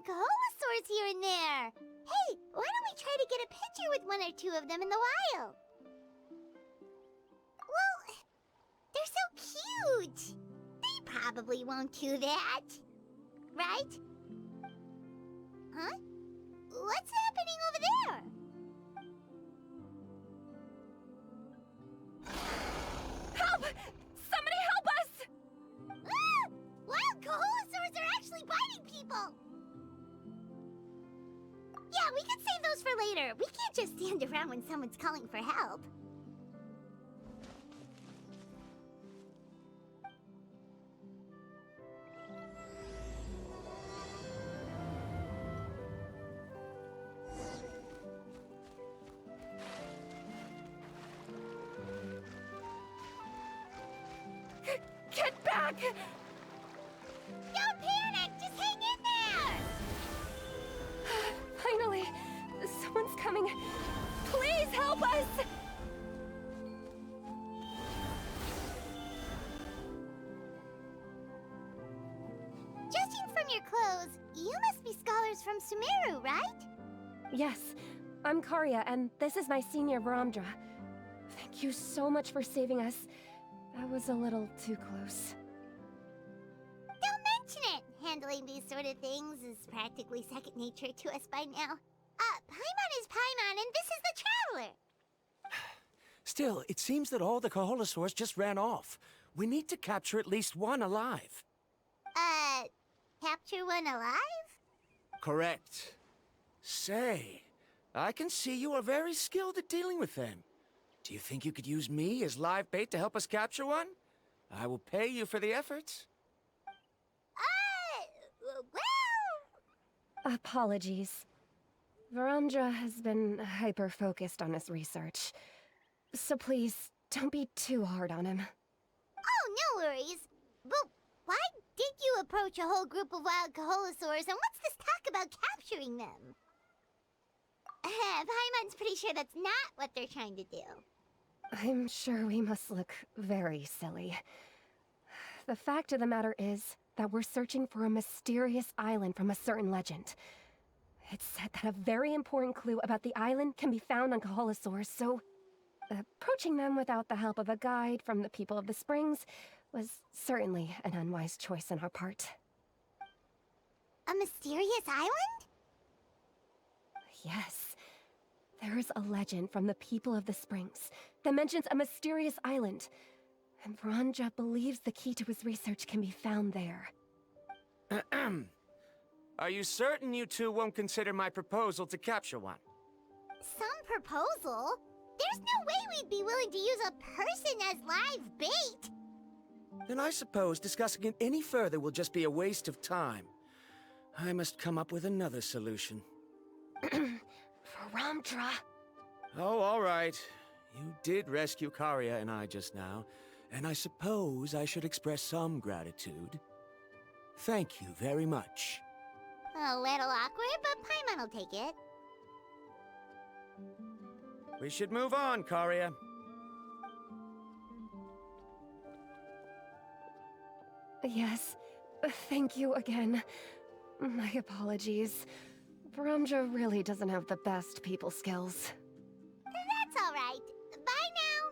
Kaholasaurs here and there. Hey, why don't we try to get a picture with one or two of them in the wild? Well, they're so cute. They probably won't do that. Right? Huh? What's happening over there? Help! Somebody help us! Ah! Wild Kaholasaurs are actually biting people! Yeah, we could save those for later. We can't just stand around when someone's calling for help. Get back! Don't panic! Just hang in there! Finally, someone's coming. Please help us! Judging from your clothes, you must be scholars from Sumeru, right? Yes, I'm Karya, and this is my senior Varamdra. Thank you so much for saving us. That was a little too close. Don't mention it! Handling these sort of things is practically second nature to us by now. Paimon is Paimon, and this is the Traveler! Still, it seems that all the Kaholasaurs just ran off. We need to capture at least one alive. Capture one alive? Correct. Say, I can see you are very skilled at dealing with them. Do you think you could use me as live bait to help us capture one? I will pay you for the efforts. Well... Apologies. Varamdra has been hyper-focused on his research. So please, don't be too hard on him. Oh, no worries. But why did you approach a whole group of wild Kaholasaurs, and what's this talk about capturing them? Paimon's pretty sure that's not what they're trying to do. I'm sure we must look very silly. The fact of the matter is that we're searching for a mysterious island from a certain legend. It's said that a very important clue about the island can be found on Kaholasaurs, so approaching them without the help of a guide from the people of the springs was certainly an unwise choice on our part. A mysterious island? Yes. There is a legend from the people of the springs that mentions a mysterious island, and Varamdra believes the key to his research can be found there. Are you certain you two won't consider my proposal to capture one? Some proposal? There's no way we'd be willing to use a person as live bait! Then I suppose discussing it any further will just be a waste of time. I must come up with another solution. Varamdra! Oh, all right. You did rescue Karya and I just now, and I suppose I should express some gratitude. Thank you very much. A little awkward, but Paimon will take it. We should move on, Karya. Yes, thank you again. My apologies. Varamdra really doesn't have the best people skills. That's all right. Bye now.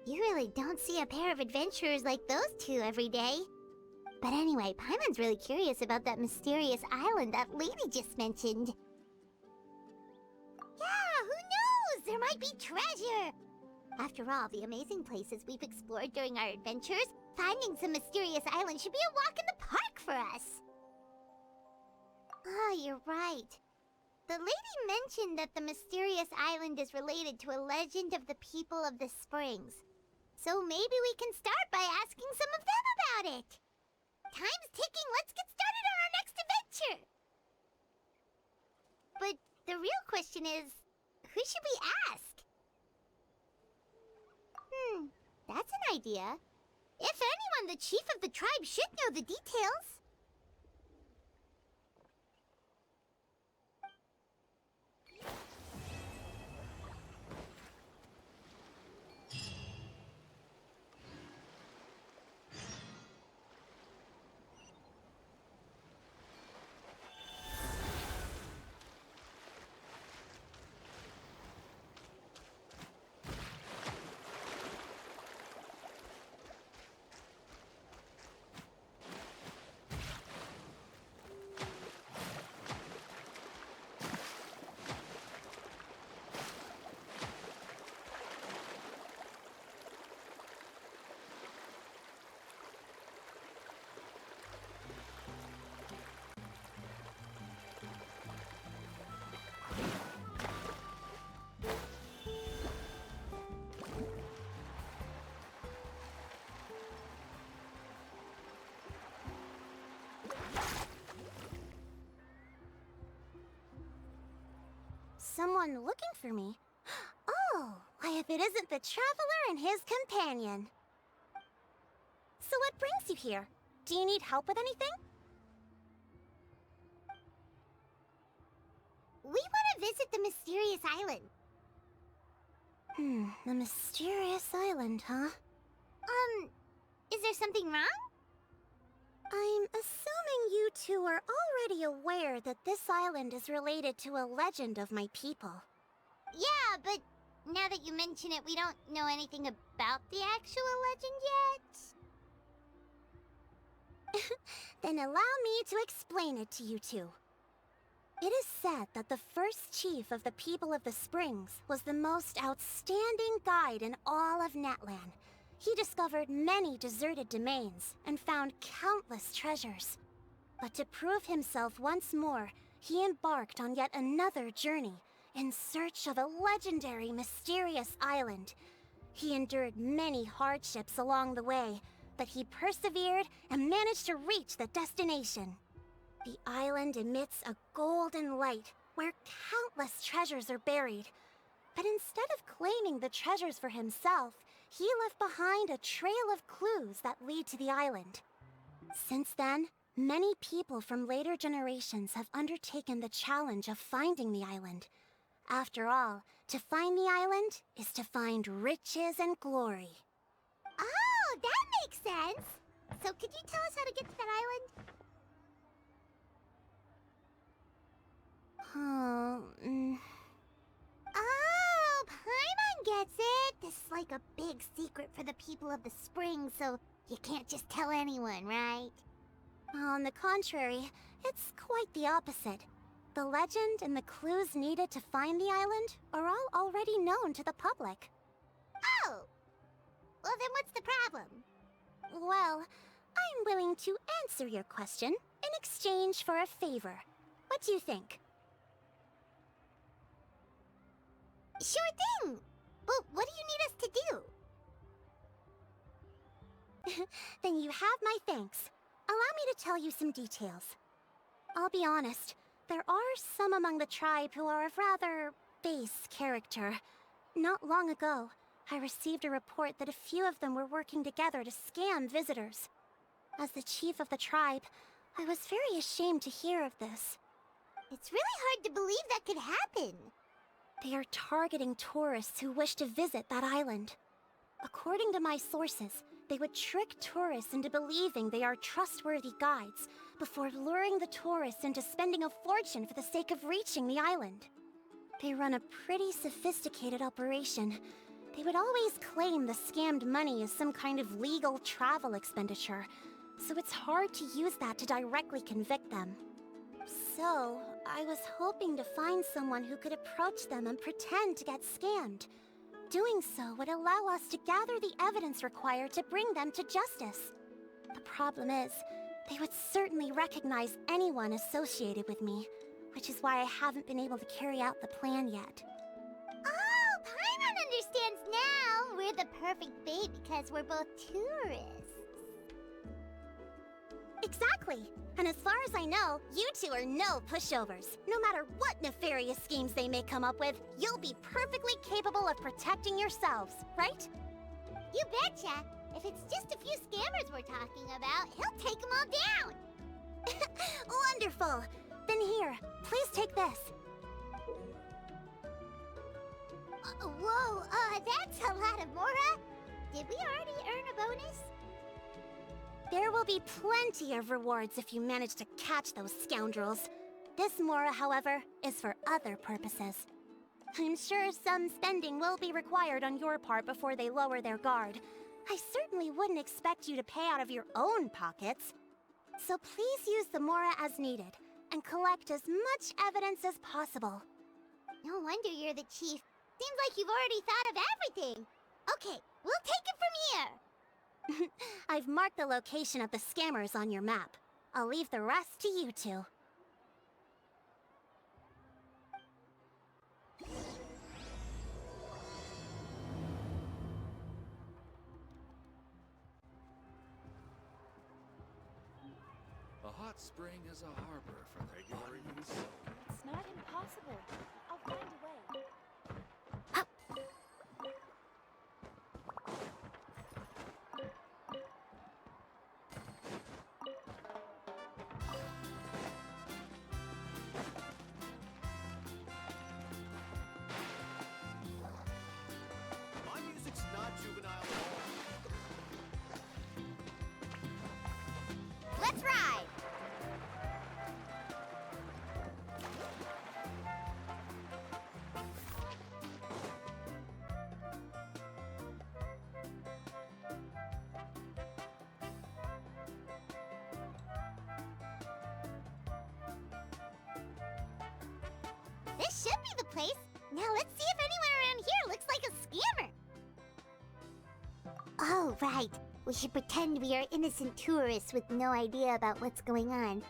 You really don't see a pair of adventurers like those two every day. But anyway, Paimon's really curious about that mysterious island that lady just mentioned. Yeah, who knows? There might be treasure! After all, the amazing places we've explored during our adventures, finding some mysterious island should be a walk in the park for us! Oh, you're right. The lady mentioned that the mysterious island is related to a legend of the people of the springs. So maybe we can start by asking some of them about it! Time's ticking, let's get started on our next adventure! But the real question is, who should we ask? That's an idea. If anyone, the chief of the tribe should know the details. someone looking for me. Oh, why if it isn't the traveler and his companion. So what brings you here? Do you need help with anything? We want to visit the mysterious island. The mysterious island, huh? Is there something wrong? I'm assuming you two are already aware that this island is related to a legend of my people. Yeah, but now that you mention it, we don't know anything about the actual legend yet. Then allow me to explain it to you two. It is said that the first chief of the people of the Springs was the most outstanding guide in all of Natlan. He discovered many deserted domains and found countless treasures. But to prove himself once more, he embarked on yet another journey in search of a legendary, mysterious island. He endured many hardships along the way, but he persevered and managed to reach the destination. The island emits a golden light where countless treasures are buried. But instead of claiming the treasures for himself, he left behind a trail of clues that lead to the island. Since then, many people from later generations have undertaken the challenge of finding the island. After all, to find the island is to find riches and glory. Oh, that makes sense! So could you tell us how to get to that island? Oh, Paimon gets it! This is like a big secret for the people of the spring, so you can't just tell anyone, right? On the contrary, it's quite the opposite. The legend and the clues needed to find the island are all already known to the public. Oh! Well, then what's the problem? Well, I'm willing to answer your question in exchange for a favor. What do you think? Sure thing! But what do you need us to do? Then you have my thanks. Allow me to tell you some details. I'll be honest, there are some among the tribe who are of rather base character. Not long ago, I received a report that a few of them were working together to scam visitors. As the chief of the tribe, I was very ashamed to hear of this. It's really hard to believe that could happen. They are targeting tourists who wish to visit that island. According to my sources, they would trick tourists into believing they are trustworthy guides before luring the tourists into spending a fortune for the sake of reaching the island. They run a pretty sophisticated operation. They would always claim the scammed money as some kind of legal travel expenditure, so it's hard to use that to directly convict them. So, I was hoping to find someone who could approach them and pretend to get scammed. Doing so would allow us to gather the evidence required to bring them to justice. The problem is, they would certainly recognize anyone associated with me, which is why I haven't been able to carry out the plan yet. Oh, Paimon understands now! We're the perfect bait because we're both tourists. Exactly! And as far as I know, you two are no pushovers. No matter what nefarious schemes they may come up with, you'll be perfectly capable of protecting yourselves, right? You betcha! If it's just a few scammers we're talking about, he'll take them all down! Wonderful! Then here, please take this. Whoa, that's a lot of Mora! Did we already earn a bonus? There will be plenty of rewards if you manage to catch those scoundrels. This Mora, however, is for other purposes. I'm sure some spending will be required on your part before they lower their guard. I certainly wouldn't expect you to pay out of your own pockets. So please use the Mora as needed, and collect as much evidence as possible. No wonder you're the chief. Seems like you've already thought of everything. Okay, we'll take it from here. I've marked the location of the scammers on your map. I'll leave the rest to you two. A hot spring is a harbor for the regular use. It's not impossible. I'll find a way. juvenile. Let's ride! This should be the place. Now let's see if anyone around here looks like a scammer. Oh, right. We should pretend we are innocent tourists with no idea about what's going on.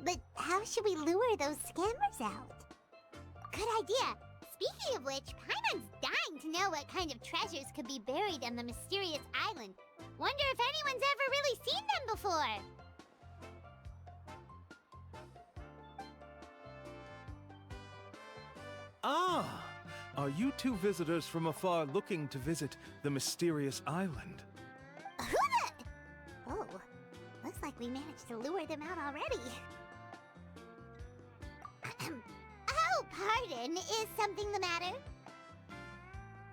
But how should we lure those scammers out? Good idea. Speaking of which, Paimon's dying to know what kind of treasures could be buried on the mysterious island. Wonder if anyone's ever really seen them before. Ah! Are you two visitors from afar looking to visit the mysterious island? Who the... Oh, looks like we managed to lure them out already. Oh, pardon. Is something the matter?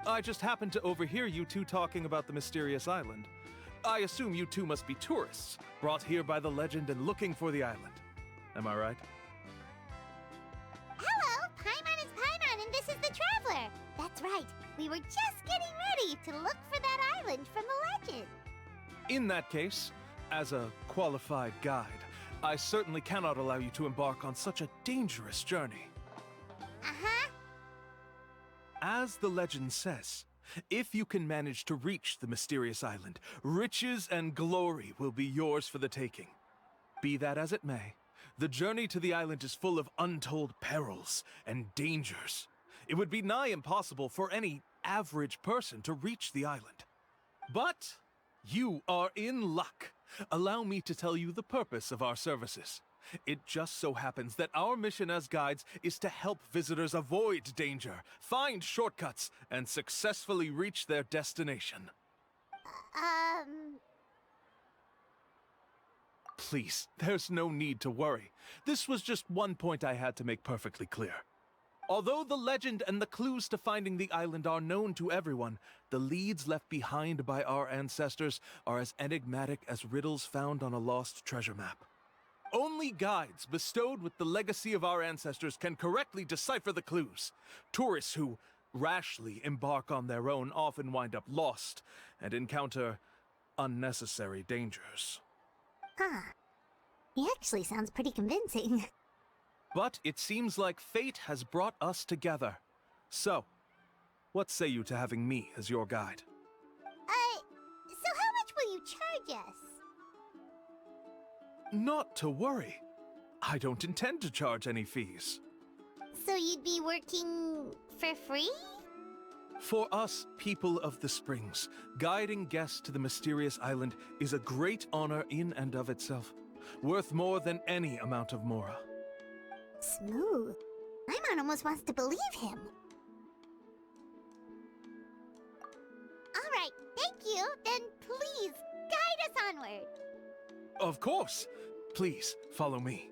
I just happened to overhear you two talking about the mysterious island. I assume you two must be tourists, brought here by the legend and looking for the island. Am I right? Hello, Paimon is Paimon, and this is the Traveler. That's right. We were just getting ready to look for that island from the legend. In that case, as a qualified guide, I certainly cannot allow you to embark on such a dangerous journey. Uh-huh. As the legend says, if you can manage to reach the mysterious island, riches and glory will be yours for the taking. Be that as it may, the journey to the island is full of untold perils and dangers. It would be nigh impossible for any average person to reach the island. But you are in luck. Allow me to tell you the purpose of our services. It just so happens that our mission as guides is to help visitors avoid danger, find shortcuts, and successfully reach their destination. Please, there's no need to worry. This was just one point I had to make perfectly clear. Although the legend and the clues to finding the island are known to everyone, the leads left behind by our ancestors are as enigmatic as riddles found on a lost treasure map. Only guides bestowed with the legacy of our ancestors can correctly decipher the clues. Tourists who rashly embark on their own often wind up lost and encounter unnecessary dangers. Huh. He actually sounds pretty convincing. But it seems like fate has brought us together. So, what say you to having me as your guide? So how much will you charge us? Not to worry. I don't intend to charge any fees. So you'd be working for free? For us, people of the Springs, guiding guests to the mysterious island is a great honor in and of itself, worth more than any amount of mora. Smooth. Paimon almost wants to believe him. All right, thank you. Then please, guide us onward. Of course. Please, follow me.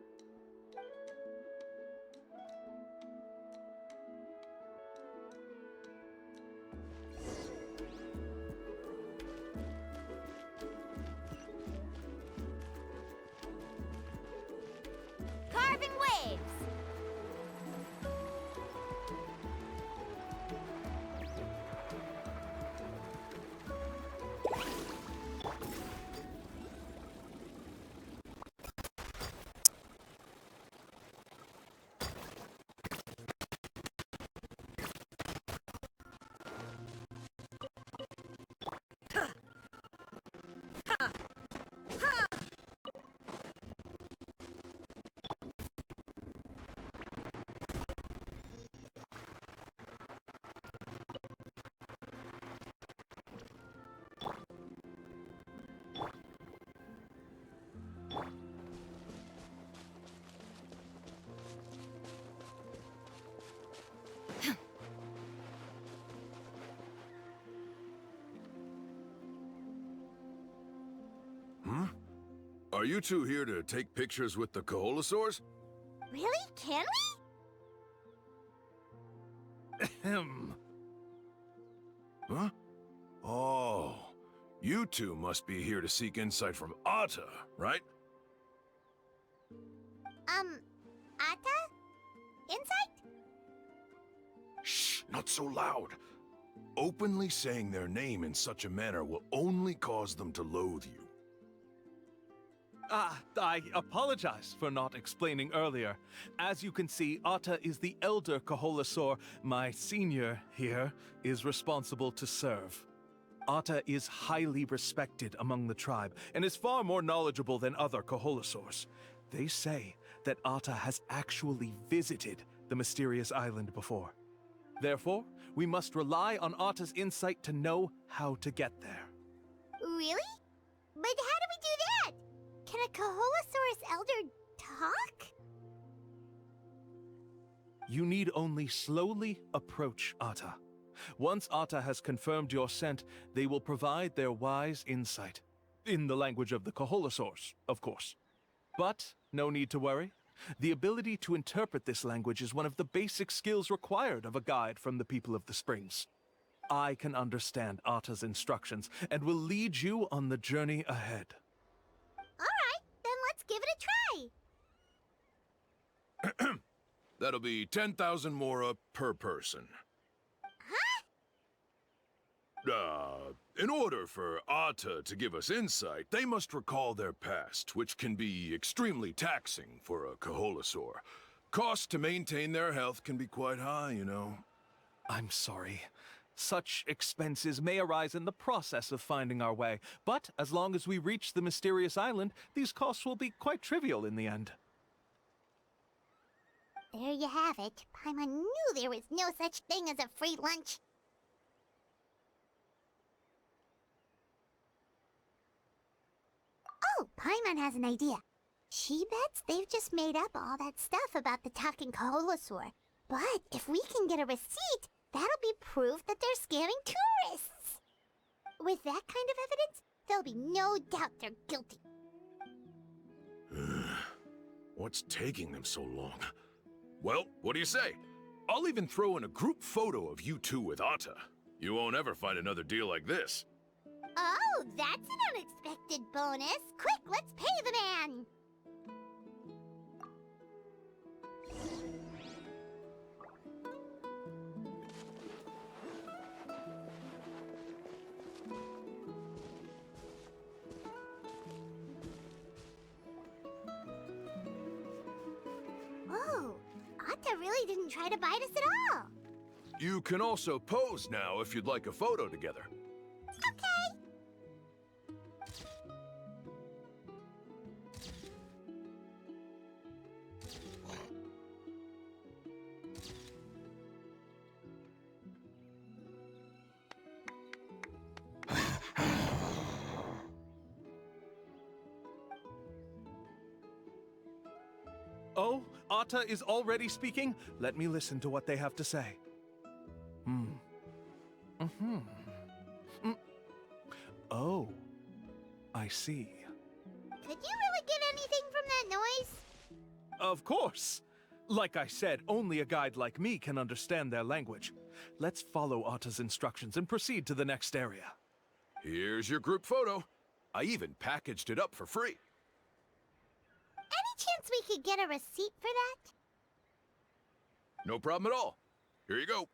Carving waves. Are you two here to take pictures with the Koholosaurs? Really? Can we? Ahem. Huh? You two must be here to seek insight from Atta, right? Atta? Insight? Shh, not so loud. Openly saying their name in such a manner will only cause them to loathe you. I apologize for not explaining earlier. As you can see, Atta is the elder Koholosaur. My senior here is responsible to serve. Atta is highly respected among the tribe and is far more knowledgeable than other Koholosaurs. They say that Atta has actually visited the mysterious island before. Therefore, we must rely on Atta's insight to know how to get there. Really? But how do we do that? Can a Koholosaurus elder talk? You need only slowly approach Atta. Once Atta has confirmed your scent, they will provide their wise insight. In the language of the Koholosaurs, of course. But no need to worry. The ability to interpret this language is one of the basic skills required of a guide from the people of the Springs. I can understand Atta's instructions and will lead you on the journey ahead. Alright, then let's give it a try. That'll be 10,000 mora per person. In order for Atta to give us insight, they must recall their past, which can be extremely taxing for a Koholosaur. Costs to maintain their health can be quite high, you know. I'm sorry. Such expenses may arise in the process of finding our way, but as long as we reach the mysterious island, these costs will be quite trivial in the end. There you have it. Paimon knew there was no such thing as a free lunch. Oh, Paimon has an idea. She bets they've just made up all that stuff about the talking Koholosaur. But if we can get a receipt, that'll be proof that they're scamming tourists. With that kind of evidence, there'll be no doubt they're guilty. What's taking them so long? Well, what do you say? I'll even throw in a group photo of you two with Atta. You won't ever find another deal like this. Oh, that's an unexpected bonus. Quick, let's pay the man. Whoa, Atta really didn't try to bite us at all. You can also pose now if you'd like a photo together. Okay. Oh, Atta is already speaking? Let me listen to what they have to say. Oh, I see. Could you really get anything from that noise? Of course! Like I said, only a guide like me can understand their language. Let's follow Atta's instructions and proceed to the next area. Here's your group photo. I even packaged it up for free. Any chance we could get a receipt for that? No problem at all. Here you go.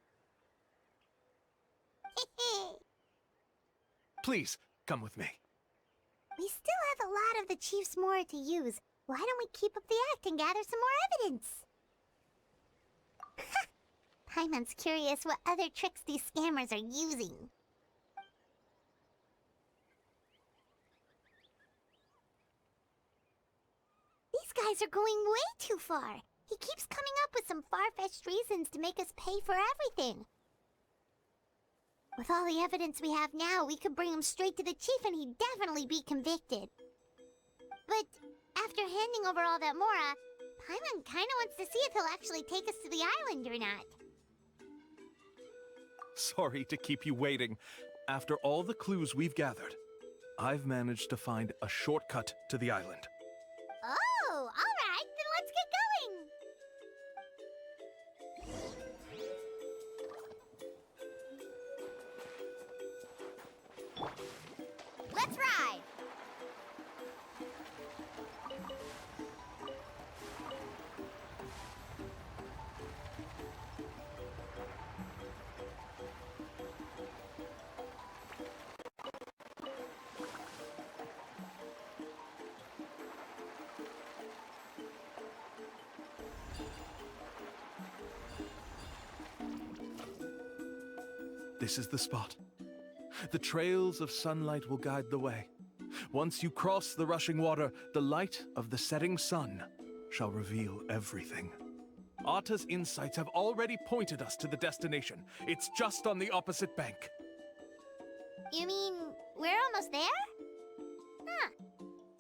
Please, come with me. We still have a lot of the Chief's Mora to use. Why don't we keep up the act and gather some more evidence? Paimon's curious what other tricks these scammers are using. These guys are going way too far. He keeps coming up with some far-fetched reasons to make us pay for everything. With all the evidence we have now, we could bring him straight to the chief and he'd definitely be convicted. But after handing over all that Mora, Paimon kinda wants to see if he'll actually take us to the island or not. Sorry to keep you waiting. After all the clues we've gathered, I've managed to find a shortcut to the island. Oh, alright, then let's get going! Let's ride! This is the spot. The trails of sunlight will guide the way. Once you cross the rushing water, the light of the setting sun shall reveal everything. Arta's insights have already pointed us to the destination. It's just on the opposite bank. You mean we're almost there? Huh.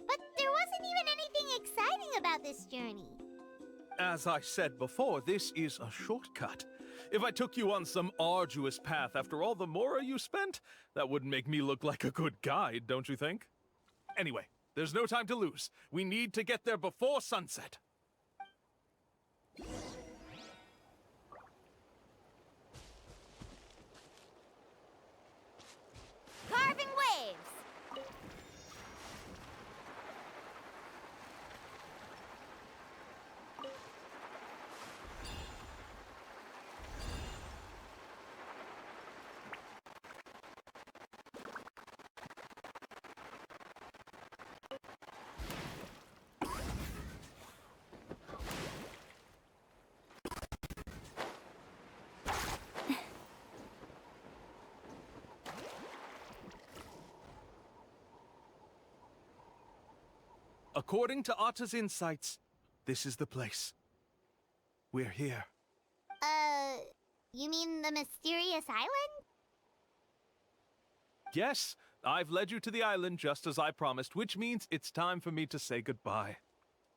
But there wasn't even anything exciting about this journey. As I said before, this is a shortcut. If I took you on some arduous path after all the mora you spent, that wouldn't make me look like a good guide, don't you think? Anyway, there's no time to lose. We need to get there before sunset. Carving waves! According to Arta's insights, this is the place. We're here. You mean the mysterious island? Yes, I've led you to the island just as I promised, which means it's time for me to say goodbye.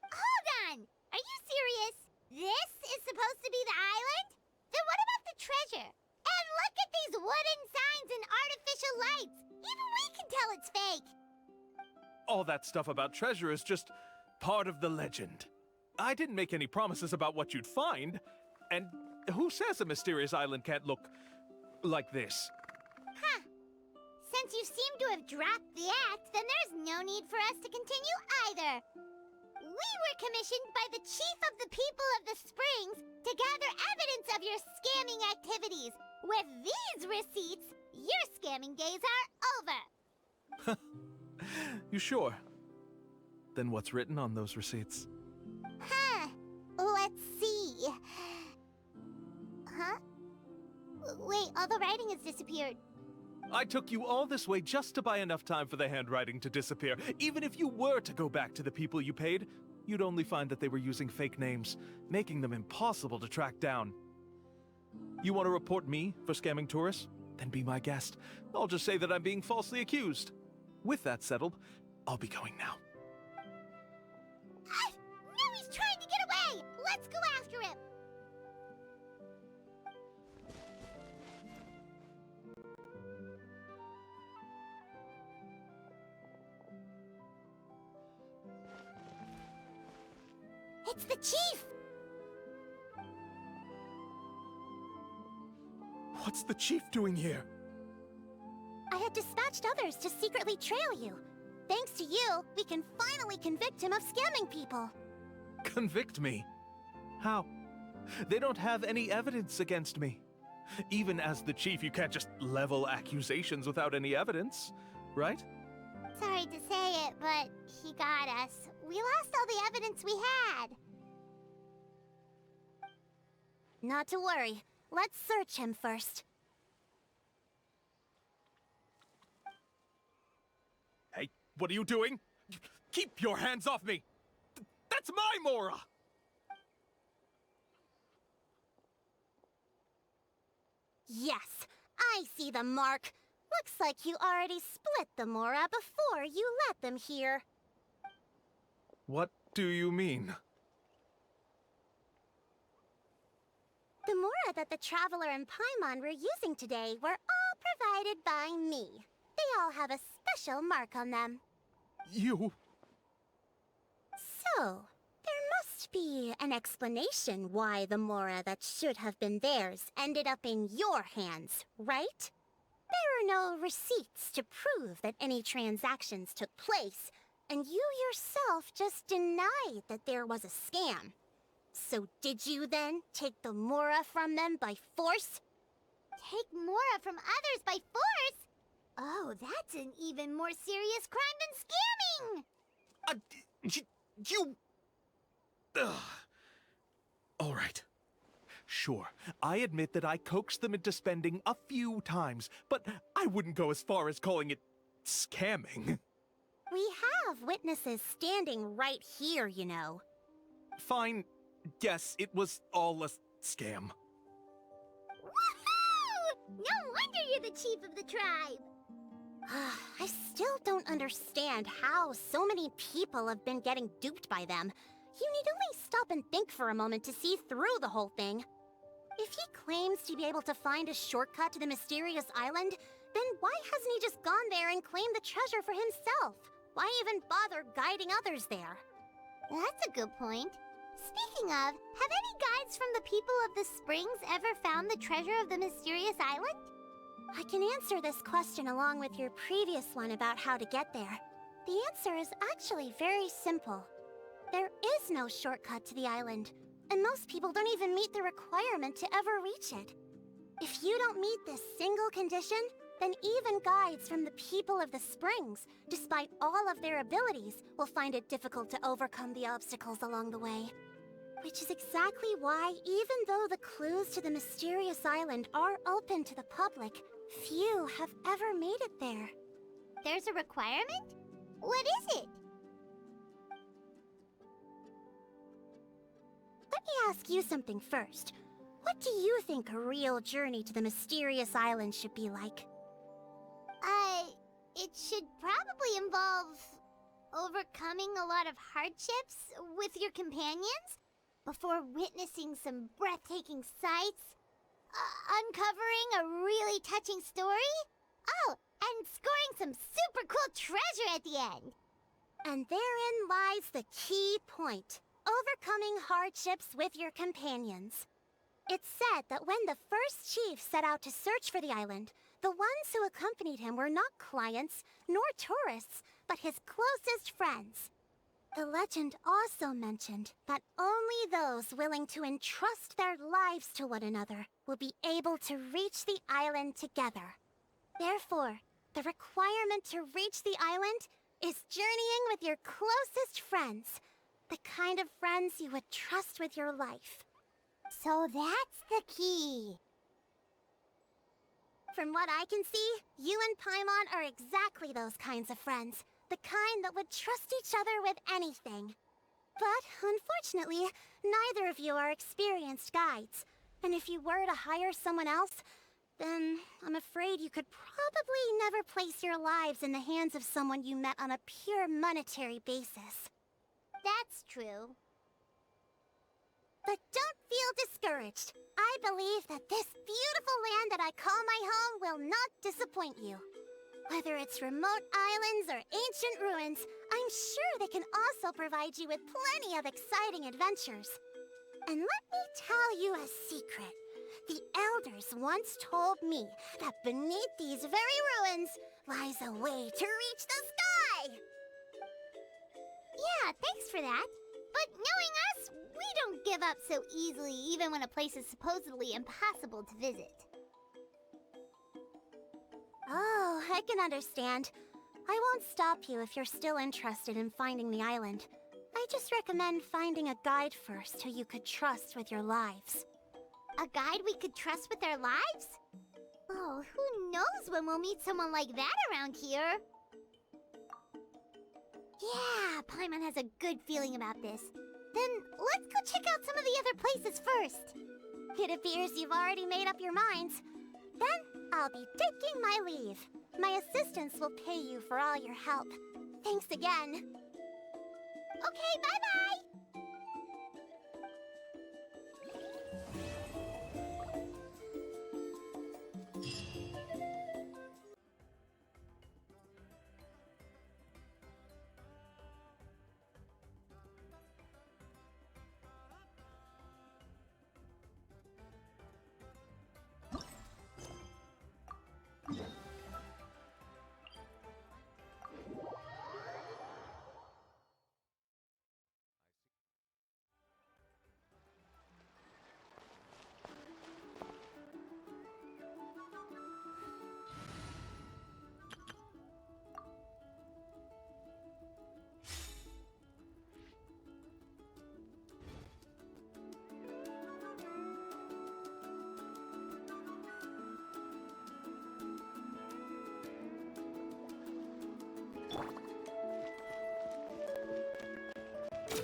Hold on! Are you serious? This is supposed to be the island? Then what about the treasure? And look at these wooden signs and artificial lights! Even we can tell it's fake! All that stuff about treasure is just part of the legend. I didn't make any promises about what you'd find, and who says a mysterious island can't look like this? Huh. Since you seem to have dropped the act, then there's no need for us to continue either. We were commissioned by the chief of the people of the Springs to gather evidence of your scamming activities. With these receipts, your scamming days are over. You sure? Then what's written on those receipts? Huh. Let's see. Huh? Wait, all the writing has disappeared. I took you all this way just to buy enough time for the handwriting to disappear. Even if you were to go back to the people you paid, you'd only find that they were using fake names, making them impossible to track down. You want to report me for scamming tourists? Then be my guest. I'll just say that I'm being falsely accused. With that settled, I'll be going now. No, he's trying to get away! Let's go after him! It's the chief! What's the chief doing here? I had dispatched others to secretly trail you. Thanks to you, we can finally convict him of scamming people. Convict me? How? They don't have any evidence against me. Even as the chief, you can't just level accusations without any evidence, right? Sorry to say it, but he got us. We lost all the evidence we had. Not to worry. Let's search him first. Hey, what are you doing? Keep your hands off me! That's my Mora! Yes, I see the mark. Looks like you already split the Mora before you let them here. What do you mean? The Mora that the Traveler and Paimon were using today were all provided by me. They all have a special mark on them. You... So, there must be an explanation why the Mora that should have been theirs ended up in your hands, right? There are no receipts to prove that any transactions took place, and you yourself just denied that there was a scam. So did you then take the Mora from them by force? Take Mora from others by force? Oh, that's an even more serious crime than scamming! You... Ugh. All right. Sure, I admit that I coaxed them into spending a few times, but I wouldn't go as far as calling it scamming. We have witnesses standing right here, you know. Fine. Yes, it was all a scam. Woohoo! No wonder you're the chief of the tribe! I still don't understand how so many people have been getting duped by them. You need only stop and think for a moment to see through the whole thing. If he claims to be able to find a shortcut to the mysterious island, then why hasn't he just gone there and claimed the treasure for himself? Why even bother guiding others there? That's a good point. Speaking of, have any guides from the people of the Springs ever found the treasure of the mysterious island? I can answer this question along with your previous one about how to get there. The answer is actually very simple. There is no shortcut to the island, and most people don't even meet the requirement to ever reach it. If you don't meet this single condition, then even guides from the people of the Springs, despite all of their abilities, will find it difficult to overcome the obstacles along the way. Which is exactly why, even though the clues to the mysterious island are open to the public, few have ever made it there. There's a requirement? What is it? Let me ask you something first. What do you think a real journey to the mysterious island should be like? It should probably involve overcoming a lot of hardships with your companions before witnessing some breathtaking sights, uncovering a really touching story, oh, and scoring some super cool treasure at the end. And therein lies the key point. Overcoming hardships with your companions. It's said that when the first chief set out to search for the island, the ones who accompanied him were not clients, nor tourists, but his closest friends. The legend also mentioned that only those willing to entrust their lives to one another will be able to reach the island together. Therefore, the requirement to reach the island is journeying with your closest friends. The kind of friends you would trust with your life. So that's the key. From what I can see, you and Paimon are exactly those kinds of friends. The kind that would trust each other with anything. But, unfortunately, neither of you are experienced guides. And if you were to hire someone else, then I'm afraid you could probably never place your lives in the hands of someone you met on a pure monetary basis. That's true. But don't feel discouraged. I believe that this beautiful land that I call my home will not disappoint you. Whether it's remote islands or ancient ruins, I'm sure they can also provide you with plenty of exciting adventures. And let me tell you a secret. The elders once told me that beneath these very ruins lies a way to reach the sky! Yeah, thanks for that. But knowing us, we don't give up so easily even when a place is supposedly impossible to visit. Oh, I can understand. I won't stop you if you're still interested in finding the island. I just recommend finding a guide first who you could trust with your lives. A guide we could trust with our lives? Oh, who knows when we'll meet someone like that around here? Yeah, Paimon has a good feeling about this. Then let's go check out some of the other places first. It appears you've already made up your minds. Then I'll be taking my leave. My assistants will pay you for all your help. Thanks again. Okay, bye-bye!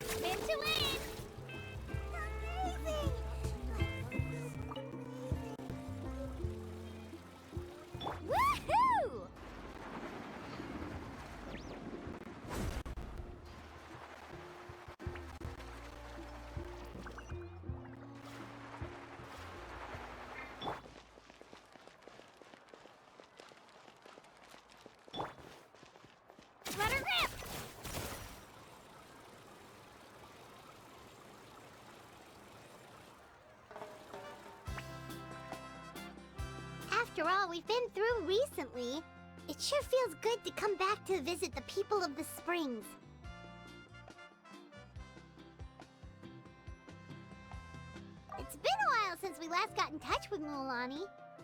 Spin to win! Amazing! Woohoo! Let her rip! After all we've been through recently, it sure feels good to come back to visit the people of the springs. It's been a while since we last got in touch with Mualani.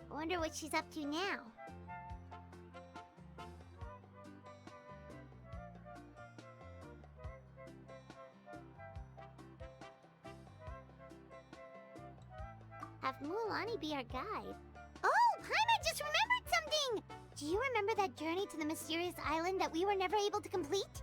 I wonder what she's up to now. Have Mualani be our guide. Oh, Paimon just remembered something! Do you remember that journey to the mysterious island that we were never able to complete?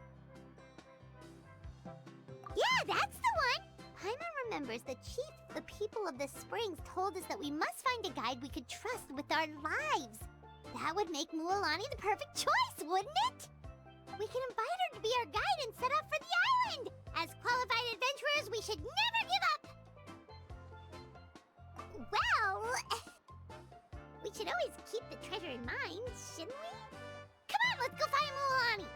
Yeah, that's the one! Paimon remembers the chief of the people of the springs told us that we must find a guide we could trust with our lives. That would make Mualani the perfect choice, wouldn't it? We can invite her to be our guide and set off for the island! As qualified adventurers, we should never give up! Well, we should always keep the treasure in mind, shouldn't we? Come on, let's go find Mualani!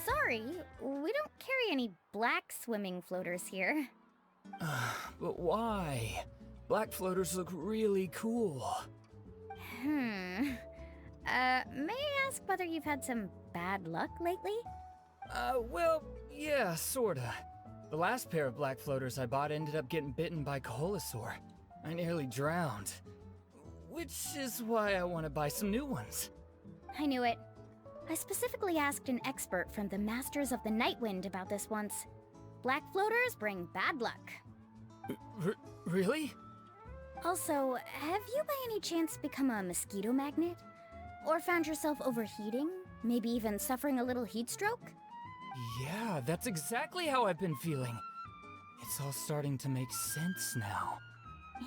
Sorry, we don't carry any black swimming floaters here. But why? Black floaters look really cool. May I ask whether you've had some bad luck lately? Well, yeah, sorta. The last pair of black floaters I bought ended up getting bitten by Coholosaur. I nearly drowned. Which is why I want to buy some new ones. I knew it. I specifically asked an expert from the Masters of the Nightwind about this once. Black floaters bring bad luck. Really? Also, have you by any chance become a mosquito magnet? Or found yourself overheating? Maybe even suffering a little heat stroke? Yeah, that's exactly how I've been feeling. It's all starting to make sense now.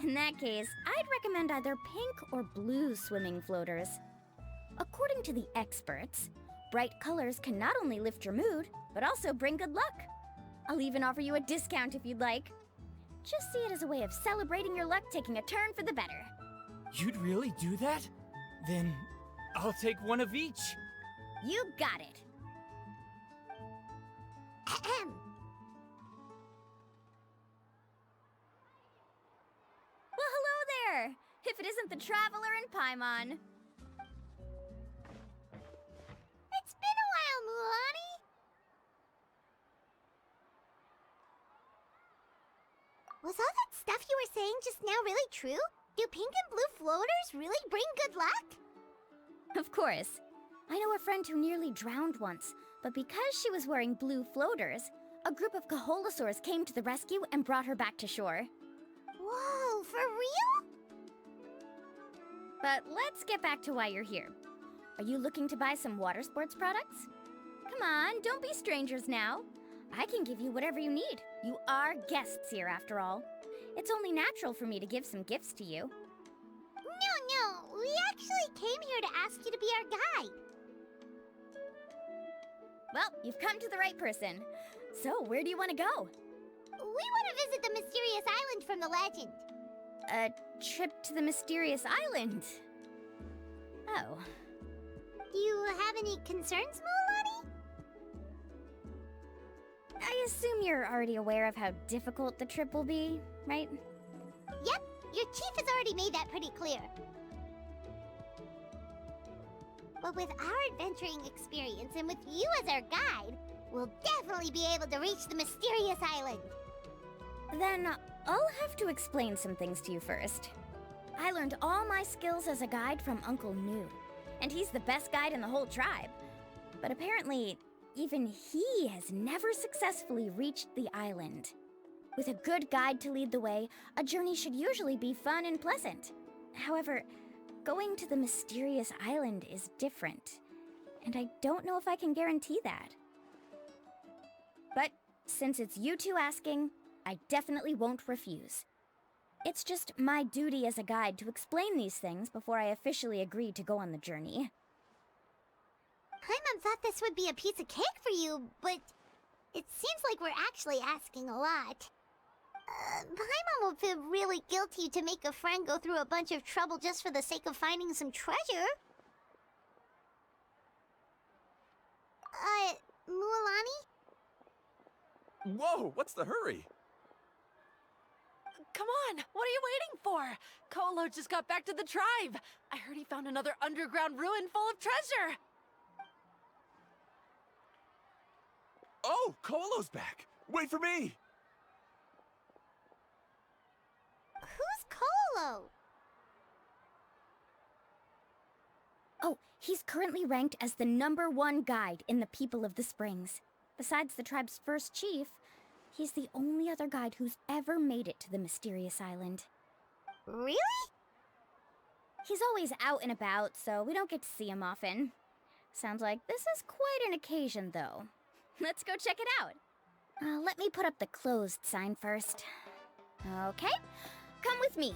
In that case, I'd recommend either pink or blue swimming floaters. According to the experts, bright colors can not only lift your mood, but also bring good luck. I'll even offer you a discount if you'd like. Just see it as a way of celebrating your luck taking a turn for the better. You'd really do that? Then I'll take one of each. You got it. Ahem. Well, hello there! If it isn't the Traveler and Paimon. It's been a while, Mualani. Was all that stuff you were saying just now really true? Do pink and blue floaters really bring good luck? Of course. I know a friend who nearly drowned once, but because she was wearing blue floaters, a group of Coholosaurs came to the rescue and brought her back to shore. Whoa, for real? But let's get back to why you're here. Are you looking to buy some water sports products? Come on, don't be strangers now. I can give you whatever you need. You are guests here, after all. It's only natural for me to give some gifts to you. No, we actually came here to ask you to be our guide. Well, you've come to the right person. So, where do you want to go? We want to visit the mysterious island from the legend. A trip to the mysterious island? Oh. Do you have any concerns, Mualani? I assume you're already aware of how difficult the trip will be, right? Yep, your chief has already made that pretty clear. But with our adventuring experience and with you as our guide, we'll definitely be able to reach the mysterious island. Then I'll have to explain some things to you first. I learned all my skills as a guide from Uncle Nu, and he's the best guide in the whole tribe. But apparently, even he has never successfully reached the island. With a good guide to lead the way, a journey should usually be fun and pleasant. However, going to the mysterious island is different, and I don't know if I can guarantee that. But since it's you two asking, I definitely won't refuse. It's just my duty as a guide to explain these things before I officially agree to go on the journey. Paimon thought this would be a piece of cake for you, but it seems like we're actually asking a lot. Paimon will feel really guilty to make a friend go through a bunch of trouble just for the sake of finding some treasure. Mualani? Whoa, what's the hurry? Come on, what are you waiting for? Kolo just got back to the tribe. I heard he found another underground ruin full of treasure. Oh, Kolo's back. Wait for me. Who's Kolo? Oh, he's currently ranked as the #1 guide in the People of the Springs. Besides the tribe's first chief, he's the only other guide who's ever made it to the mysterious island. Really? He's always out and about, so we don't get to see him often. Sounds like this is quite an occasion, though. Let's go check it out. Let me put up the closed sign first. Okay, come with me.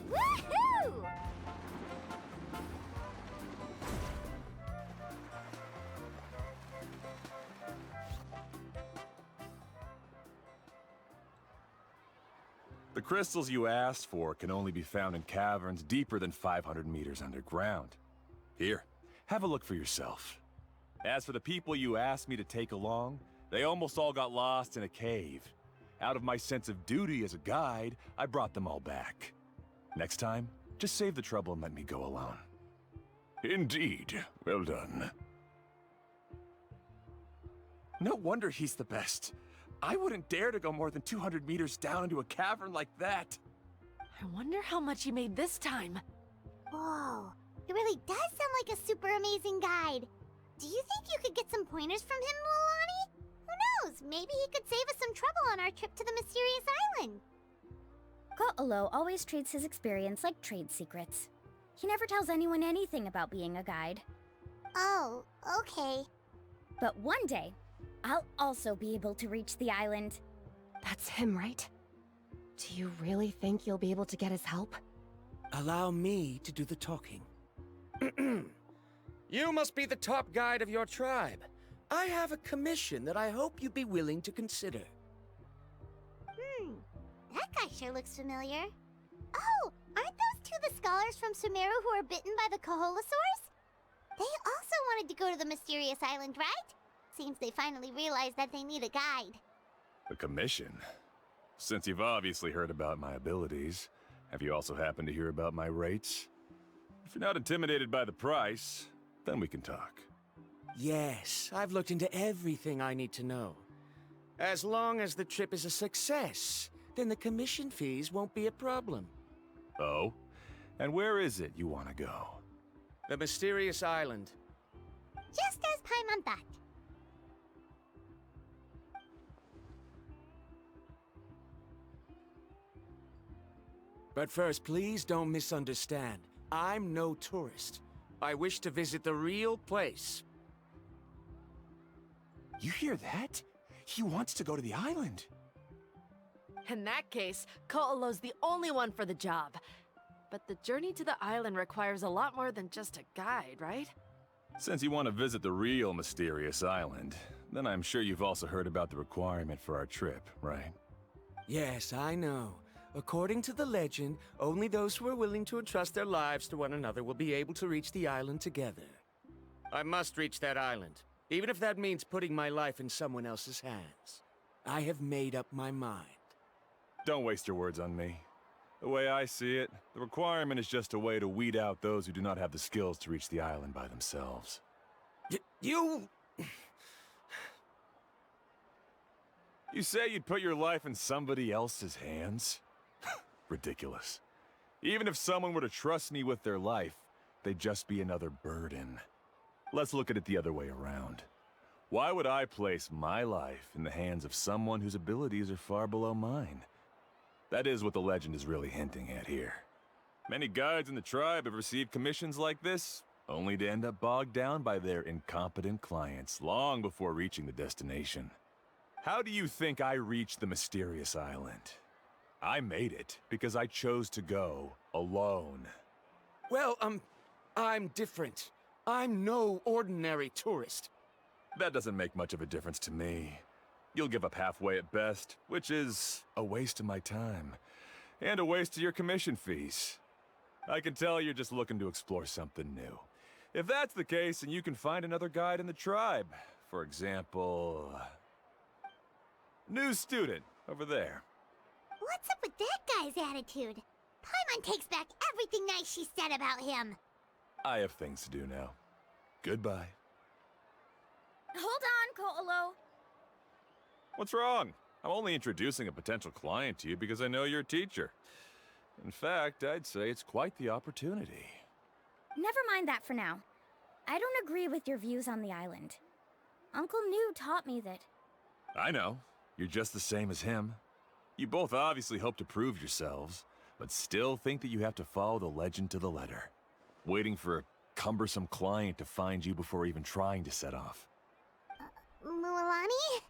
Woohoo! The crystals you asked for can only be found in caverns deeper than 500 meters underground. Here, have a look for yourself. As for the people you asked me to take along, they almost all got lost in a cave. Out of my sense of duty as a guide, I brought them all back. Next time, just save the trouble and let me go alone. Indeed. Well done. No wonder he's the best. I wouldn't dare to go more than 200 meters down into a cavern like that. I wonder how much he made this time. Whoa, it really does sound like a super amazing guide. Do you think you could get some pointers from him, Mualani? Who knows, maybe he could save us some trouble on our trip to the mysterious island. Ko'olo always treats his experience like trade secrets. He never tells anyone anything about being a guide. Oh, okay. But one day, I'll also be able to reach the island. That's him, right? Do you really think you'll be able to get his help? Allow me to do the talking. You must be the top guide of your tribe. I have a commission that I hope you'd be willing to consider. That guy sure looks familiar. Oh, aren't those two the scholars from Sumeru who were bitten by the Coholosaurs? They also wanted to go to the mysterious island, right? Seems they finally realized that they need a guide. A commission? Since you've obviously heard about my abilities, have you also happened to hear about my rates? If you're not intimidated by the price, then we can talk. Yes, I've looked into everything I need to know. As long as the trip is a success, then the commission fees won't be a problem. Oh? And where is it you want to go? The mysterious island. Just as Paimon thought. But first, please don't misunderstand. I'm no tourist. I wish to visit the real place. You hear that? He wants to go to the island. In that case, Ko'olo's the only one for the job. But the journey to the island requires a lot more than just a guide, right? Since you want to visit the real mysterious island, then I'm sure you've also heard about the requirement for our trip, right? Yes, I know. According to the legend, only those who are willing to entrust their lives to one another will be able to reach the island together. I must reach that island, even if that means putting my life in someone else's hands. I have made up my mind. Don't waste your words on me. The way I see it, the requirement is just a way to weed out those who do not have the skills to reach the island by themselves. You... You say you'd put your life in somebody else's hands? Ridiculous. Even if someone were to trust me with their life, they'd just be another burden. Let's look at it the other way around. Why would I place my life in the hands of someone whose abilities are far below mine? That is what the legend is really hinting at here. Many guides in the tribe have received commissions like this, only to end up bogged down by their incompetent clients long before reaching the destination. How do you think I reached the mysterious island? I made it because I chose to go alone. Well, I'm different. I'm no ordinary tourist. That doesn't make much of a difference to me. You'll give up halfway at best, which is a waste of my time. And a waste of your commission fees. I can tell you're just looking to explore something new. If that's the case, then you can find another guide in the tribe. For example... new student, over there. What's up with that guy's attitude? Paimon takes back everything nice she said about him. I have things to do now. Goodbye. Hold on, Ko'olo. What's wrong? I'm only introducing a potential client to you because I know you're a teacher. In fact, I'd say it's quite the opportunity. Never mind that for now. I don't agree with your views on the island. Uncle New taught me that... I know. You're just the same as him. You both obviously hope to prove yourselves, but still think that you have to follow the legend to the letter. Waiting for a cumbersome client to find you before even trying to set off. Mualani?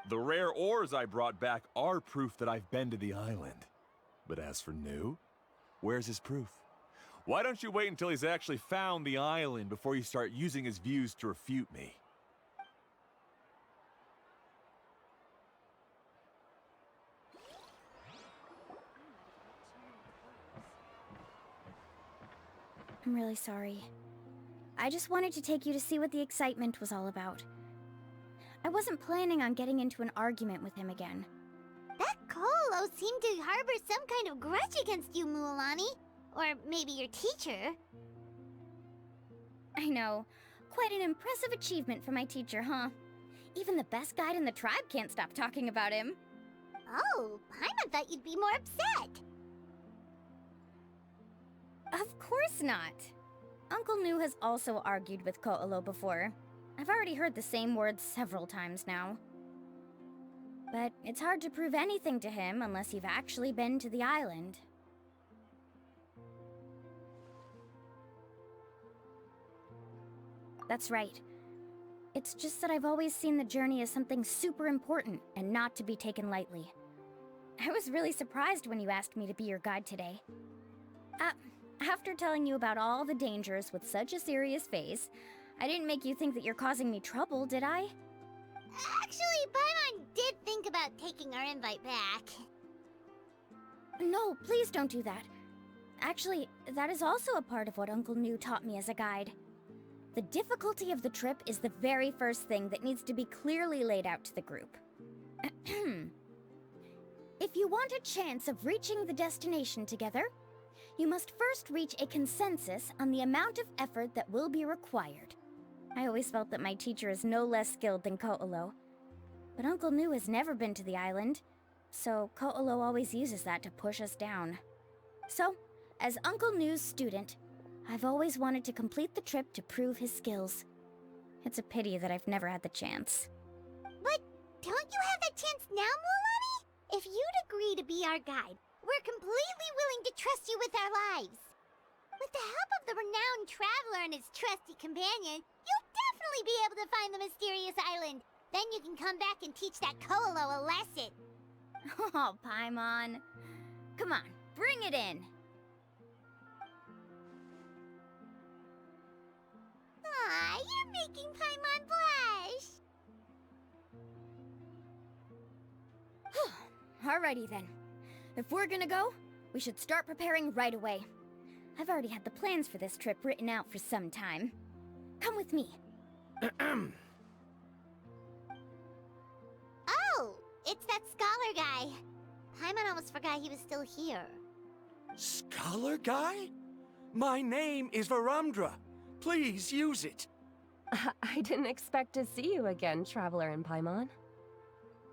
The rare ores I brought back are proof that I've been to the island. But as for New, where's his proof? Why don't you wait until he's actually found the island before you start using his views to refute me? I'm really sorry. I just wanted to take you to see what the excitement was all about. I wasn't planning on getting into an argument with him again. That Ko'olo seemed to harbor some kind of grudge against you, Mualani. Or maybe your teacher. I know. Quite an impressive achievement for my teacher, huh? Even the best guide in the tribe can't stop talking about him. Oh, Paimon thought you'd be more upset. Of course not. Uncle New has also argued with Ko'olo before. I've already heard the same words several times now. But it's hard to prove anything to him unless you've actually been to the island. That's right. It's just that I've always seen the journey as something super important and not to be taken lightly. I was really surprised when you asked me to be your guide today. After telling you about all the dangers with such a serious face, I didn't make you think that you're causing me trouble, did I? Actually, Paimon did think about taking our invite back. No, please don't do that. Actually, that is also a part of what Uncle New taught me as a guide. The difficulty of the trip is the very first thing that needs to be clearly laid out to the group. If you want a chance of reaching the destination together, you must first reach a consensus on the amount of effort that will be required. I always felt that my teacher is no less skilled than Ko'olo. But Uncle New has never been to the island, so Ko'olo always uses that to push us down. So, as Uncle New's student, I've always wanted to complete the trip to prove his skills. It's a pity that I've never had the chance. But don't you have that chance now, Mualani? If you'd agree to be our guide, we're completely willing to trust you with our lives. With the help of the renowned traveler and his trusty companion, you'll definitely be able to find the mysterious island. Then you can come back and teach that Ko'olo a lesson. Oh, Paimon. Come on, bring it in. Aw, you're making Paimon blush. Alrighty then. If we're gonna go, we should start preparing right away. I've already had the plans for this trip written out for some time. Come with me. Oh, it's that scholar guy. Paimon almost forgot he was still here. Scholar guy? My name is Varamdra. Please use it. I didn't expect to see you again, Traveler and Paimon.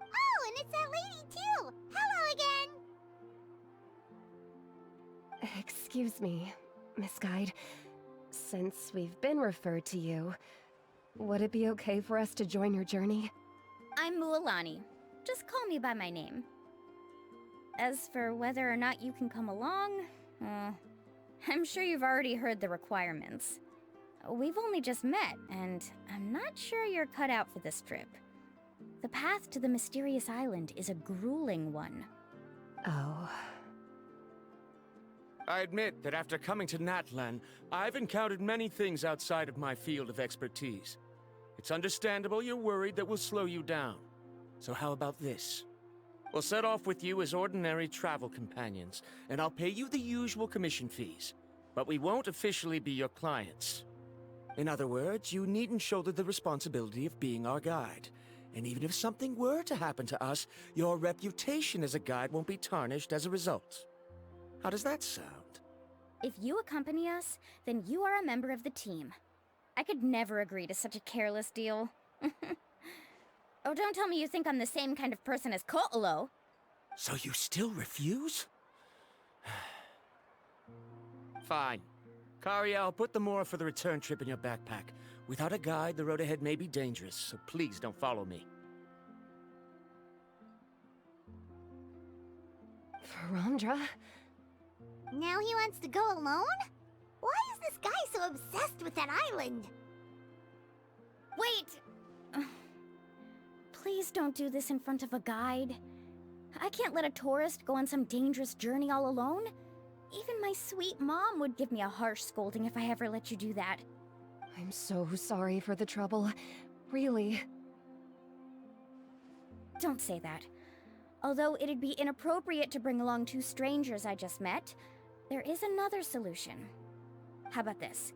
Oh, and it's that lady too! Hello again! Excuse me, Miss Guide. Since we've been referred to you, would it be okay for us to join your journey? I'm Mualani. Just call me by my name. As for whether or not you can come along, I'm sure you've already heard the requirements. We've only just met, and I'm not sure you're cut out for this trip. The path to the mysterious island is a grueling one. Oh. I admit that after coming to Natlan, I've encountered many things outside of my field of expertise. It's understandable you're worried that we'll slow you down. So how about this? We'll set off with you as ordinary travel companions, and I'll pay you the usual commission fees. But we won't officially be your clients. In other words, you needn't shoulder the responsibility of being our guide. And even if something were to happen to us, your reputation as a guide won't be tarnished as a result. How does that sound? If you accompany us, then you are a member of the team. I could never agree to such a careless deal. Oh, don't tell me you think I'm the same kind of person as Ko'olo. So you still refuse? Fine. Karia, I'll put the Mora for the return trip in your backpack. Without a guide, the road ahead may be dangerous, so please don't follow me. Verandra? Now he wants to go alone? Why is this guy so obsessed with that island? Wait! Please don't do this in front of a guide. I can't let a tourist go on some dangerous journey all alone. Even my sweet mom would give me a harsh scolding if I ever let you do that. I'm so sorry for the trouble. Really. Don't say that. Although it'd be inappropriate to bring along two strangers I just met, there is another solution. How about this?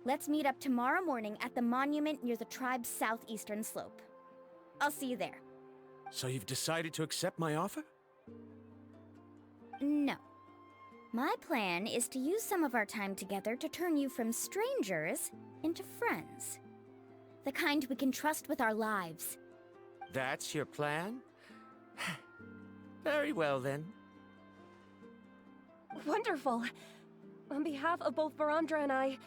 Let's meet up tomorrow morning at the monument near the tribe's southeastern slope. I'll see you there. So you've decided to accept my offer? No. My plan is to use some of our time together to turn you from strangers into friends. The kind we can trust with our lives. That's your plan? Very well, then. Wonderful. On behalf of both Verandra and I,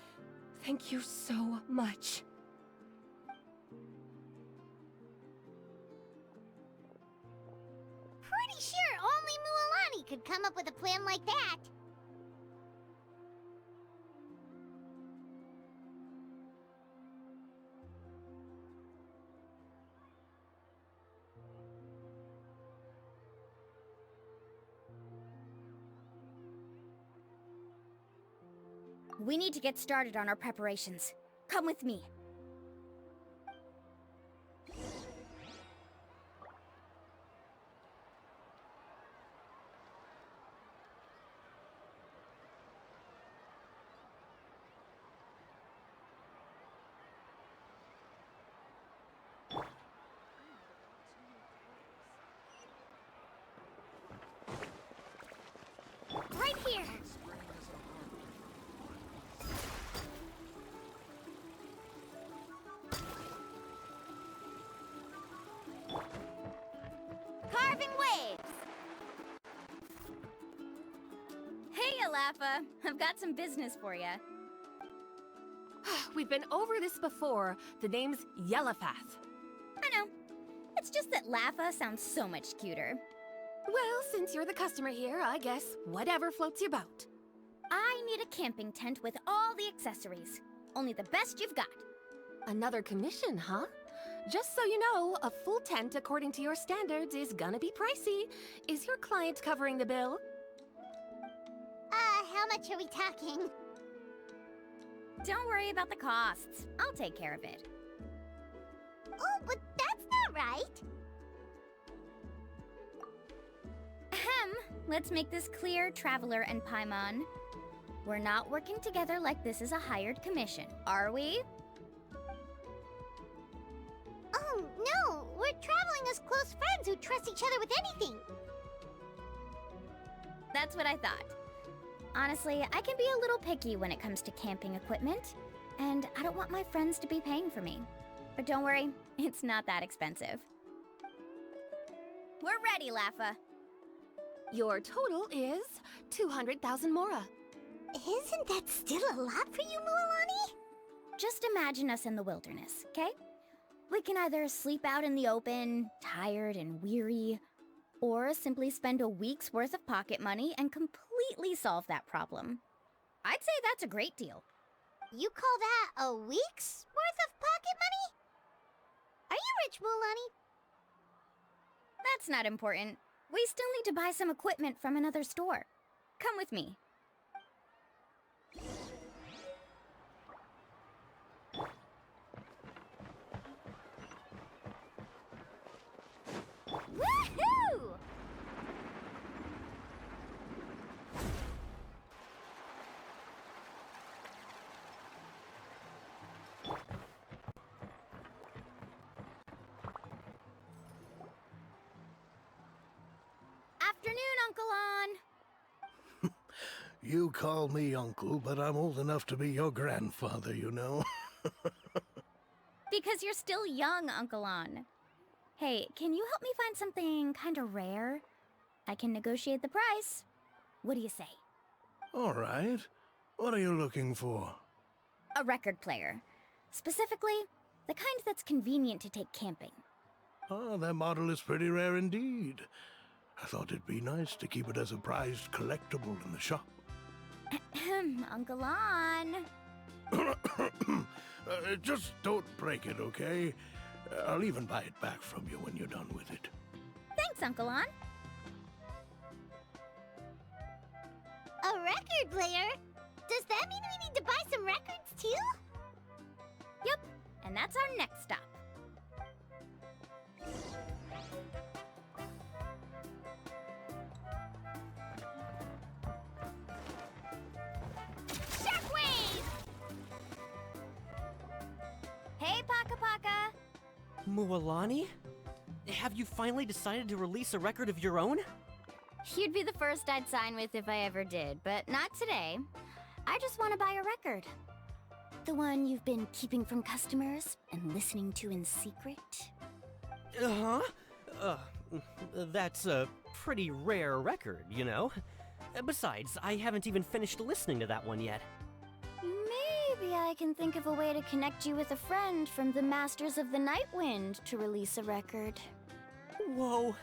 thank you so much. Pretty sure only Mualani could come up with a plan like that. We need to get started on our preparations. Come with me. Right here! Carving waves! Hey, Alafa! I've got some business for you. We've been over this before. The name's Yellowfath. I know. It's just that Lafa sounds so much cuter. Well, since you're the customer here, I guess whatever floats your boat. I need a camping tent with all the accessories. Only the best you've got. Another commission, huh? Just so you know, a full tent according to your standards is gonna be pricey. Is your client covering the bill? How much are we talking? Don't worry about the costs. I'll take care of it. Oh, but that's not right. Ahem. Let's make this clear, Traveler and Paimon. We're not working together like this is a hired commission, are we? Oh, no! We're traveling as close friends who trust each other with anything. That's what I thought. Honestly, I can be a little picky when it comes to camping equipment, and I don't want my friends to be paying for me. But don't worry, it's not that expensive. We're ready, Laffa. Your total is 200,000 mora. Isn't that still a lot for you, Mualani? Just imagine us in the wilderness, okay? We can either sleep out in the open, tired and weary, or simply spend a week's worth of pocket money and completely solve that problem. I'd say that's a great deal. You call that a week's worth of pocket money? Are you rich, Mualani? That's not important. We still need to buy some equipment from another store. Come with me. Woohoo! Afternoon, Uncle On. You call me uncle, but I'm old enough to be your grandfather, you know. Because you're still young, Uncle On. Hey, can you help me find something kind of rare? I can negotiate the price. What do you say? All right. What are you looking for? A record player. Specifically, the kind that's convenient to take camping. Ah, that model is pretty rare indeed. I thought it'd be nice to keep it as a prized collectible in the shop. Uncle On. Just don't break it, okay? I'll even buy it back from you when you're done with it. Thanks, Uncle On. A record player? Does that mean we need to buy some records too? Yep, and that's our next stop. Shockwave! Hey, Paka Paka! Mualani? Have you finally decided to release a record of your own? You'd be the first I'd sign with if I ever did, but not today. I just want to buy a record. The one you've been keeping from customers and listening to in secret. Uh-huh. That's a pretty rare record, you know? Besides, I haven't even finished listening to that one yet. Maybe I can think of a way to connect you with a friend from the Masters of the Night Wind to release a record. Whoa,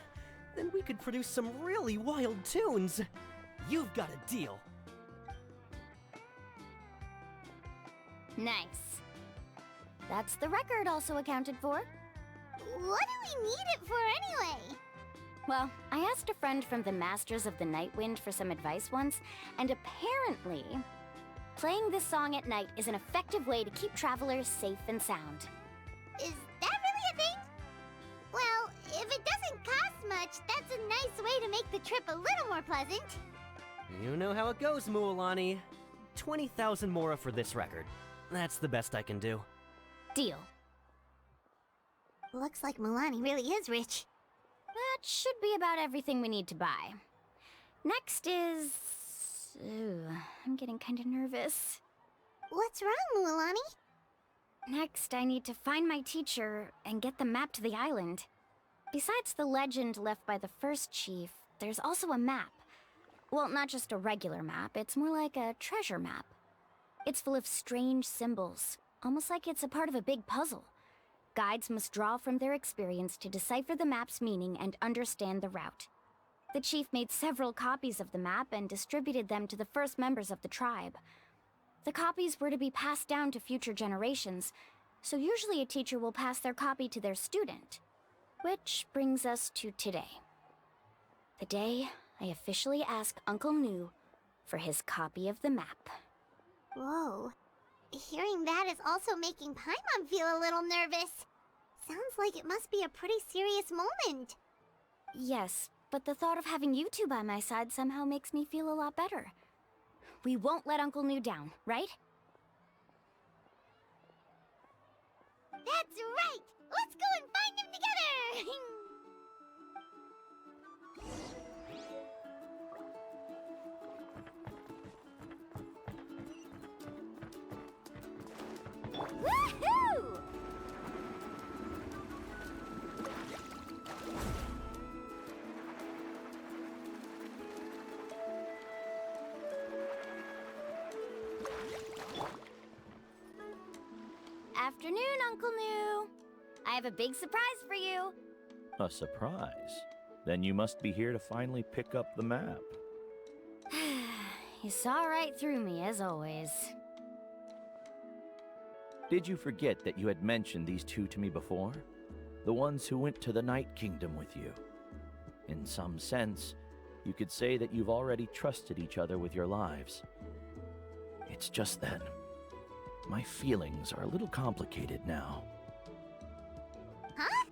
then we could produce some really wild tunes. You've got a deal. Nice. That's the record also accounted for. What do we need it for anyway? Well, I asked a friend from the Masters of the Night Wind for some advice once, and apparently, playing this song at night is an effective way to keep travelers safe and sound. Is that really a thing? Well, if it doesn't cost much, that's a nice way to make the trip a little more pleasant. You know how it goes, Mualani. 20,000 mora for this record. That's the best I can do. Deal. Looks like Mualani really is rich. That should be about everything we need to buy. Next is... Ooh, I'm getting kind of nervous. What's wrong, Mualani? Next, I need to find my teacher and get the map to the island. Besides the legend left by the first chief, there's also a map. Well, not just a regular map, it's more like a treasure map. It's full of strange symbols, almost like it's a part of a big puzzle. Guides must draw from their experience to decipher the map's meaning and understand the route. The chief made several copies of the map and distributed them to the first members of the tribe. The copies were to be passed down to future generations, so usually a teacher will pass their copy to their student. Which brings us to today. The day I officially ask Uncle Nu for his copy of the map. Whoa. Hearing that is also making Paimon feel a little nervous. Sounds like it must be a pretty serious moment. Yes, but the thought of having you two by my side somehow makes me feel a lot better. We won't let Uncle Nu down, right? That's right! Let's go and find him together! Woohoo! Afternoon, Uncle New. I have a big surprise for you. A surprise? Then you must be here to finally pick up the map. You saw right through me, as always. Did you forget that you had mentioned these two to me before? The ones who went to the Night Kingdom with you. In some sense, you could say that you've already trusted each other with your lives. It's just that my feelings are a little complicated now. Huh?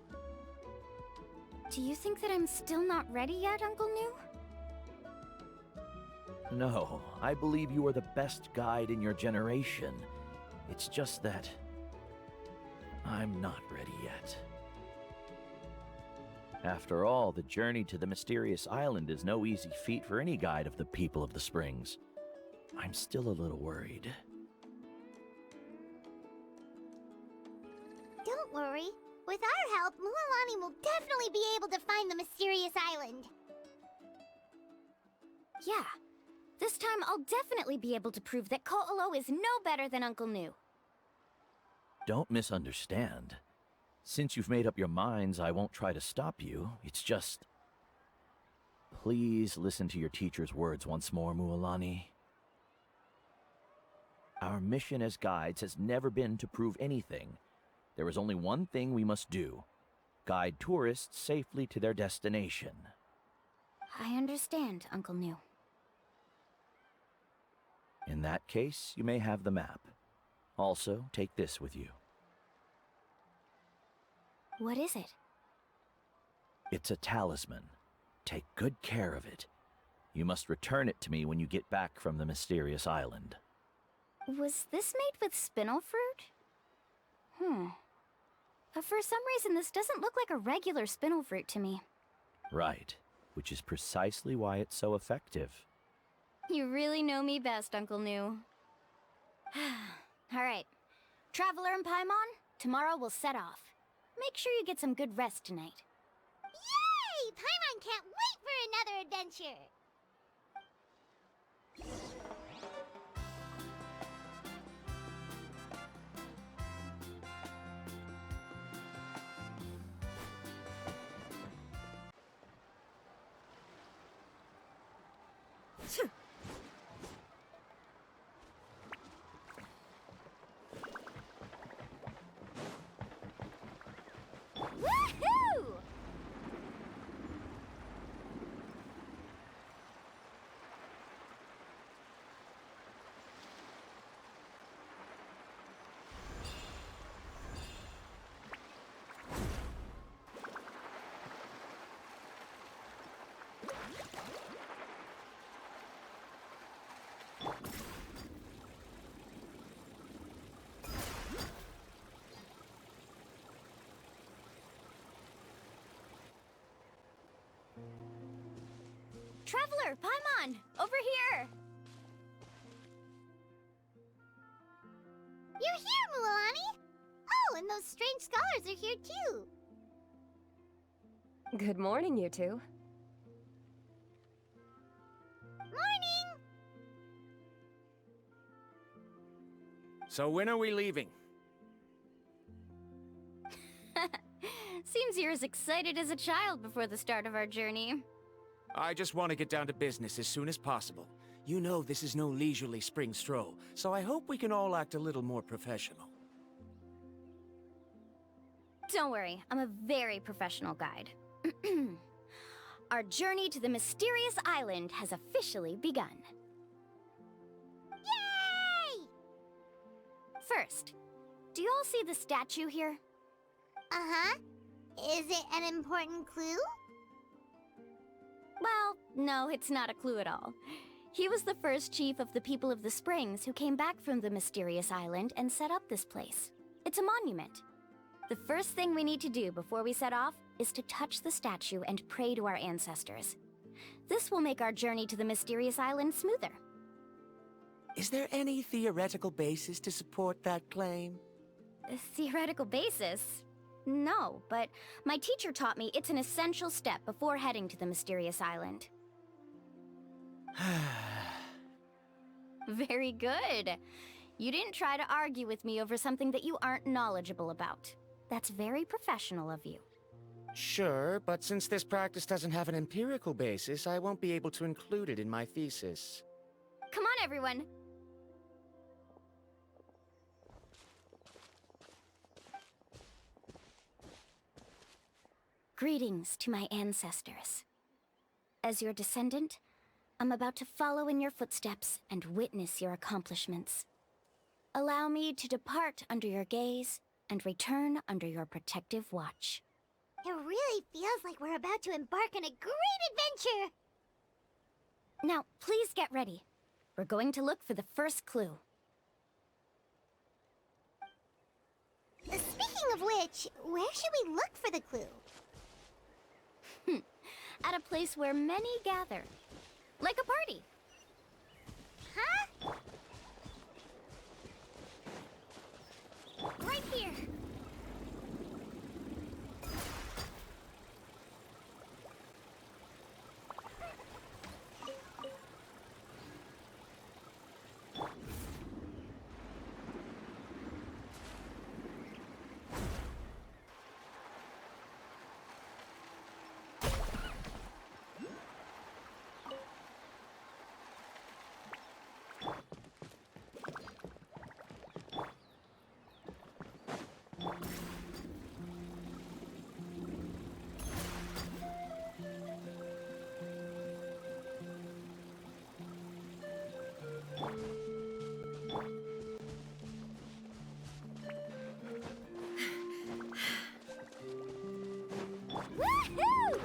Do you think that I'm still not ready yet, Uncle New? No, I believe you are the best guide in your generation. It's just that I'm not ready yet. After all, the journey to the mysterious island is no easy feat for any guide of the people of the Springs. I'm still a little worried. Don't worry. With our help, Mualani will definitely be able to find the mysterious island. Yeah. This time I'll definitely be able to prove that Ko'olo is no better than Uncle New. Don't misunderstand. Since you've made up your minds, I won't try to stop you. It's just... Please listen to your teacher's words once more, Mualani. Our mission as guides has never been to prove anything. There is only one thing we must do. Guide tourists safely to their destination. I understand, Uncle New. In that case, you may have the map. Also, take this with you. What is it? It's a talisman. Take good care of it. You must return it to me when you get back from the mysterious island. Was this made with spinel fruit? For some reason, this doesn't look like a regular spinel fruit to me. Right, which is precisely why it's so effective. You really know me best, Uncle New. Alright. Traveler and Paimon, tomorrow we'll set off. Make sure you get some good rest tonight. Yay! Paimon can't wait for another adventure! Woohoo! Traveler, Paimon, over here! You're here, Mualani! Oh, and those strange scholars are here too! Good morning, you two. Morning! So when are we leaving? Seems you're as excited as a child before the start of our journey. I just want to get down to business as soon as possible. You know this is no leisurely spring stroll, so I hope we can all act a little more professional. Don't worry, I'm a very professional guide. Our journey to the mysterious island has officially begun. Yay! First, do you all see the statue here? Uh-huh. Is it an important clue? Well, no, it's not a clue at all. He was the first chief of the people of the Springs who came back from the mysterious island and set up this place. It's a monument. The first thing we need to do before we set off is to touch the statue and pray to our ancestors. This will make our journey to the mysterious island smoother. Is there any theoretical basis to support that claim? A theoretical basis? No, but my teacher taught me it's an essential step before heading to the mysterious island. Very good. You didn't try to argue with me over something that you aren't knowledgeable about. That's very professional of you. Sure, but since this practice doesn't have an empirical basis, I won't be able to include it in my thesis. Come on, everyone. Greetings to my ancestors. As your descendant, I'm about to follow in your footsteps and witness your accomplishments. Allow me to depart under your gaze and return under your protective watch. It really feels like we're about to embark on a great adventure! Now, please get ready. We're going to look for the first clue. Speaking of which, where should we look for the clue? At a place where many gather. Like a party. Huh? Right here. Woohoo!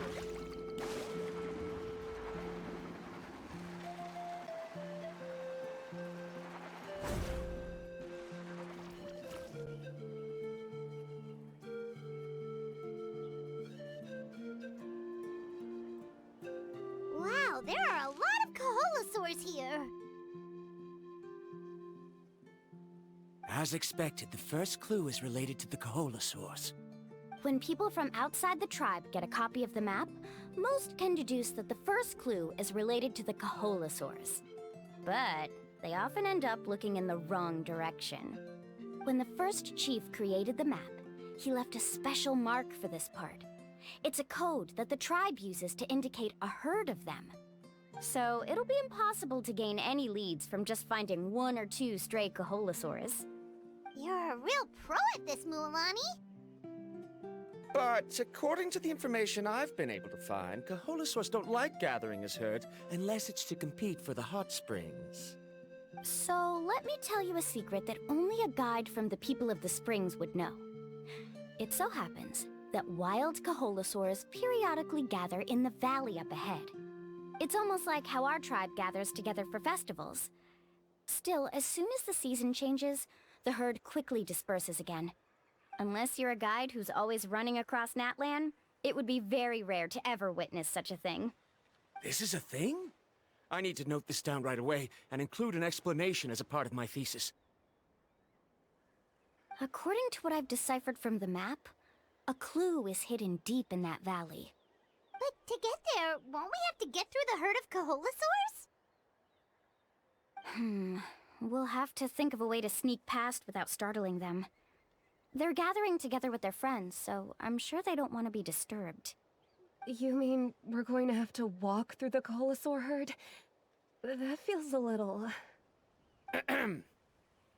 Wow, there are a lot of Kaholosaurs here. As expected, the first clue is related to the Kaholosaurs. When people from outside the tribe get a copy of the map, most can deduce that the first clue is related to the Kaholosaurs. But they often end up looking in the wrong direction. When the first chief created the map, he left a special mark for this part. It's a code that the tribe uses to indicate a herd of them. So it'll be impossible to gain any leads from just finding one or two stray Kaholosaurs. You're a real pro at this, Mualani. But according to the information I've been able to find, Kaholosaurs don't like gathering as herds unless it's to compete for the hot springs. So let me tell you a secret that only a guide from the people of the springs would know. It so happens that wild Kaholosaurs periodically gather in the valley up ahead. It's almost like how our tribe gathers together for festivals. Still, as soon as the season changes, the herd quickly disperses again. Unless you're a guide who's always running across Natlan, it would be very rare to ever witness such a thing. This is a thing? I need to note this down right away and include an explanation as a part of my thesis. According to what I've deciphered from the map, a clue is hidden deep in that valley. But to get there, won't we have to get through the herd of Kaholosaurs? We'll have to think of a way to sneak past without startling them. They're gathering together with their friends, so I'm sure they don't want to be disturbed. You mean we're going to have to walk through the Kaholosaur herd? That feels a little...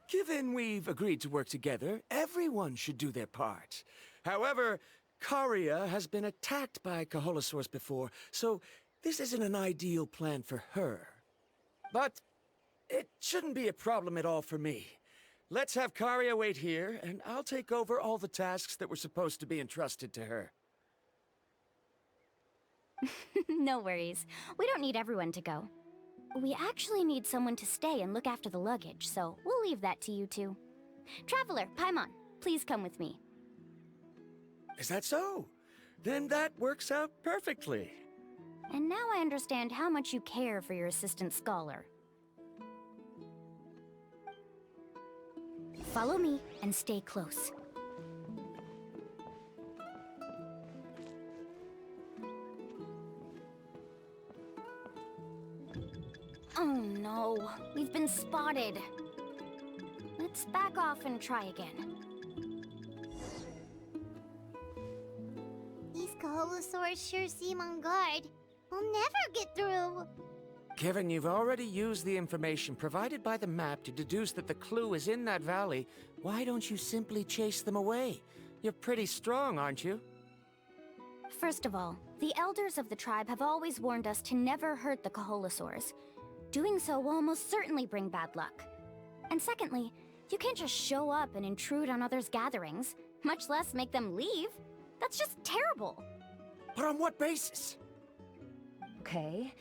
Given we've agreed to work together, everyone should do their part. However, Karia has been attacked by Kaholosaurs before, so this isn't an ideal plan for her. But it shouldn't be a problem at all for me. Let's have Karia wait here, and I'll take over all the tasks that were supposed to be entrusted to her. No worries. We don't need everyone to go. We actually need someone to stay and look after the luggage, so we'll leave that to you two. Traveler, Paimon, please come with me. Is that so? Then that works out perfectly. And now I understand how much you care for your assistant scholar. Follow me and stay close. Oh no, we've been spotted. Let's back off and try again. These Kaholosaurs sure seem on guard. We'll never get through. Given you've already used the information provided by the map to deduce that the clue is in that valley, why don't you simply chase them away? You're pretty strong, aren't you? First of all, the elders of the tribe have always warned us to never hurt the Kaholosaurs. Doing so will almost certainly bring bad luck. And secondly, you can't just show up and intrude on others' gatherings, much less make them leave. That's just terrible. But on what basis? Okay.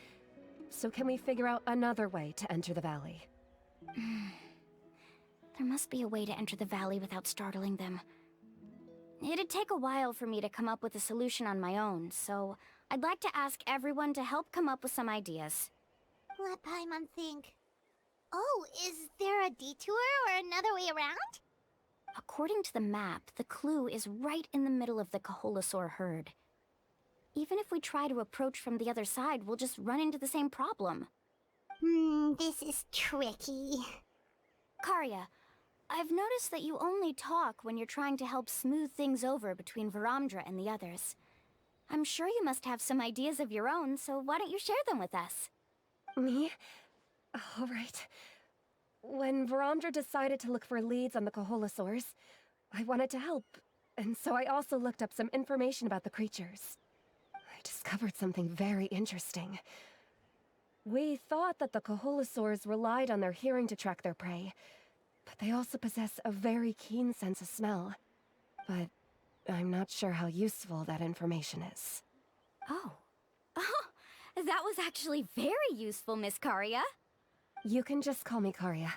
So can we figure out another way to enter the valley? There must be a way to enter the valley without startling them. It'd take a while for me to come up with a solution on my own, so I'd like to ask everyone to help come up with some ideas. Let Paimon think. Oh, is there a detour or another way around? According to the map, the clue is right in the middle of the Kaholosaur herd. Even if we try to approach from the other side, we'll just run into the same problem. This is tricky. Karya, I've noticed that you only talk when you're trying to help smooth things over between Varamdra and the others. I'm sure you must have some ideas of your own, so why don't you share them with us? Me? All right. When Varamdra decided to look for leads on the Kaholosaurs, I wanted to help, and so I also looked up some information about the creatures. I discovered something very interesting. We thought that the Kaholosaurs relied on their hearing to track their prey, but they also possess a very keen sense of smell. But I'm not sure how useful that information is. Oh. That was actually very useful, Miss Karya. You can just call me Karya.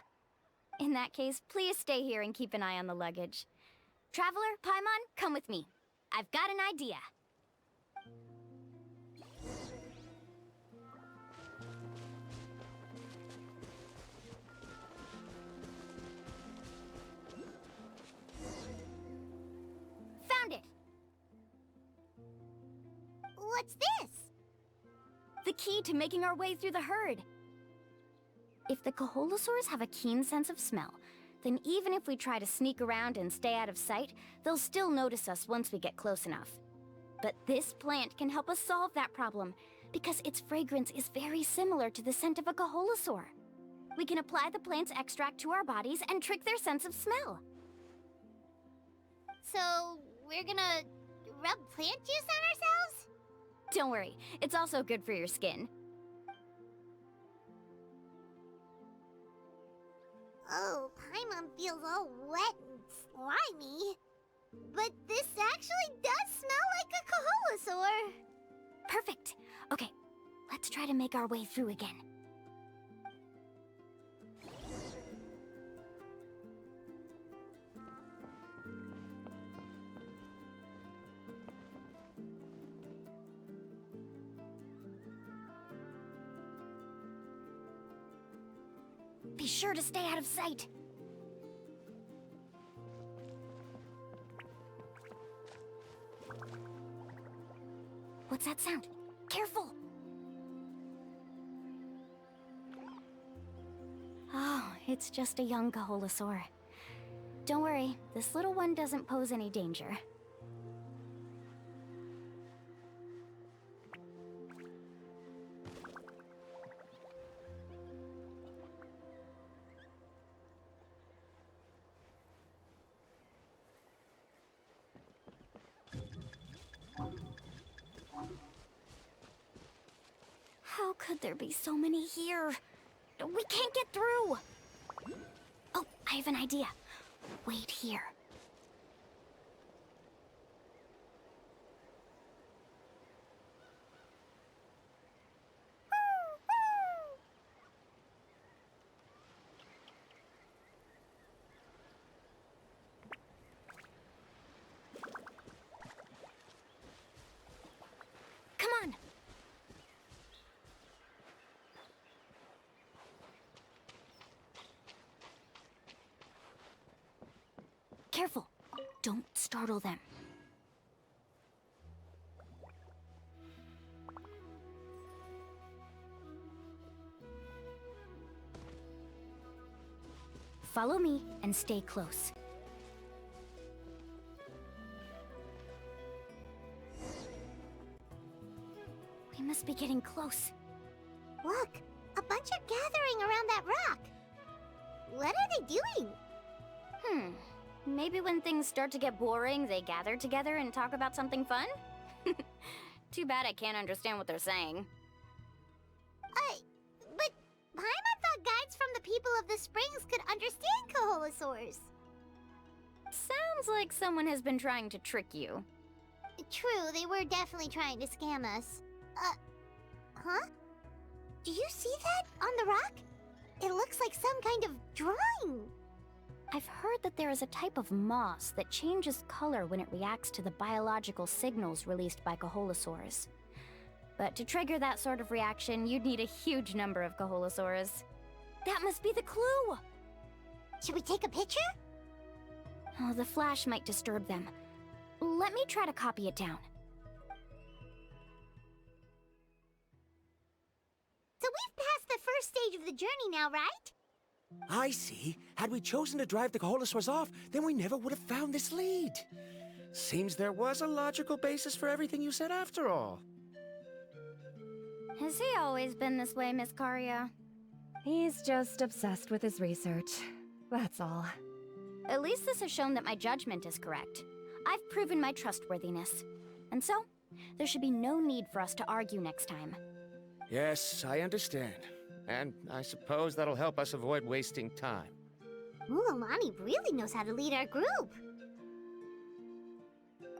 In that case, please stay here and keep an eye on the luggage. Traveler, Paimon, come with me. I've got an idea. Found it! What's this? The key to making our way through the herd. If the Kaholosaurs have a keen sense of smell, then even if we try to sneak around and stay out of sight, they'll still notice us once we get close enough. But this plant can help us solve that problem, because its fragrance is very similar to the scent of a Kaholosaur. We can apply the plant's extract to our bodies and trick their sense of smell. So, we're gonna rub plant juice on ourselves? Don't worry, it's also good for your skin. Oh, Paimon feels all wet and slimy. But this actually does smell like a Kaholosaur. Perfect. Okay, let's try to make our way through again. Be sure to stay out of sight. What's that sound? Careful! Oh, it's just a young Kaholosaur. Don't worry, this little one doesn't pose any danger. How could there be so many here? We can't get through! Oh, I have an idea. Wait here. Come on! Careful! Don't startle them. follow me and stay close. We must be getting close. Look, a bunch are gathering around that rock. What are they doing? Maybe when things start to get boring, they gather together and talk about something fun? Too bad I can't understand what they're saying. But Paimon thought guides from the people of the springs could understand Coholosaurs. Sounds like someone has been trying to trick you. True, they were definitely trying to scam us. Huh? Do you see that on the rock? It looks like some kind of drawing. I've heard that there is a type of moss that changes color when it reacts to the biological signals released by Coholosaurs. But to trigger that sort of reaction, you'd need a huge number of Coholosaurs. That must be the clue! Should we take a picture? Oh, the flash might disturb them. Let me try to copy it down. So we've passed the first stage of the journey now, right? I see. Had we chosen to drive the Coholosaurs off, then we never would have found this lead. Seems there was a logical basis for everything you said after all. Has he always been this way, Miss Karia? He's just obsessed with his research. That's all. At least this has shown that my judgment is correct. I've proven my trustworthiness. And so, there should be no need for us to argue next time. Yes, I understand. And I suppose that'll help us avoid wasting time. Mulalani really knows how to lead our group.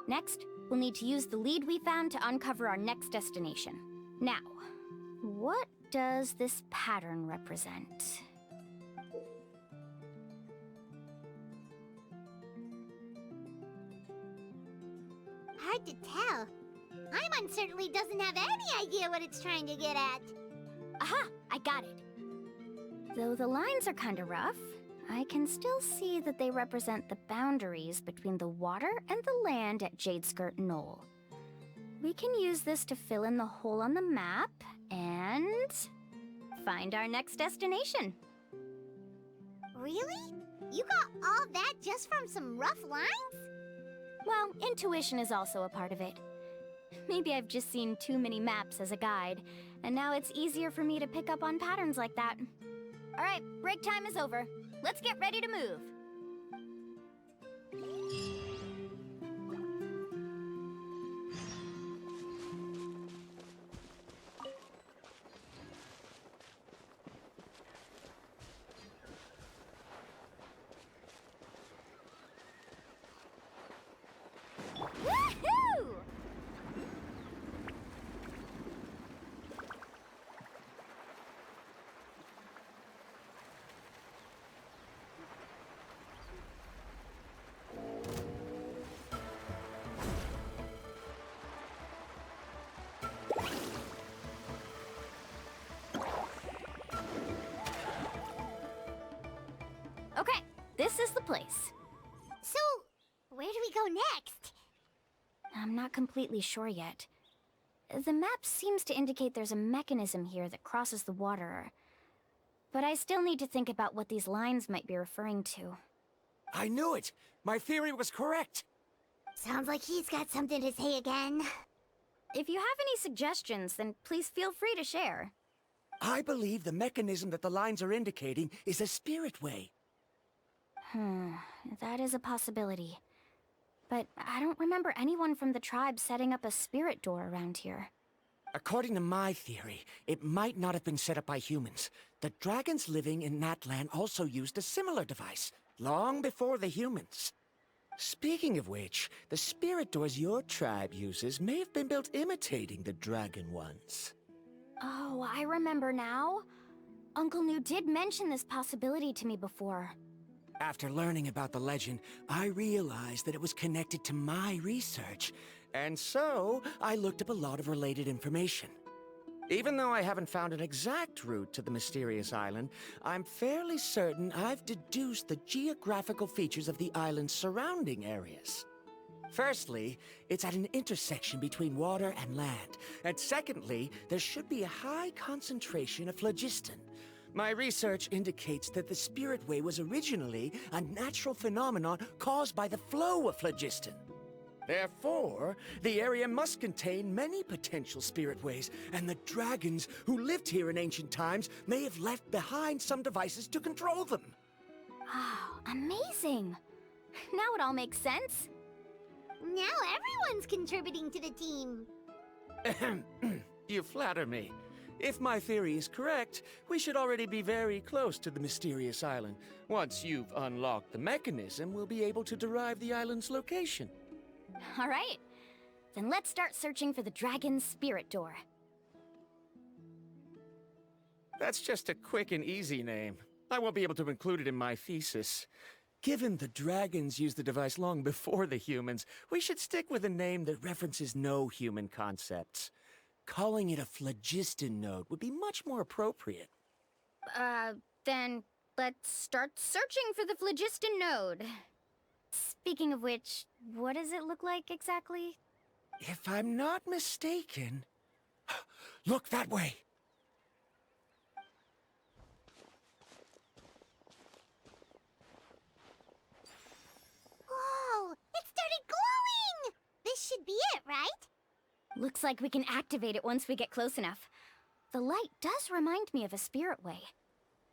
Next, we'll need to use the lead we found to uncover our next destination. Now, what does this pattern represent? Hard to tell. Paimon certainly doesn't have any idea what it's trying to get at. Aha! I got it. Though the lines are kinda rough, I can still see that they represent the boundaries between the water and the land at Jadeskirt Knoll. We can use this to fill in the hole on the map and find our next destination. Really? You got all that just from some rough lines? Well, intuition is also a part of it. Maybe I've just seen too many maps as a guide, and now it's easier for me to pick up on patterns like that. All right, break time is over. Let's get ready to move. Woohoo! Okay, this is the place. So, where do we go next? I'm not completely sure yet. The map seems to indicate there's a mechanism here that crosses the water. But I still need to think about what these lines might be referring to. I knew it! My theory was correct! Sounds like he's got something to say again. If you have any suggestions, then please feel free to share. I believe the mechanism that the lines are indicating is a spirit way. That is a possibility. But I don't remember anyone from the tribe setting up a spirit door around here. According to my theory, it might not have been set up by humans. The dragons living in that land also used a similar device, long before the humans. Speaking of which, the spirit doors your tribe uses may have been built imitating the dragon ones. Oh, I remember now. Uncle New did mention this possibility to me before. After learning about the legend, I realized that it was connected to my research, and so I looked up a lot of related information. Even though I haven't found an exact route to the mysterious island, I'm fairly certain I've deduced the geographical features of the island's surrounding areas. Firstly, it's at an intersection between water and land, and secondly, there should be a high concentration of phlogiston. My research indicates that the Spirit Way was originally a natural phenomenon caused by the flow of phlogiston. Therefore, the area must contain many potential Spirit Ways, and the dragons who lived here in ancient times may have left behind some devices to control them. Oh, amazing! Now it all makes sense. Now everyone's contributing to the team. You flatter me. If my theory is correct, we should already be very close to the mysterious island. Once you've unlocked the mechanism, we'll be able to derive the island's location. All right. Then let's start searching for the dragon's spirit door. That's just a quick and easy name. I won't be able to include it in my thesis. Given the dragons used the device long before the humans, we should stick with a name that references no human concepts. Calling it a phlogiston node would be much more appropriate. Then let's start searching for the phlogiston node. Speaking of which, what does it look like exactly? If I'm not mistaken... Look that way! Whoa! It started glowing! This should be it, right? Looks like we can activate it once we get close enough. The light does remind me of a spirit way.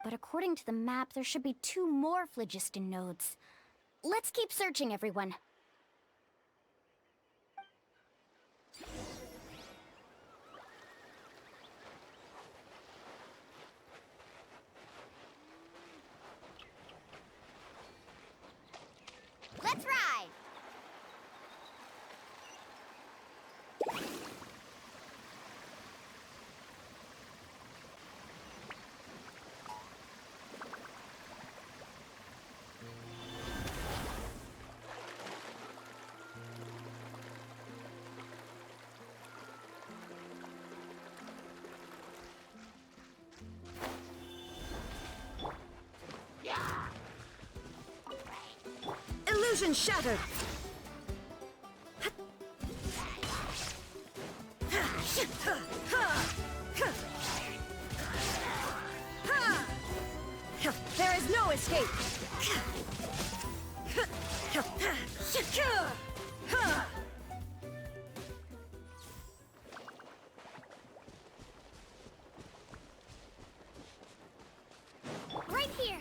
But according to the map, there should be 2 more phlogiston nodes. Let's keep searching, everyone. Let's ride! Illusion shattered! There is no escape! Right here!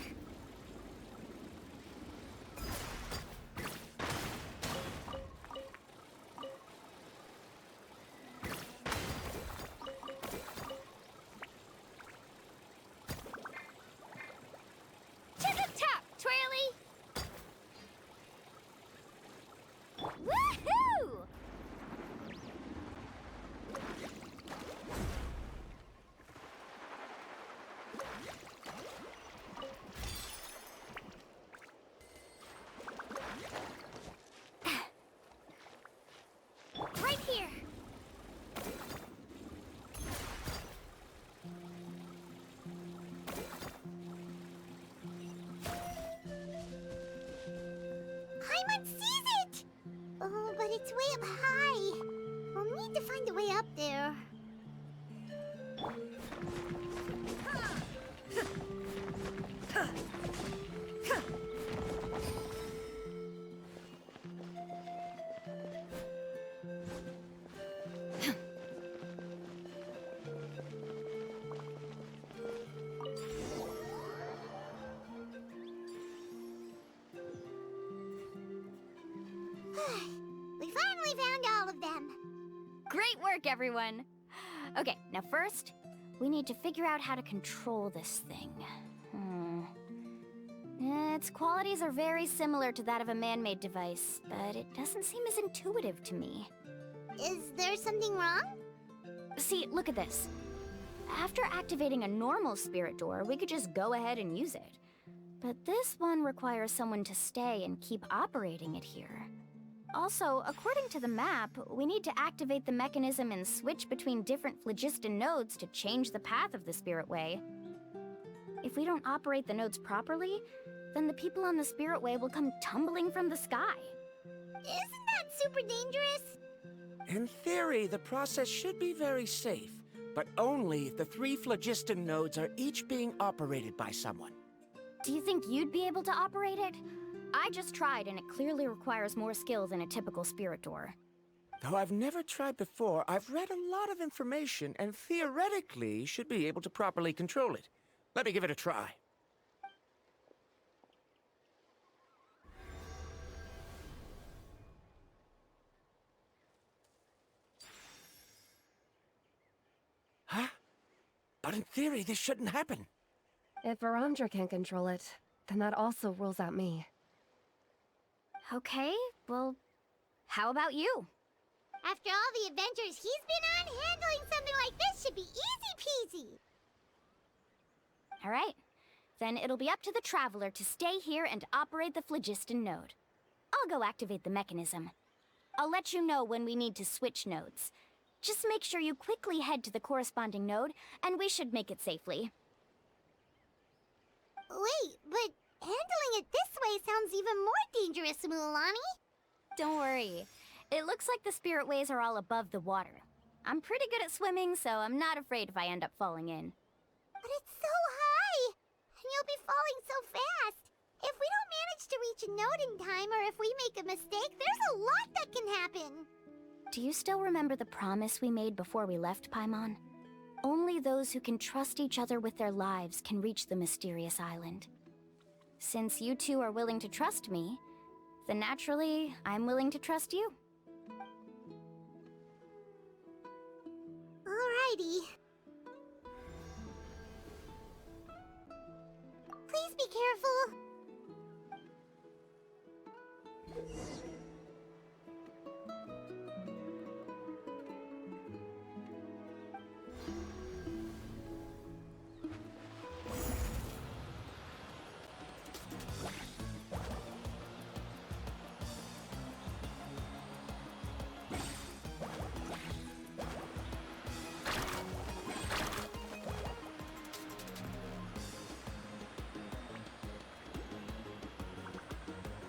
To the top, Twirly! Woohoo! Right here! Paimon sees it! Oh, but it's way up high. We'll need to find a way up there. We finally found all of them. Great work, everyone! Okay, now first, we need to figure out how to control this thing. Its qualities are very similar to that of a man-made device, but it doesn't seem as intuitive to me. Is there something wrong? See, look at this. After activating a normal spirit door, we could just go ahead and use it. But this one requires someone to stay and keep operating it here. Also, according to the map, we need to activate the mechanism and switch between different phlogiston nodes to change the path of the Spirit Way. If we don't operate the nodes properly, then the people on the Spirit Way will come tumbling from the sky. Isn't that super dangerous? In theory, the process should be very safe. but only if the 3 phlogiston nodes are each being operated by someone. Do you think you'd be able to operate it? I just tried, and it clearly requires more skill than a typical spirit door. Though I've never tried before, I've read a lot of information and theoretically should be able to properly control it. Let me give it a try. Huh? But in theory, this shouldn't happen. If Varandra can control it, then that also rules out me. Okay, well, how about you? After all the adventures he's been on, handling something like this should be easy peasy. All right, then it'll be up to the Traveler to stay here and operate the phlogiston node. I'll go activate the mechanism. I'll let you know when we need to switch nodes. Just make sure you quickly head to the corresponding node, and we should make it safely. Wait, but handling it this way sounds even more dangerous, Mualani. Don't worry. It looks like the spirit ways are all above the water. I'm pretty good at swimming, so I'm not afraid if I end up falling in. But it's so high, and you'll be falling so fast. If we don't manage to reach a node in time, or if we make a mistake, there's a lot that can happen. Do you still remember the promise we made before we left Paimon? Only those who can trust each other with their lives can reach the mysterious island. Since you two are willing to trust me, then naturally, I'm willing to trust you. Alrighty. Please be careful.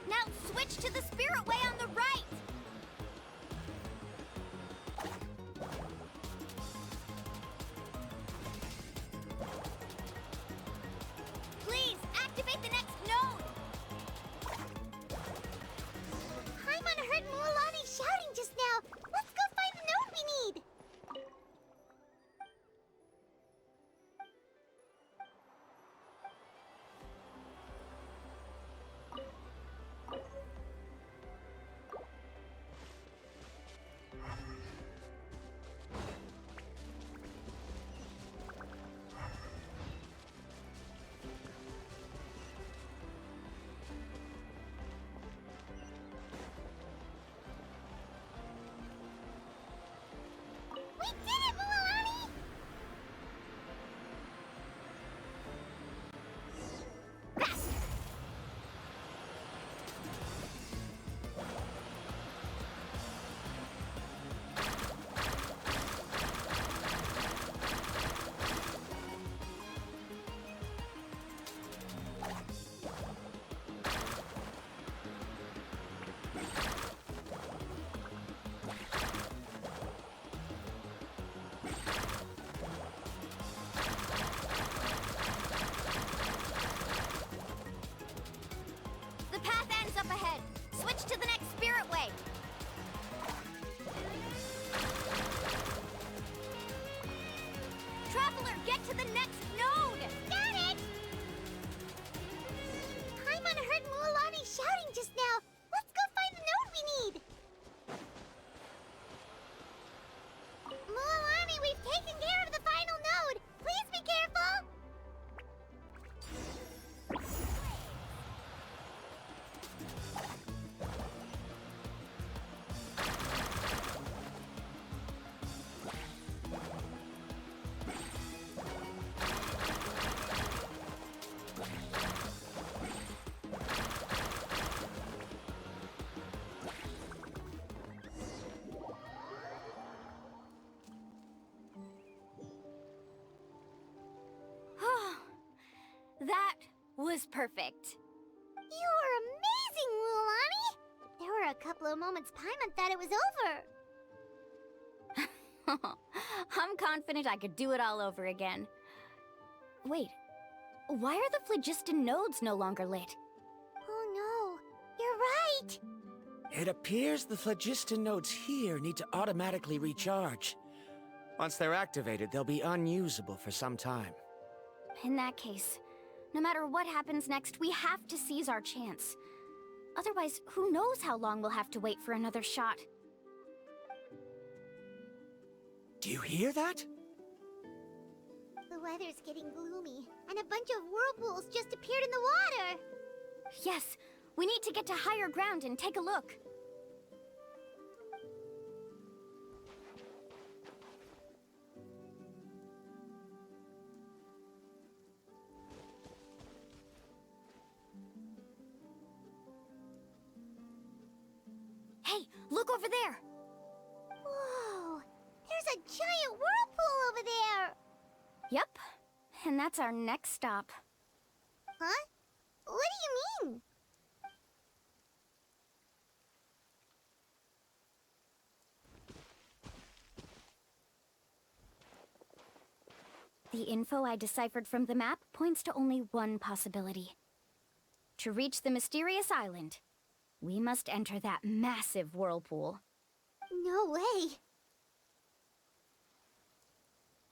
Now switch to the spirit way on the right! Please, activate the next node! Paimon heard Mualani shouting just now. Let's go find the node we need. We did it, Mualani! Faster! The path ends up ahead. Switch to the next spirit way. Traveler, get to the next node! Got it! Paimon heard Mualani shouting just now. Let's go find the node we need. Mualani, we've taken care of the final node. Please be careful. That was perfect. You were amazing, Mualani. There were a couple of moments Paimon thought it was over. I'm confident I could do it all over again. Wait, why are the phlogiston nodes no longer lit? Oh no, you're right! It appears the phlogiston nodes here need to automatically recharge. Once they're activated, they'll be unusable for some time. In that case, no matter what happens next, we have to seize our chance. Otherwise, who knows how long we'll have to wait for another shot. Do you hear that? The weather's getting gloomy, and a bunch of whirlpools just appeared in the water! Yes, we need to get to higher ground and take a look. Hey, look over there! Whoa! There's a giant whirlpool over there! Yep, and that's our next stop. Huh? What do you mean? The info I deciphered from the map points to only one possibility. To reach the mysterious island, we must enter that massive whirlpool. No way!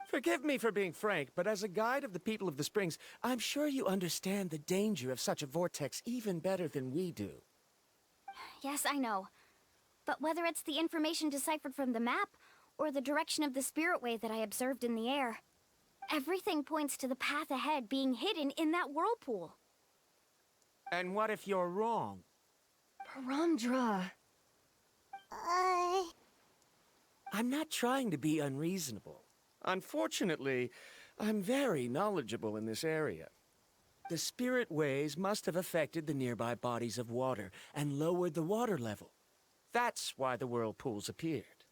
Forgive me for being frank, but as a guide of the people of the Springs, I'm sure you understand the danger of such a vortex even better than we do. Yes, I know. But whether it's the information deciphered from the map, or the direction of the spirit wave that I observed in the air, everything points to the path ahead being hidden in that whirlpool. And what if you're wrong? Paramdra. I'm not trying to be unreasonable. Unfortunately, I'm very knowledgeable in this area. The spirit waves must have affected the nearby bodies of water and lowered the water level. That's why the whirlpools appeared.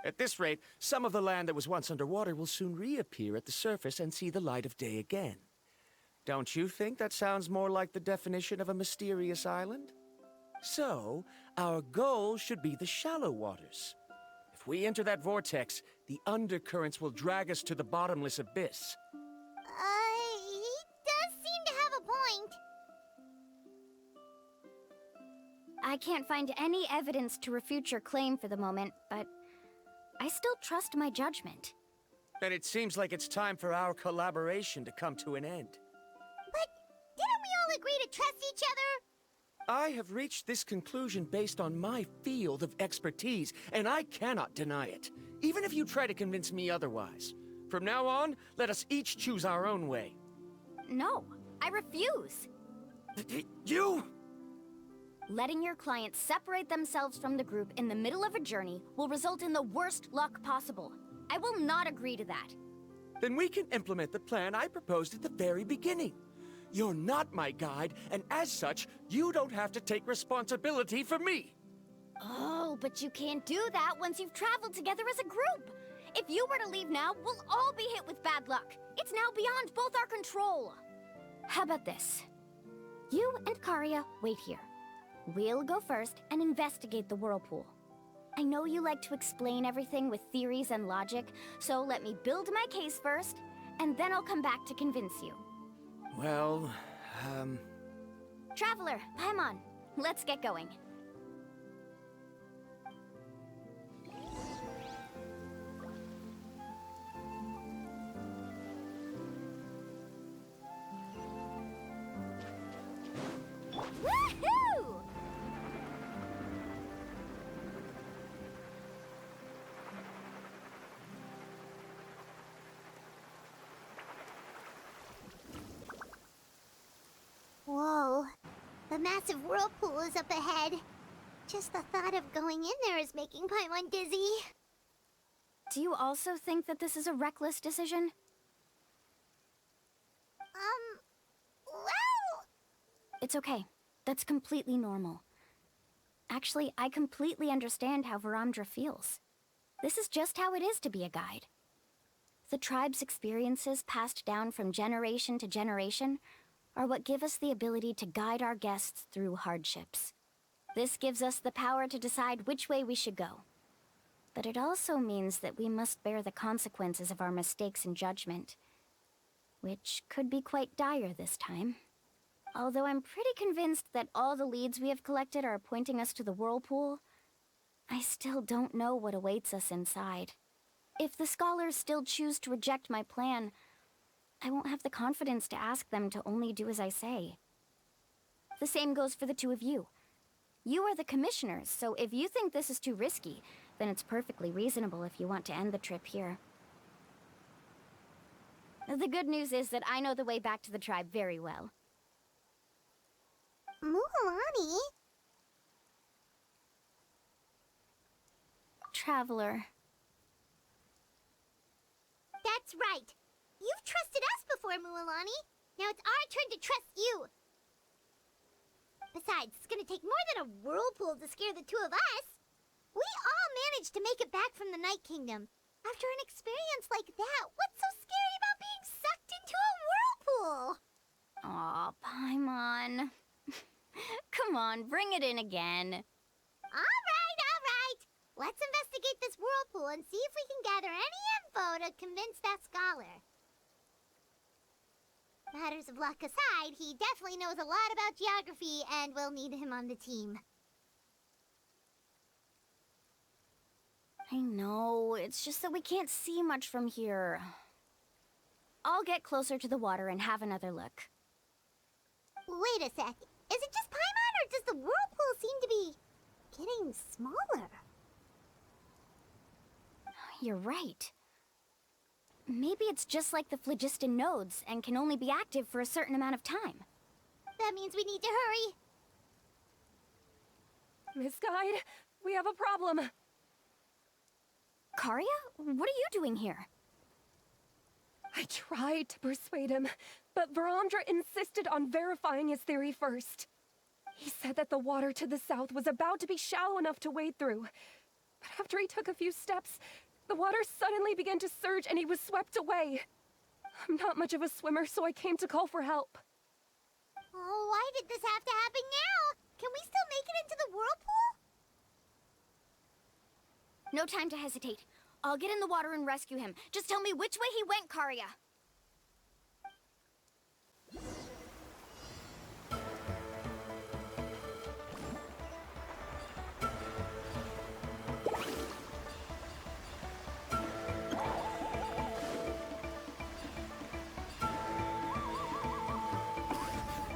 At this rate, some of the land that was once underwater will soon reappear at the surface and see the light of day again. Don't you think that sounds more like the definition of a mysterious island? So, our goal should be the shallow waters. If we enter that vortex, the undercurrents will drag us to the bottomless abyss. He does seem to have a point. I can't find any evidence to refute your claim for the moment, but I still trust my judgment. And it seems like it's time for our collaboration to come to an end. But didn't we all agree to trust each other? I have reached this conclusion based on my field of expertise, and I cannot deny it, even if you try to convince me otherwise. From now on, let us each choose our own way. No, I refuse. You? Letting your clients separate themselves from the group in the middle of a journey will result in the worst luck possible. I will not agree to that. Then we can implement the plan I proposed at the very beginning. You're not my guide, and as such, you don't have to take responsibility for me. Oh, but you can't do that once you've traveled together as a group. If you were to leave now, we'll all be hit with bad luck. It's now beyond both our control. How about this? You and Karia wait here. We'll go first and investigate the whirlpool. I know you like to explain everything with theories and logic, so let me build my case first, and then I'll come back to convince you. Well, Traveler, Paimon, let's get going. Woohoo! Whoa. The massive whirlpool is up ahead. Just the thought of going in there is making Paimon dizzy. Do you also think that this is a reckless decision? Well... It's okay. That's completely normal. Actually, I completely understand how Varamdra feels. This is just how it is to be a guide. The tribe's experiences passed down from generation to generation are what give us the ability to guide our guests through hardships. This gives us the power to decide which way we should go. But it also means that we must bear the consequences of our mistakes in judgment. Which could be quite dire this time. Although I'm pretty convinced that all the leads we have collected are pointing us to the whirlpool, I still don't know what awaits us inside. If the scholars still choose to reject my plan, I won't have the confidence to ask them to only do as I say. The same goes for the two of you. You are the commissioners, so if you think this is too risky, then it's perfectly reasonable if you want to end the trip here. The good news is that I know the way back to the tribe very well. Mualani? Traveler. That's right. You've trusted us before, Mualani. Now it's our turn to trust you. Besides, it's gonna take more than a whirlpool to scare the two of us. We all managed to make it back from the Night Kingdom. After an experience like that, what's so scary about being sucked into a whirlpool? Aw, Paimon. Come on, bring it in again. All right. Let's investigate this whirlpool and see if we can gather any info to convince that scholar. Matters of luck aside, he definitely knows a lot about geography, and we'll need him on the team. I know, it's just that we can't see much from here. I'll get closer to the water and have another look. Wait a sec. Is it just Paimon, or does the whirlpool seem to be getting smaller? You're right. Maybe it's just like the phlogiston nodes and can only be active for a certain amount of time. That means we need to hurry. Miss Guide, we have a problem. Karia? What are you doing here? I tried to persuade him, but Verandra insisted on verifying his theory first. He said that the water to the south was about to be shallow enough to wade through. But after he took a few steps, the water suddenly began to surge and he was swept away. I'm not much of a swimmer, so I came to call for help. Oh, why did this have to happen now? Can we still make it into the whirlpool? No time to hesitate. I'll get in the water and rescue him. Just tell me which way he went, Karia.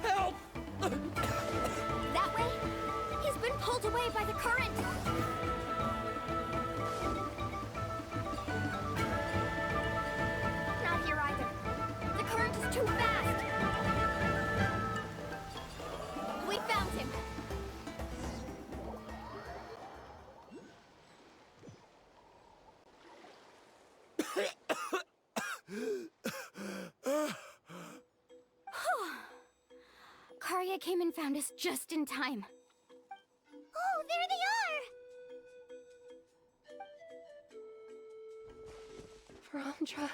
Help! That way? He's been pulled away by the current. Not here either. The current is too fast. We found him. Karia came and found us just in time. Oh, there they are! Verandra,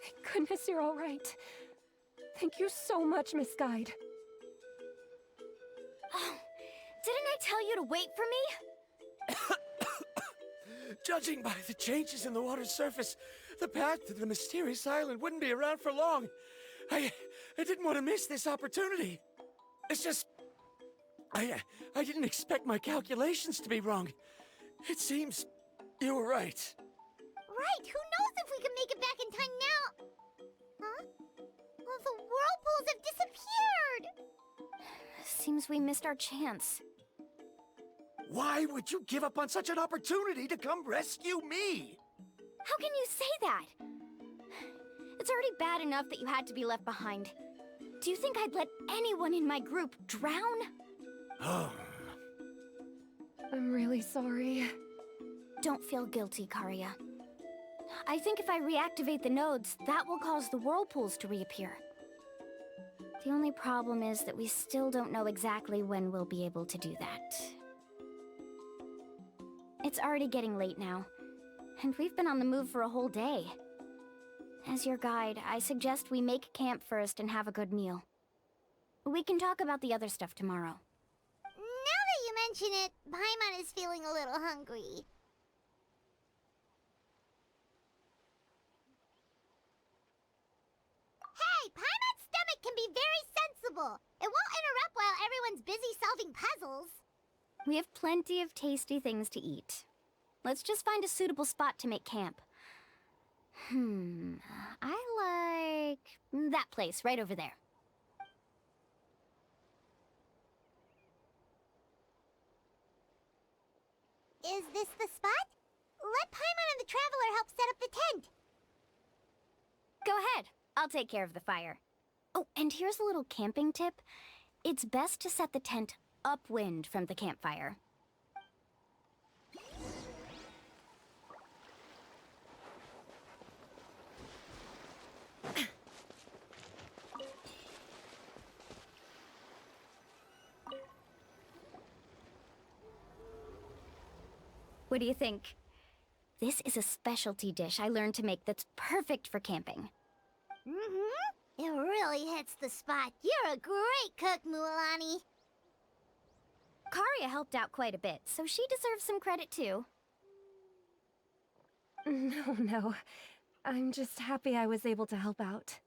thank goodness you're all right. Thank you so much, Miss Guide. Oh, didn't I tell you to wait for me? Judging by the changes in the water's surface, the path to the mysterious island wouldn't be around for long. I didn't want to miss this opportunity. It's just... I didn't expect my calculations to be wrong. It seems you were right. Right, who knows if we can make it back in time now? Huh? Well, the whirlpools have disappeared! Seems we missed our chance. Why would you give up on such an opportunity to come rescue me? How can you say that? It's already bad enough that you had to be left behind. Do you think I'd let anyone in my group drown? I'm really sorry. Don't feel guilty, Karia. I think if I reactivate the nodes, that will cause the whirlpools to reappear. The only problem is that we still don't know exactly when we'll be able to do that. It's already getting late now, and we've been on the move for a whole day. As your guide, I suggest we make camp first and have a good meal. We can talk about the other stuff tomorrow. Now that you mention it, Paimon is feeling a little hungry. can be very sensible. It won't interrupt while everyone's busy solving puzzles. We have plenty of tasty things to eat. Let's just find a suitable spot to make camp. I like that place right over there. Is this the spot? Let Paimon and the Traveler help set up the tent. Go ahead. I'll take care of the fire. Oh, and here's a little camping tip. It's best to set the tent upwind from the campfire. What do you think? This is a specialty dish I learned to make that's perfect for camping. It really hits the spot. You're a great cook, Mualani. Karia helped out quite a bit, so she deserves some credit too. No. I'm just happy I was able to help out.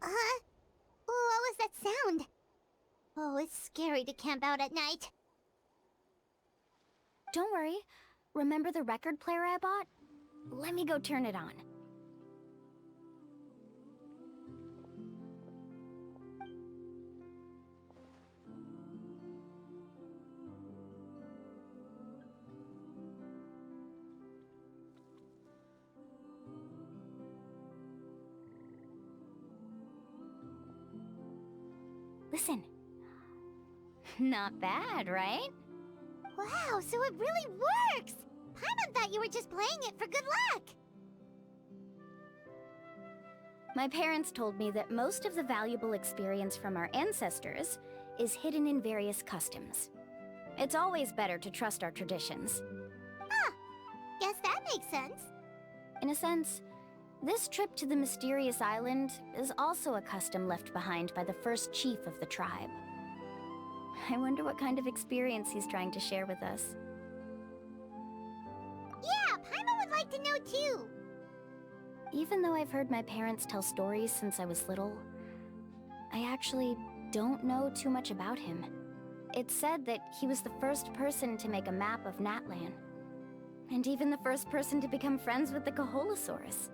What was that sound? Oh, it's scary to camp out at night. Don't worry. Remember the record player I bought? Let me go turn it on. Listen. Not bad, right? Wow, so it really works! Paimon thought you were just playing it for good luck! My parents told me that most of the valuable experience from our ancestors is hidden in various customs. It's always better to trust our traditions. Guess that makes sense. In a sense, this trip to the mysterious island is also a custom left behind by the first chief of the tribe. I wonder what kind of experience he's trying to share with us. Yeah, Paimon would like to know too. Even though I've heard my parents tell stories since I was little, I actually don't know too much about him. It's said that he was the first person to make a map of Natlan, and even the first person to become friends with the Coholosaurus.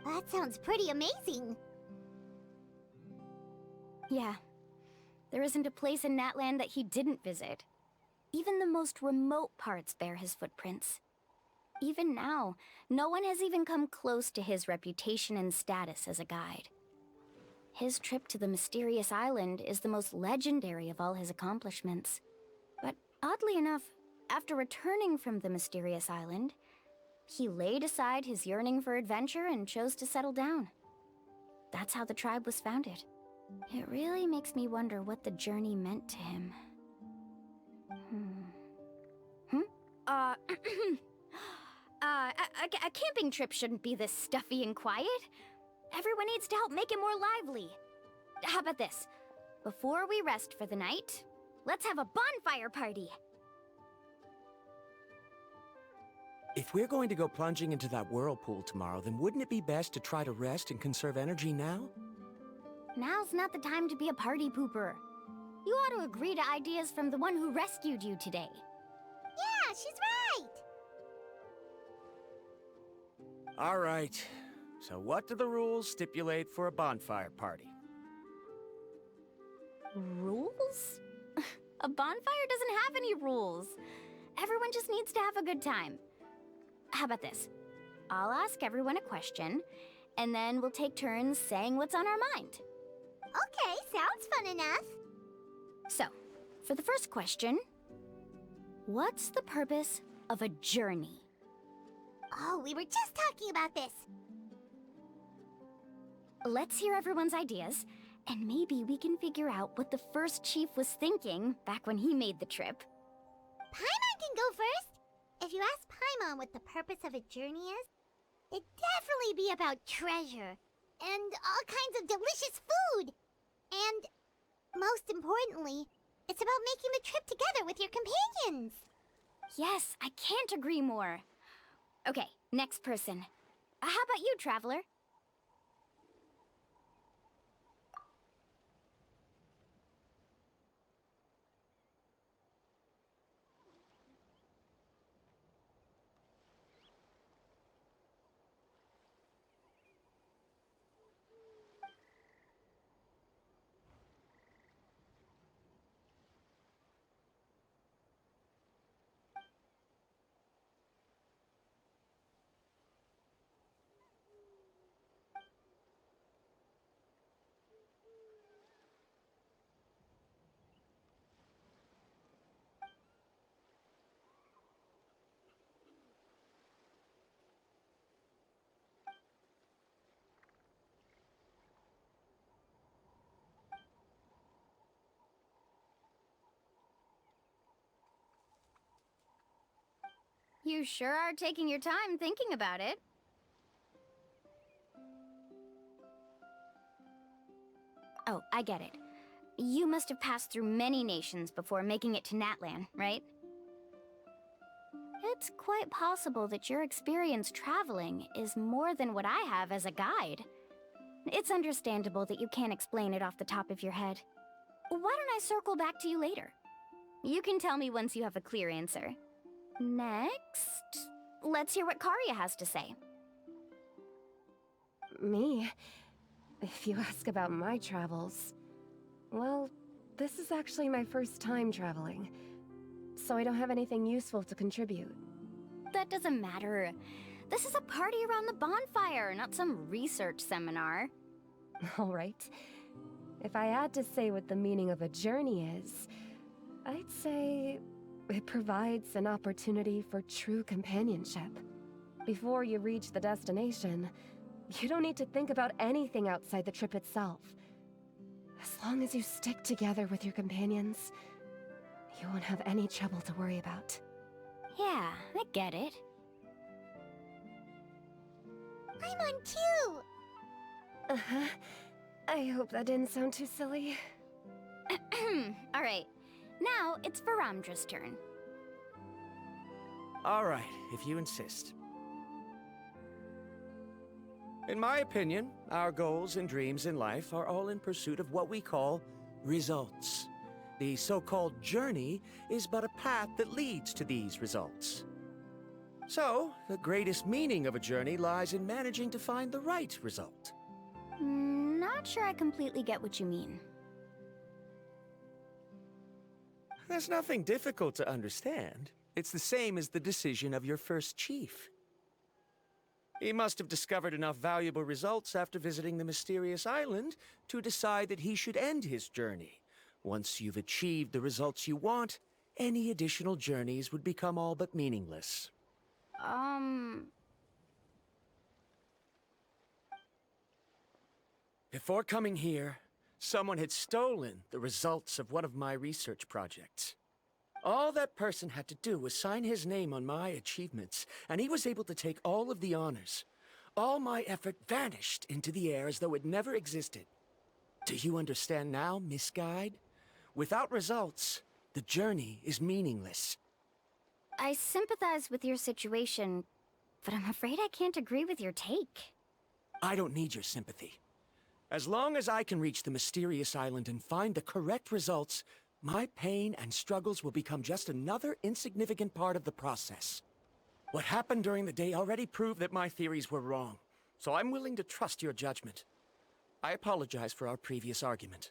That sounds pretty amazing. Yeah. There isn't a place in Natlan that he didn't visit. Even the most remote parts bear his footprints. Even now, no one has even come close to his reputation and status as a guide. His trip to the mysterious island is the most legendary of all his accomplishments. But oddly enough, after returning from the mysterious island, he laid aside his yearning for adventure and chose to settle down. That's how the tribe was founded. It really makes me wonder what the journey meant to him. A camping trip shouldn't be this stuffy and quiet. Everyone needs to help make it more lively. How about this? Before we rest for the night, let's have a bonfire party. If we're going to go plunging into that whirlpool tomorrow, then wouldn't it be best to try to rest and conserve energy now? Now's not the time to be a party pooper. You ought to agree to ideas from the one who rescued you today. Yeah, she's right! All right. So what do the rules stipulate for a bonfire party? Rules? A bonfire doesn't have any rules. Everyone just needs to have a good time. How about this? I'll ask everyone a question, and then we'll take turns saying what's on our mind. Okay, sounds fun enough. So, for the first question, what's the purpose of a journey? Oh, we were just talking about this. Let's hear everyone's ideas, and maybe we can figure out what the first chief was thinking back when he made the trip. Paimon can go first. If you ask Paimon what the purpose of a journey is, it'd definitely be about treasure and all kinds of delicious food. And, most importantly, it's about making the trip together with your companions. Yes, I can't agree more. Okay, next person. How about you, Traveler? You sure are taking your time thinking about it. Oh, I get it. You must have passed through many nations before making it to Natlan, right? It's quite possible that your experience traveling is more than what I have as a guide. It's understandable that you can't explain it off the top of your head. Why don't I circle back to you later? You can tell me once you have a clear answer. Next, let's hear what Karya has to say. Me? If you ask about my travels... Well, this is actually my first time traveling, so I don't have anything useful to contribute. That doesn't matter. This is a party around the bonfire, not some research seminar. Alright. If I had to say what the meaning of a journey is, I'd say it provides an opportunity for true companionship. Before you reach the destination, you don't need to think about anything outside the trip itself. As long as you stick together with your companions, you won't have any trouble to worry about. Yeah, I get it. I'm on too! Uh-huh. I hope that didn't sound too silly. Alright, now it's Varamdra's turn. All right, if you insist. In my opinion, our goals and dreams in life are all in pursuit of what we call results. The so-called journey is but a path that leads to these results. So, the greatest meaning of a journey lies in managing to find the right result. Not sure I completely get what you mean. There's nothing difficult to understand. It's the same as the decision of your first chief. He must have discovered enough valuable results after visiting the mysterious island to decide that he should end his journey. Once you've achieved the results you want, any additional journeys would become all but meaningless. Before coming here, someone had stolen the results of one of my research projects. All that person had to do was sign his name on my achievements, and he was able to take all of the honors. All my effort vanished into the air as though it never existed. Do you understand now, Miss Guide? Without results, the journey is meaningless. I sympathize with your situation, but I'm afraid I can't agree with your take. I don't need your sympathy. As long as I can reach the mysterious island and find the correct results, my pain and struggles will become just another insignificant part of the process. What happened during the day already proved that my theories were wrong, so I'm willing to trust your judgment. I apologize for our previous argument.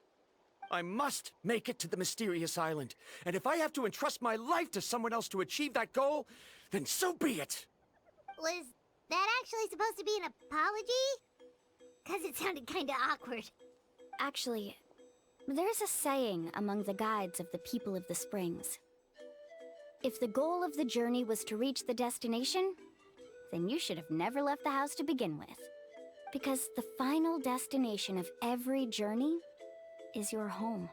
I must make it to the mysterious island, and if I have to entrust my life to someone else to achieve that goal, then so be it! Was that actually supposed to be an apology? 'Cause it sounded kinda awkward. Actually, there's a saying among the guides of the people of the springs. If the goal of the journey was to reach the destination, then you should have never left the house to begin with. Because the final destination of every journey is your home.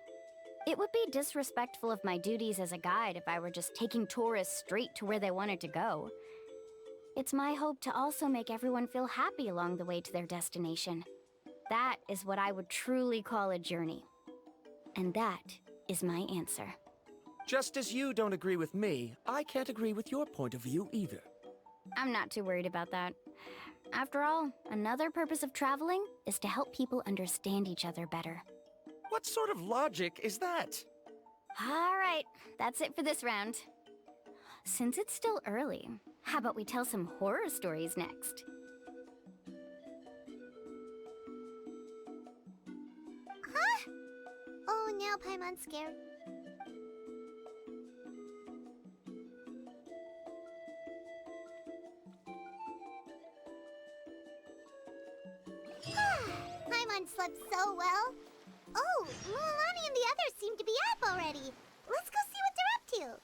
It would be disrespectful of my duties as a guide if I were just taking tourists straight to where they wanted to go. It's my hope to also make everyone feel happy along the way to their destination. That is what I would truly call a journey. And that is my answer. Just as you don't agree with me, I can't agree with your point of view either. I'm not too worried about that. After all, another purpose of traveling is to help people understand each other better. What sort of logic is that? All right, that's it for this round. Since it's still early, how about we tell some horror stories next? Huh? Oh, now Paimon's scared. Paimon slept so well. Oh, Mualani and the others seem to be up already. Let's go see what they're up to.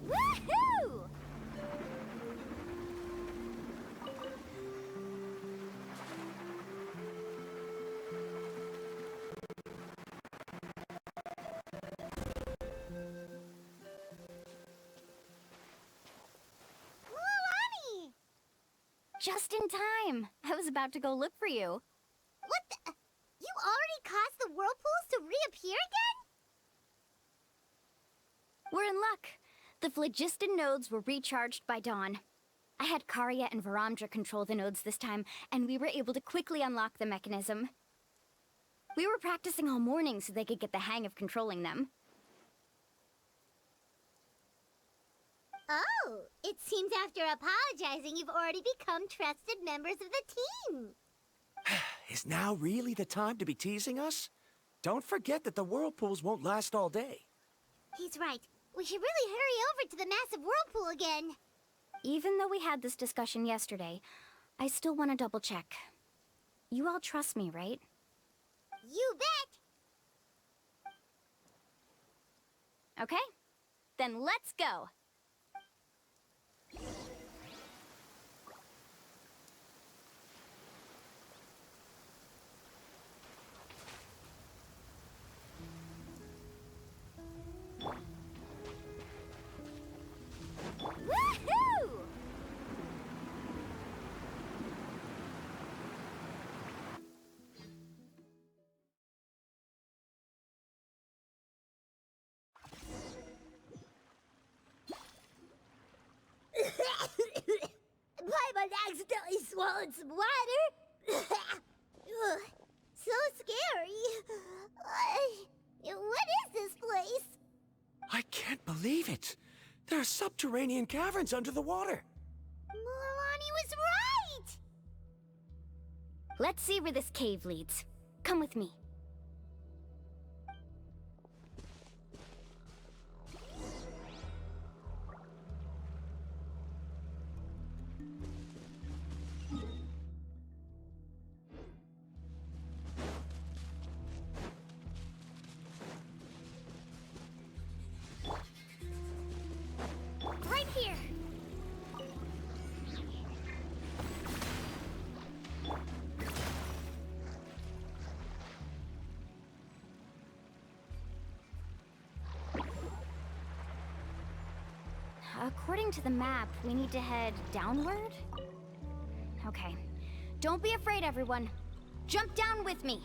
Woohoo! Just in time. I was about to go look for you. What the? You already caused the whirlpools to reappear again? We're in luck. The phlogiston nodes were recharged by dawn. I had Karya and Varamdra control the nodes this time, and we were able to quickly unlock the mechanism. We were practicing all morning so they could get the hang of controlling them. Oh, it seems after apologizing, you've already become trusted members of the team. Is now really the time to be teasing us? Don't forget that the whirlpools won't last all day. He's right. We should really hurry over to the massive whirlpool again. Even though we had this discussion yesterday, I still want to double check. You all trust me, right? You bet! Okay, then let's go! Woohoo! Paimon accidentally swallowed some water. Ugh, so scary. What is this place? I can't believe it. There are subterranean caverns under the water. Mualani was right! Let's see where this cave leads. Come with me. Right here. According to the map, we need to head downward? Okay. Don't be afraid, everyone. Jump down with me.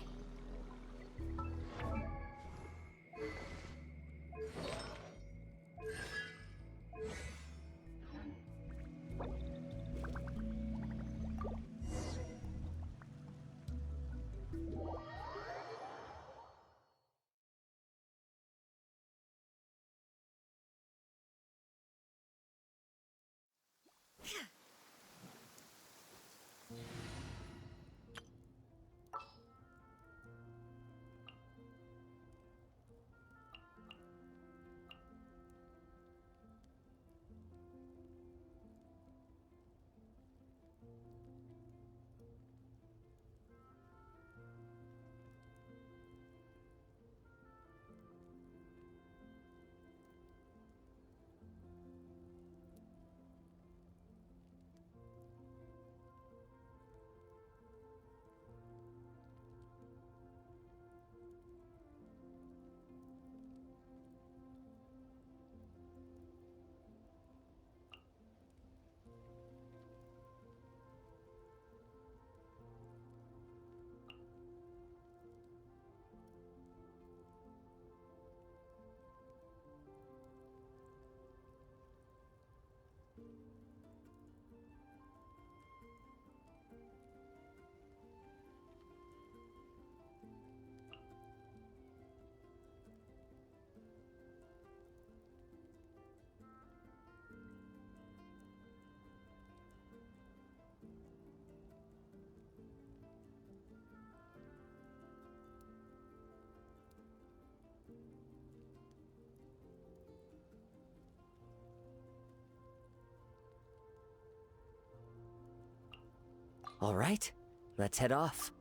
All right, let's head off.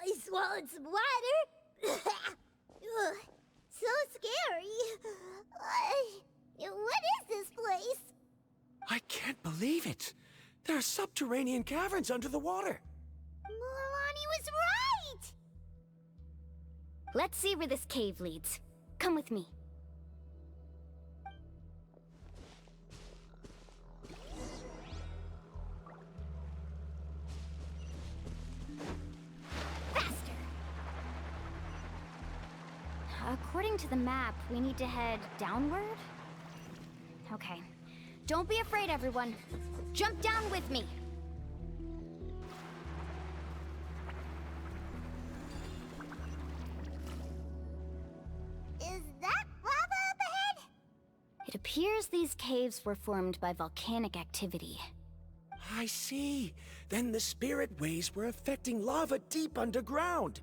accidentally swallowed some water. Ugh, so scary. What is this place? I can't believe it. There are subterranean caverns under the water. Mualani was right! Let's see where this cave leads. Come with me. Faster! According to the map, we need to head downward? Okay. Don't be afraid, everyone. Jump down with me. Is that lava up ahead? It appears these caves were formed by volcanic activity. I see. Then the spirit waves were affecting lava deep underground.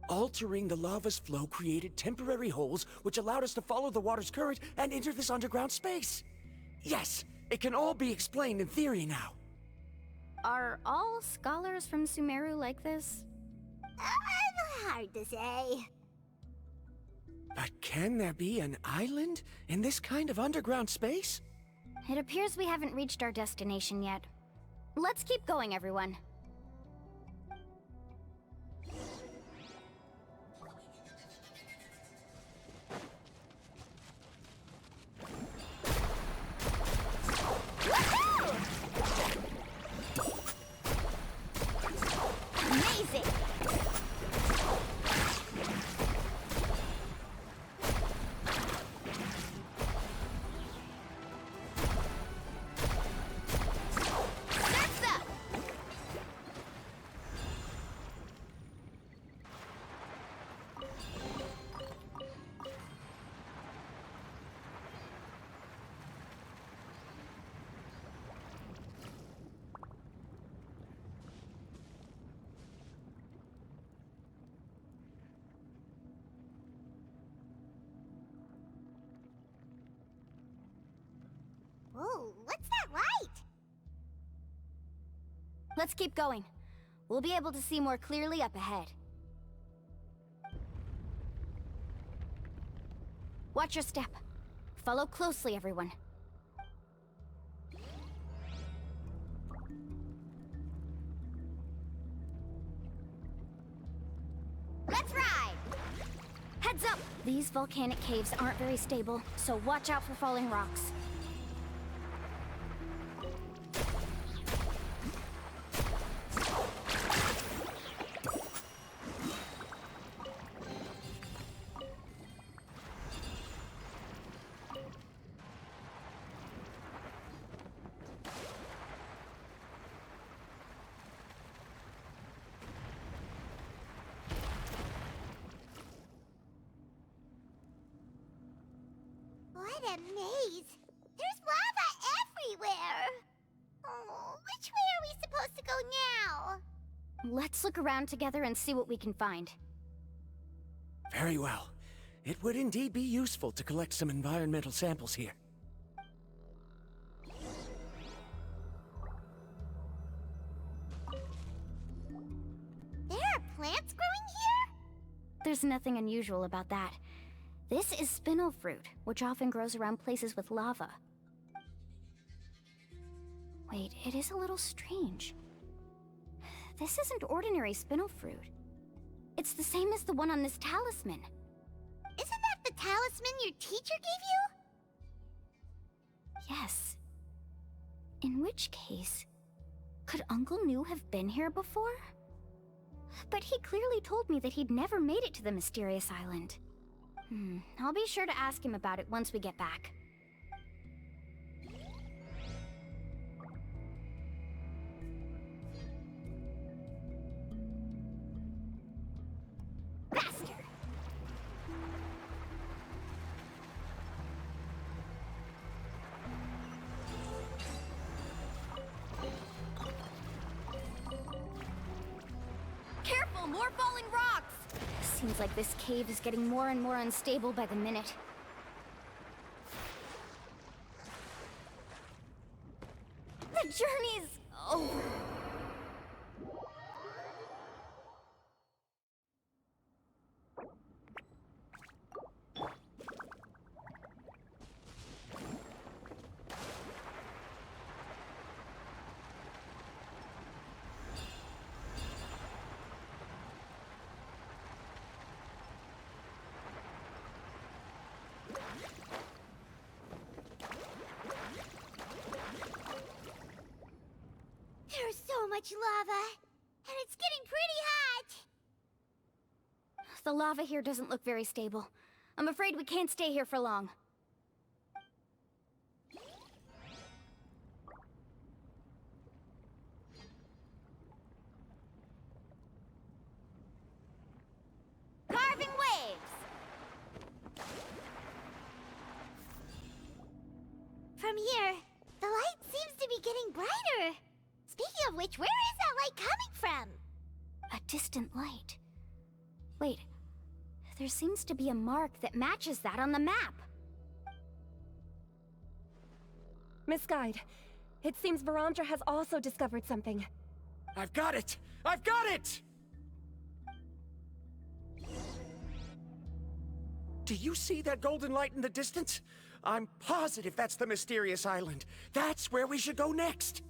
Altering the lava's flow created temporary holes which allowed us to follow the water's current and enter this underground space. Yes, it can all be explained in theory now. Are all scholars from Sumeru like this? Hard to say. But can there be an island in this kind of underground space? It appears we haven't reached our destination yet. Let's keep going, everyone. Amazing! Whoa, what's that light? Let's keep going. We'll be able to see more clearly up ahead. Watch your step. Follow closely, everyone. Let's ride! Heads up! These volcanic caves aren't very stable, so watch out for falling rocks. What a maze! There's lava everywhere! Oh, which way are we supposed to go now? Let's look around together and see what we can find. Very well. It would indeed be useful to collect some environmental samples here. There are plants growing here? There's nothing unusual about that. This is spinel fruit, which often grows around places with lava. Wait, it is a little strange. This isn't ordinary spinel fruit. It's the same as the one on this talisman. Isn't that the talisman your teacher gave you? Yes. In which case, could Uncle New have been here before? But he clearly told me that he'd never made it to the mysterious island. I'll be sure to ask him about it once we get back. Faster! Careful, more falling rocks! Seems like this cave is getting more and more unstable by the minute. The journey's over. much lava, and it's getting pretty hot. The lava here doesn't look very stable. I'm afraid we can't stay here for long. Carving waves! From here, the light seems to be getting brighter. Speaking of which, where is that light coming from? A distant light. Wait, there seems to be a mark that matches that on the map. Miss Guide, it seems Verandra has also discovered something. I've got it! I've got it! Do you see that golden light in the distance? I'm positive that's the mysterious island. That's where we should go next.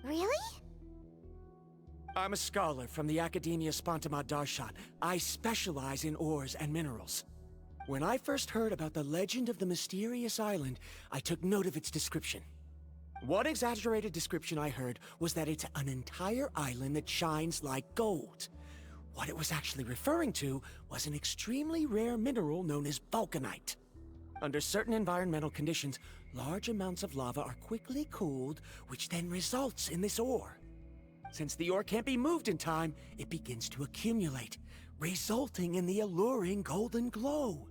Really? I'm a scholar from the Academia Spontima Darshan. I specialize in ores and minerals. When I first heard about the legend of the mysterious island, I took note of its description. One exaggerated description I heard was that it's an entire island that shines like gold. What it was actually referring to was an extremely rare mineral known as vulcanite. Under certain environmental conditions, large amounts of lava are quickly cooled, which then results in this ore. Since the ore can't be moved in time, it begins to accumulate, resulting in the alluring golden glow.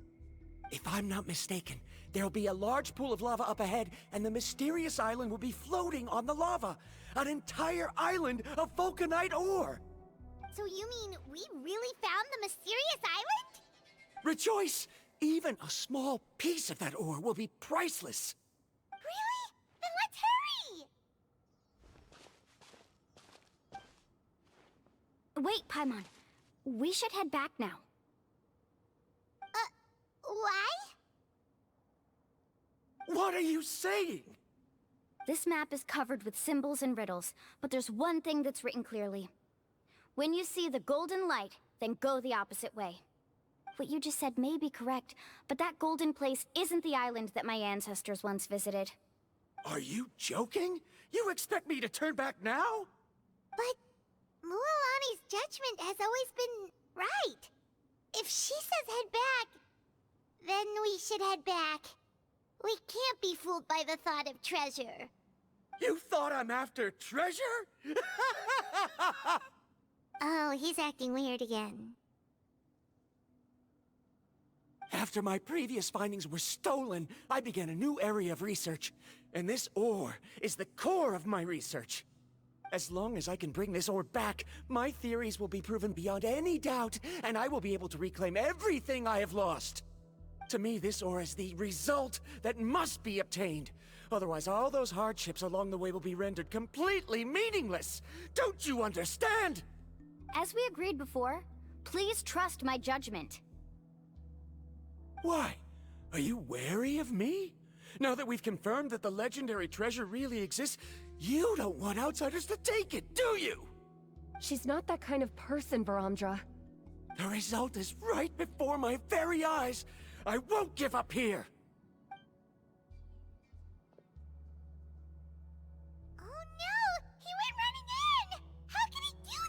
If I'm not mistaken, there'll be a large pool of lava up ahead, and the mysterious island will be floating on the lava. An entire island of vulcanite ore! So you mean we really found the mysterious island? Rejoice! Even a small piece of that ore will be priceless. Really? Then let's hurry! Wait, Paimon. We should head back now. Why? What are you saying? This map is covered with symbols and riddles, but there's one thing that's written clearly. When you see the golden light, then go the opposite way. What you just said may be correct, but that golden place isn't the island that my ancestors once visited. Are you joking? You expect me to turn back now? But Mualani's judgment has always been right. If she says head back, then we should head back. We can't be fooled by the thought of treasure. You thought I'm after treasure? Oh, he's acting weird again. After my previous findings were stolen, I began a new area of research. And this ore is the core of my research. As long as I can bring this ore back, my theories will be proven beyond any doubt, and I will be able to reclaim everything I have lost. To me, this ore is the result that must be obtained. Otherwise, all those hardships along the way will be rendered completely meaningless. Don't you understand? As we agreed before, please trust my judgment. Why? Are you wary of me? Now that we've confirmed that the legendary treasure really exists, you don't want outsiders to take it, do you? She's not that kind of person, Verandra. The result is right before my very eyes. I won't give up here. Oh no! He went running in! How can he do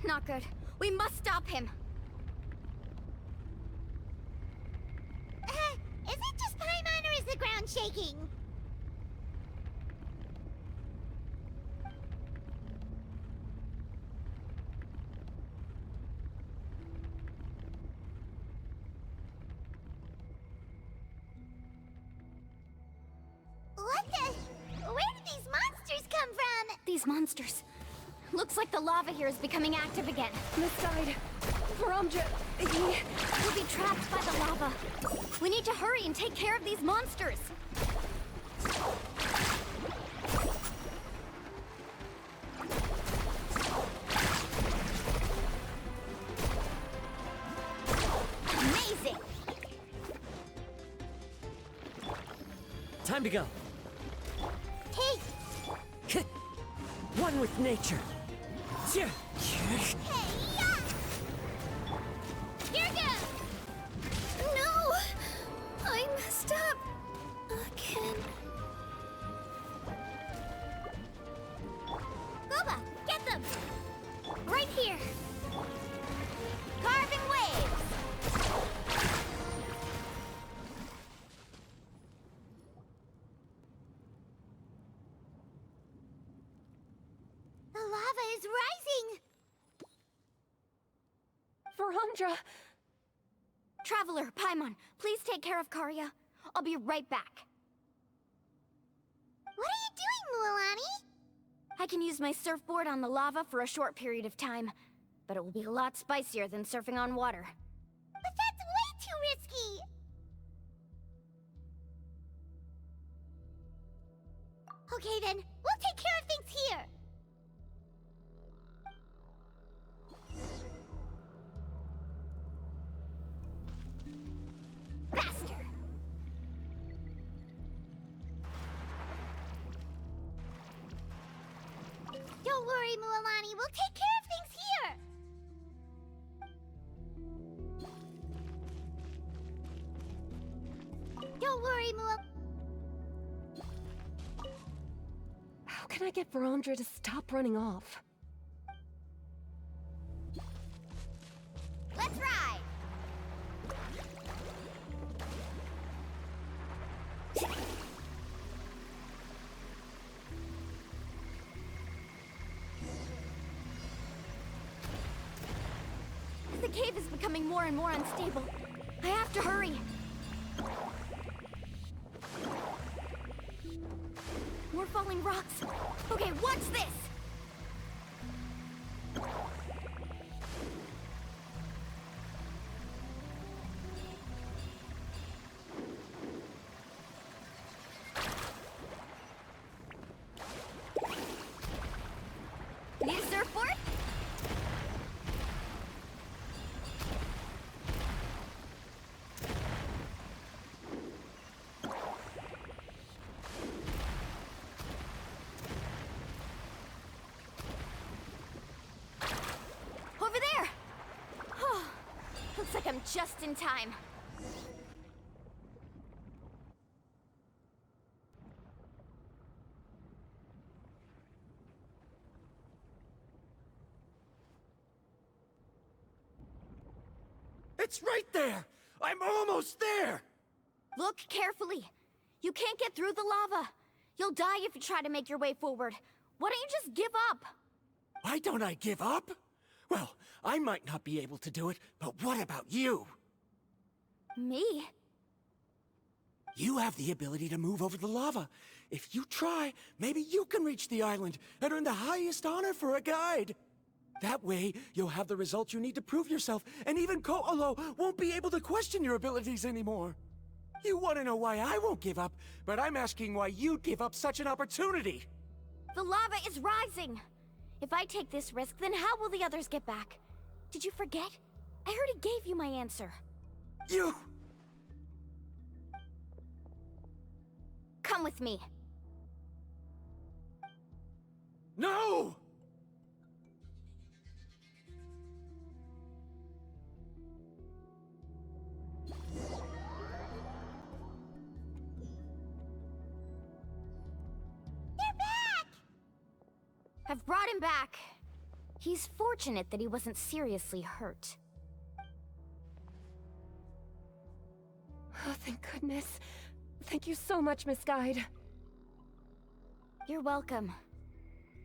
that? Not good. We must stop him. Is it just Paimon or is the ground shaking? What the? Where did these monsters come from? These monsters. Looks like the lava here is becoming active again. Miss Guide, Verandra, We'll be trapped by the lava. We need to hurry and take care of these monsters. Amazing! Time to go. Hey! One with nature. Hey, yeah! Here goes! No! I messed up. Again. is rising! Verandra! Traveler, Paimon, please take care of Karya. I'll be right back. What are you doing, Mualani? I can use my surfboard on the lava for a short period of time, but it will be a lot spicier than surfing on water. But that's way too risky! Okay then, we'll take care of things here! Faster! Don't worry, Mualani, we'll take care of things here! Don't worry, How can I get Verandra to stop running off? Let's ride! The cave is becoming more and more unstable. I have to hurry. More falling rocks. Okay, watch this! Need a surfboard? Over there! Oh, looks like I'm just in time. It's right there! I'm almost there! Look carefully. You can't get through the lava. You'll die if you try to make your way forward. Why don't you just give up? Why don't I give up? Well, I might not be able to do it, but what about you? Me? You have the ability to move over the lava. If you try, maybe you can reach the island and earn the highest honor for a guide. That way, you'll have the results you need to prove yourself, and even Ko'olo won't be able to question your abilities anymore. You want to know why I won't give up, but I'm asking why you'd give up such an opportunity. The lava is rising. If I take this risk, then how will the others get back? Did you forget? I already gave you my answer. You... Come with me. No! I've brought him back. He's fortunate that he wasn't seriously hurt. Oh, thank goodness. Thank you so much, Miss Guide. You're welcome.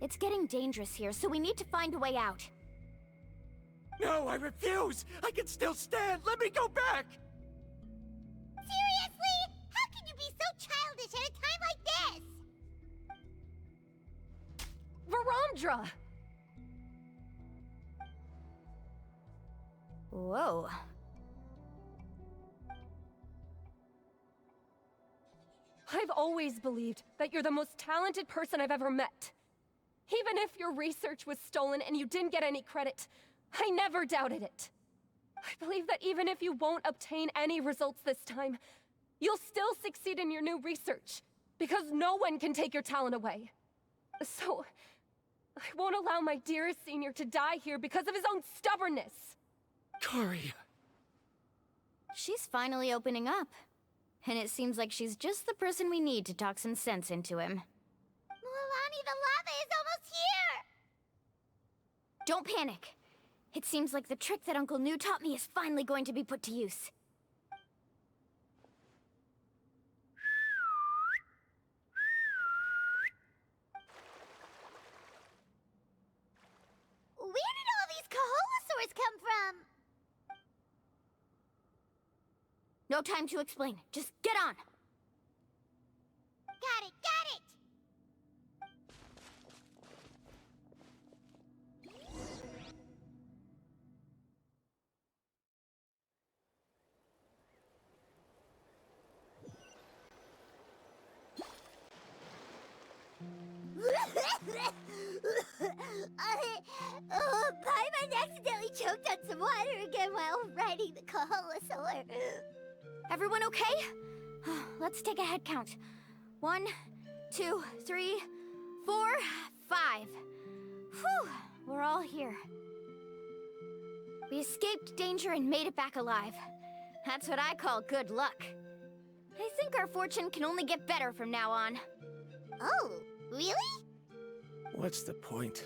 It's getting dangerous here, so we need to find a way out. No, I refuse! I can still stand! Let me go back! Seriously? How can you be so childish at a time like this? Verandra! Whoa. I've always believed that you're the most talented person I've ever met. Even if your research was stolen and you didn't get any credit, I never doubted it. I believe that even if you won't obtain any results this time, you'll still succeed in your new research, because no one can take your talent away. So, I won't allow my dearest senior to die here because of his own stubbornness. Karya. She's finally opening up. And it seems like she's just the person we need to talk some sense into him. Mualani, the lava is almost here! Don't panic. It seems like the trick that Uncle New taught me is finally going to be put to use. No time to explain. Just get on. Got it, got it! Paimon accidentally choked on some water again while riding the Coholasaur. Everyone okay? Let's take a head count. 1, 2, 3, 4, 5. Whew, we're all here. We escaped danger and made it back alive. That's what I call good luck. I think our fortune can only get better from now on. Oh, really? What's the point?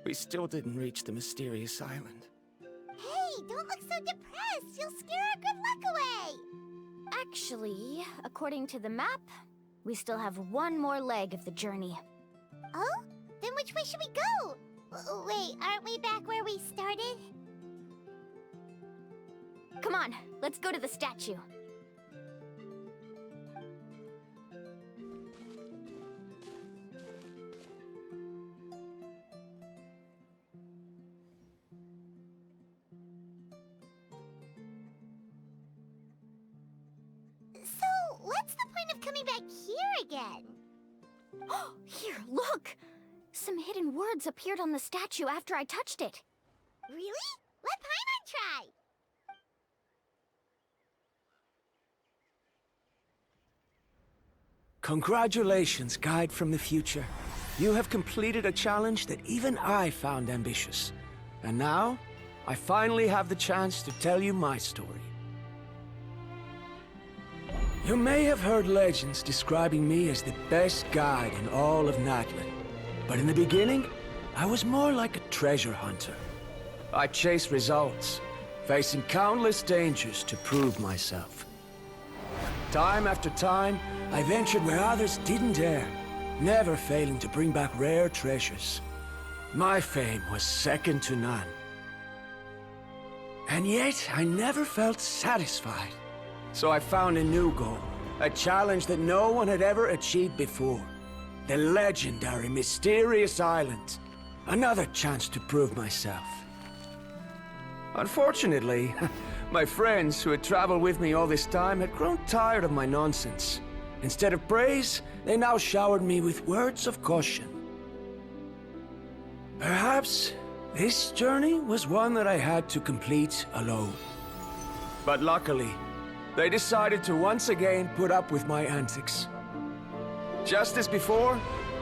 We still didn't reach the mysterious island. Hey, don't look so depressed. You'll scare our good luck away. Actually, according to the map, we still have one more leg of the journey. Oh? Then which way should we go? Wait, aren't we back where we started? Come on, let's go to the statue. So, what's the point of coming back here again? Here, look! Some hidden words appeared on the statue after I touched it. Really? Let Paimon try! Congratulations, guide from the future. You have completed a challenge that even I found ambitious. And now, I finally have the chance to tell you my story. You may have heard legends describing me as the best guide in all of Natlan. But in the beginning, I was more like a treasure hunter. I chased results, facing countless dangers to prove myself. Time after time, I ventured where others didn't dare, never failing to bring back rare treasures. My fame was second to none. And yet, I never felt satisfied. So I found a new goal, a challenge that no one had ever achieved before. The legendary Mysterious Island. Another chance to prove myself. Unfortunately, my friends who had traveled with me all this time had grown tired of my nonsense. Instead of praise, they now showered me with words of caution. Perhaps this journey was one that I had to complete alone. But luckily, they decided to once again put up with my antics. Just as before,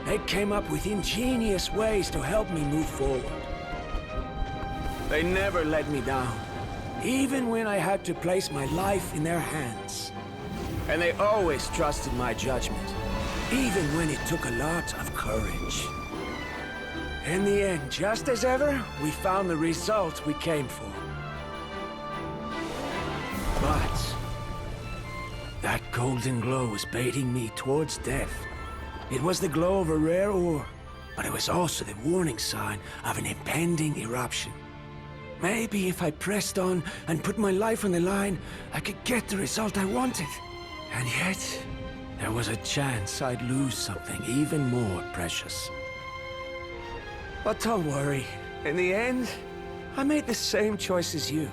they came up with ingenious ways to help me move forward. They never let me down, even when I had to place my life in their hands. And they always trusted my judgment, even when it took a lot of courage. In the end, just as ever, we found the result we came for. But that golden glow was baiting me towards death. It was the glow of a rare ore, but it was also the warning sign of an impending eruption. Maybe if I pressed on and put my life on the line, I could get the result I wanted. And yet, there was a chance I'd lose something even more precious. But don't worry. In the end, I made the same choice as you.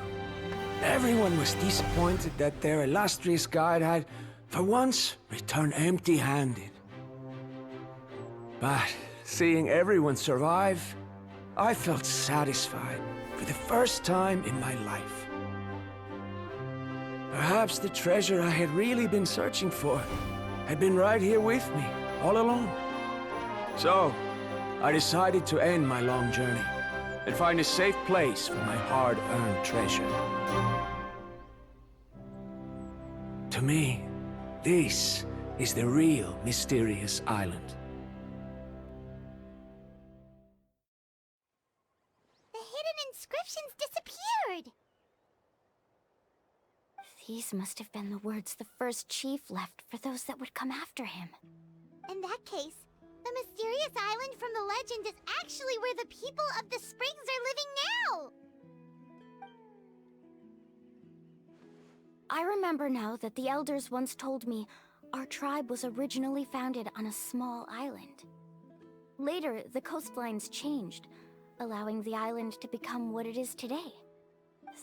Everyone was disappointed that their illustrious guide had, for once, returned empty-handed. But seeing everyone survive, I felt satisfied for the first time in my life. Perhaps the treasure I had really been searching for had been right here with me, all along. So, I decided to end my long journey and find a safe place for my hard-earned treasure. To me, this is the real Mysterious Island. The hidden inscriptions disappeared! These must have been the words the first chief left for those that would come after him. In that case, the mysterious island from the legend is actually where the people of the springs are living now! I remember now that the elders once told me our tribe was originally founded on a small island. Later, the coastlines changed, allowing the island to become what it is today.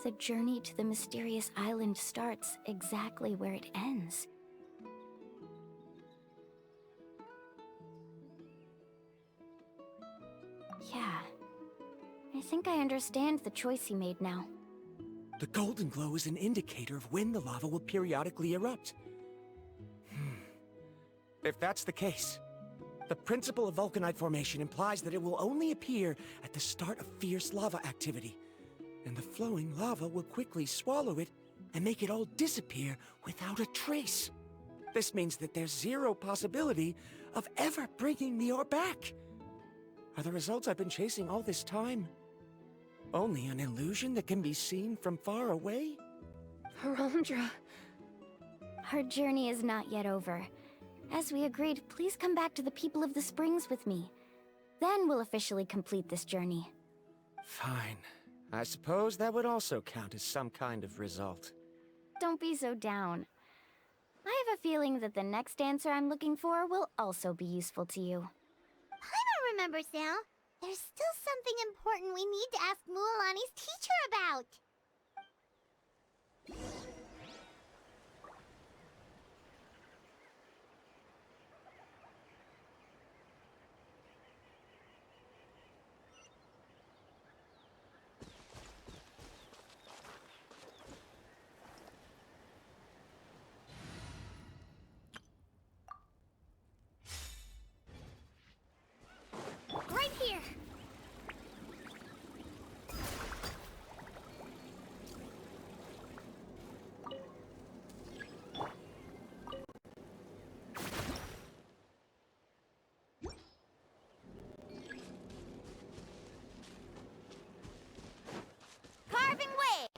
The journey to the mysterious island starts exactly where it ends. Yeah. I think I understand the choice he made now. The golden glow is an indicator of when the lava will periodically erupt. If that's the case, the principle of vulcanite formation implies that it will only appear at the start of fierce lava activity, and the flowing lava will quickly swallow it and make it all disappear without a trace. This means that there's zero possibility of ever bringing the ore back. Are the results I've been chasing all this time only an illusion that can be seen from far away? Arandra. Our journey is not yet over. As we agreed, please come back to the people of the springs with me. Then we'll officially complete this journey. Fine. I suppose that would also count as some kind of result. Don't be so down. I have a feeling that the next answer I'm looking for will also be useful to you. Paimon remembers now. There's still something important we need to ask Mualani's teacher about. Right here. Carving waves.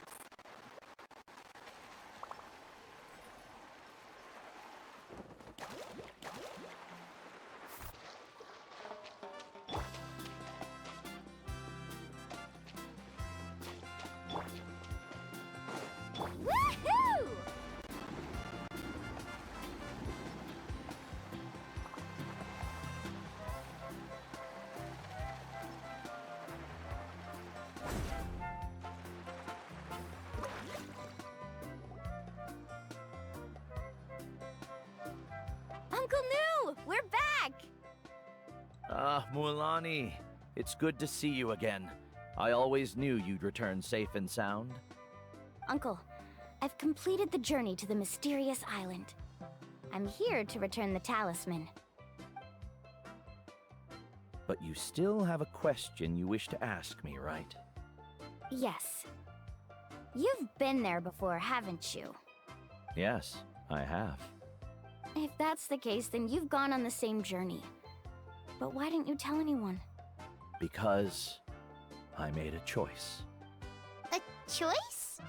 Woohoo! Uncle Nu, we're back! Ah, Mualani. It's good to see you again. I always knew you'd return safe and sound. Uncle, I've completed the journey to the mysterious island. I'm here to return the talisman. But you still have a question you wish to ask me, right? Yes. You've been there before, haven't you? Yes, I have. If that's the case, then you've gone on the same journey. But why didn't you tell anyone? Because I made a choice. A choice?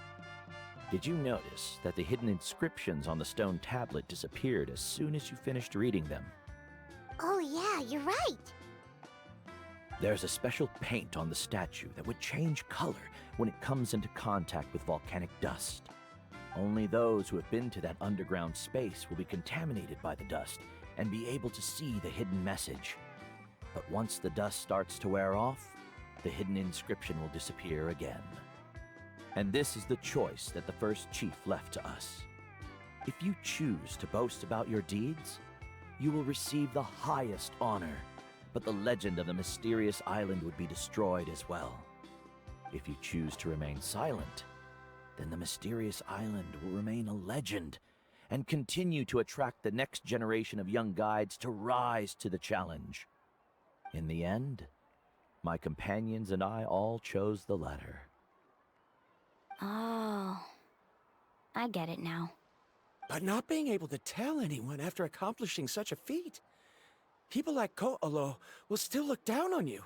Did you notice that the hidden inscriptions on the stone tablet disappeared as soon as you finished reading them? Oh yeah, you're right. There's a special paint on the statue that would change color when it comes into contact with volcanic dust. Only those who have been to that underground space will be contaminated by the dust and be able to see the hidden message. But once the dust starts to wear off, the hidden inscription will disappear again. And this is the choice that the first chief left to us. If you choose to boast about your deeds, you will receive the highest honor, but the legend of the mysterious island would be destroyed as well. If you choose to remain silent, then the mysterious island will remain a legend and continue to attract the next generation of young guides to rise to the challenge. In the end, my companions and I all chose the latter. Oh, I get it now. But not being able to tell anyone after accomplishing such a feat. People like Ko'olo will still look down on you.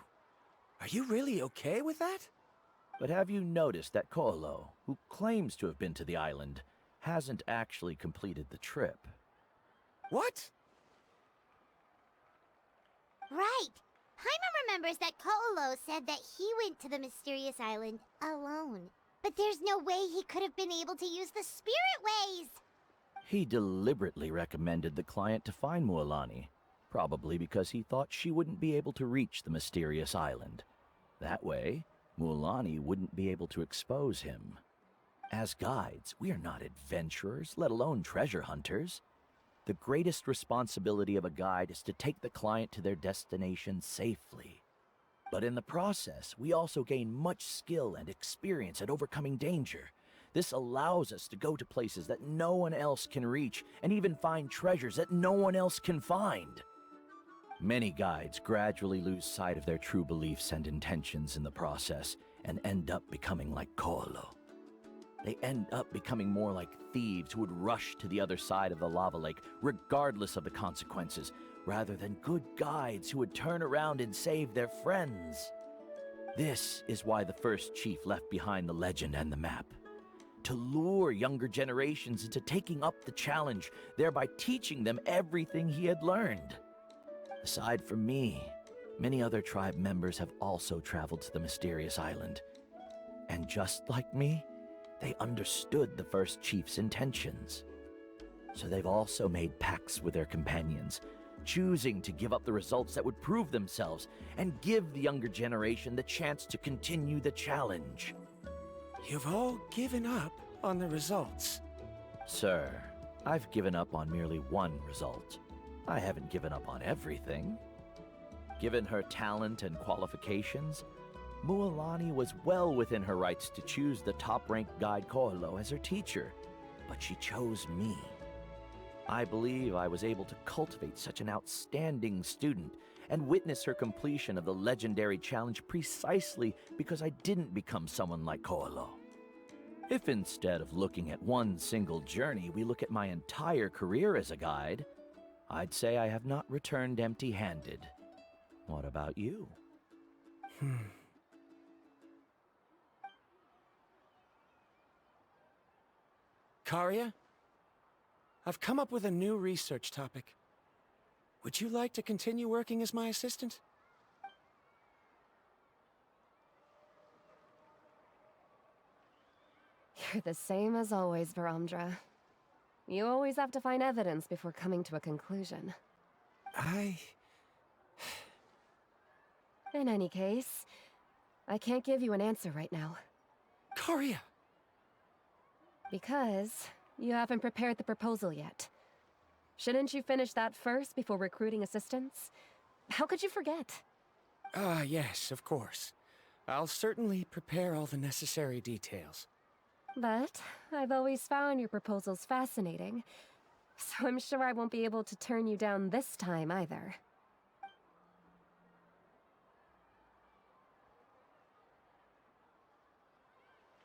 Are you really okay with that? But have you noticed that Ko'olo, who claims to have been to the island, hasn't actually completed the trip? What? Right. Paimon remembers that Ko'olo said that he went to the mysterious island alone. But there's no way he could have been able to use the spirit ways! He deliberately recommended the client to find Mualani, probably because he thought she wouldn't be able to reach the mysterious island. That way, Mualani wouldn't be able to expose him. As guides, we are not adventurers, let alone treasure hunters. The greatest responsibility of a guide is to take the client to their destination safely. But in the process, we also gain much skill and experience at overcoming danger. This allows us to go to places that no one else can reach, and even find treasures that no one else can find. Many guides gradually lose sight of their true beliefs and intentions in the process, and end up becoming like Koolo. They end up becoming more like thieves who would rush to the other side of the lava lake, regardless of the consequences, rather than good guides who would turn around and save their friends. This is why the first chief left behind the legend and the map. To lure younger generations into taking up the challenge, thereby teaching them everything he had learned. Aside from me, many other tribe members have also traveled to the mysterious island. And just like me, they understood the first chief's intentions. So they've also made pacts with their companions, choosing to give up the results that would prove themselves and give the younger generation the chance to continue the challenge. You've all given up on the results. Sir, I've given up on merely one result. I haven't given up on everything. Given her talent and qualifications, Mualani was well within her rights to choose the top-ranked guide Koolo as her teacher, but she chose me. I believe I was able to cultivate such an outstanding student and witness her completion of the legendary challenge precisely because I didn't become someone like Koolo. If instead of looking at one single journey, we look at my entire career as a guide, I'd say I have not returned empty-handed. What about you? Karia? I've come up with a new research topic. Would you like to continue working as my assistant? You're the same as always, Varamdra. You always have to find evidence before coming to a conclusion. In any case, I can't give you an answer right now. Karia! Because you haven't prepared the proposal yet. Shouldn't you finish that first before recruiting assistants? How could you forget? Yes, of course. I'll certainly prepare all the necessary details. But I've always found your proposals fascinating, so I'm sure I won't be able to turn you down this time either.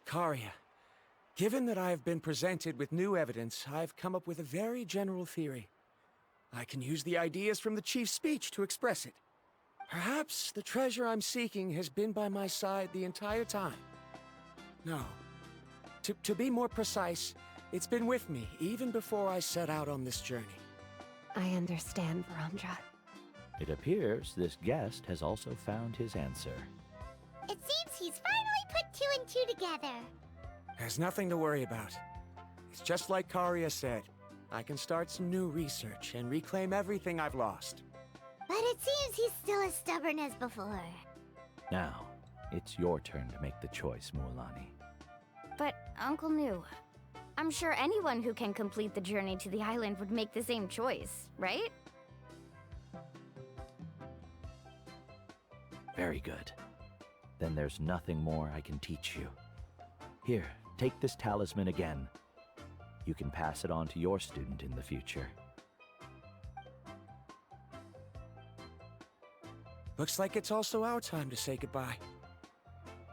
Karia, given that I have been presented with new evidence, I've come up with a very general theory. I can use the ideas from the chief's speech to express it. Perhaps the treasure I'm seeking has been by my side the entire time. No. To be more precise, it's been with me even before I set out on this journey. I understand, Varamdra. It appears this guest has also found his answer. It seems he's finally put two and two together. There's nothing to worry about. It's just like Karia said. I can start some new research and reclaim everything I've lost. But it seems he's still as stubborn as before. Now, it's your turn to make the choice, Mualani. But, Uncle New, I'm sure anyone who can complete the journey to the island would make the same choice, right? Very good. Then there's nothing more I can teach you. Here, take this talisman again. You can pass it on to your student in the future. Looks like it's also our time to say goodbye.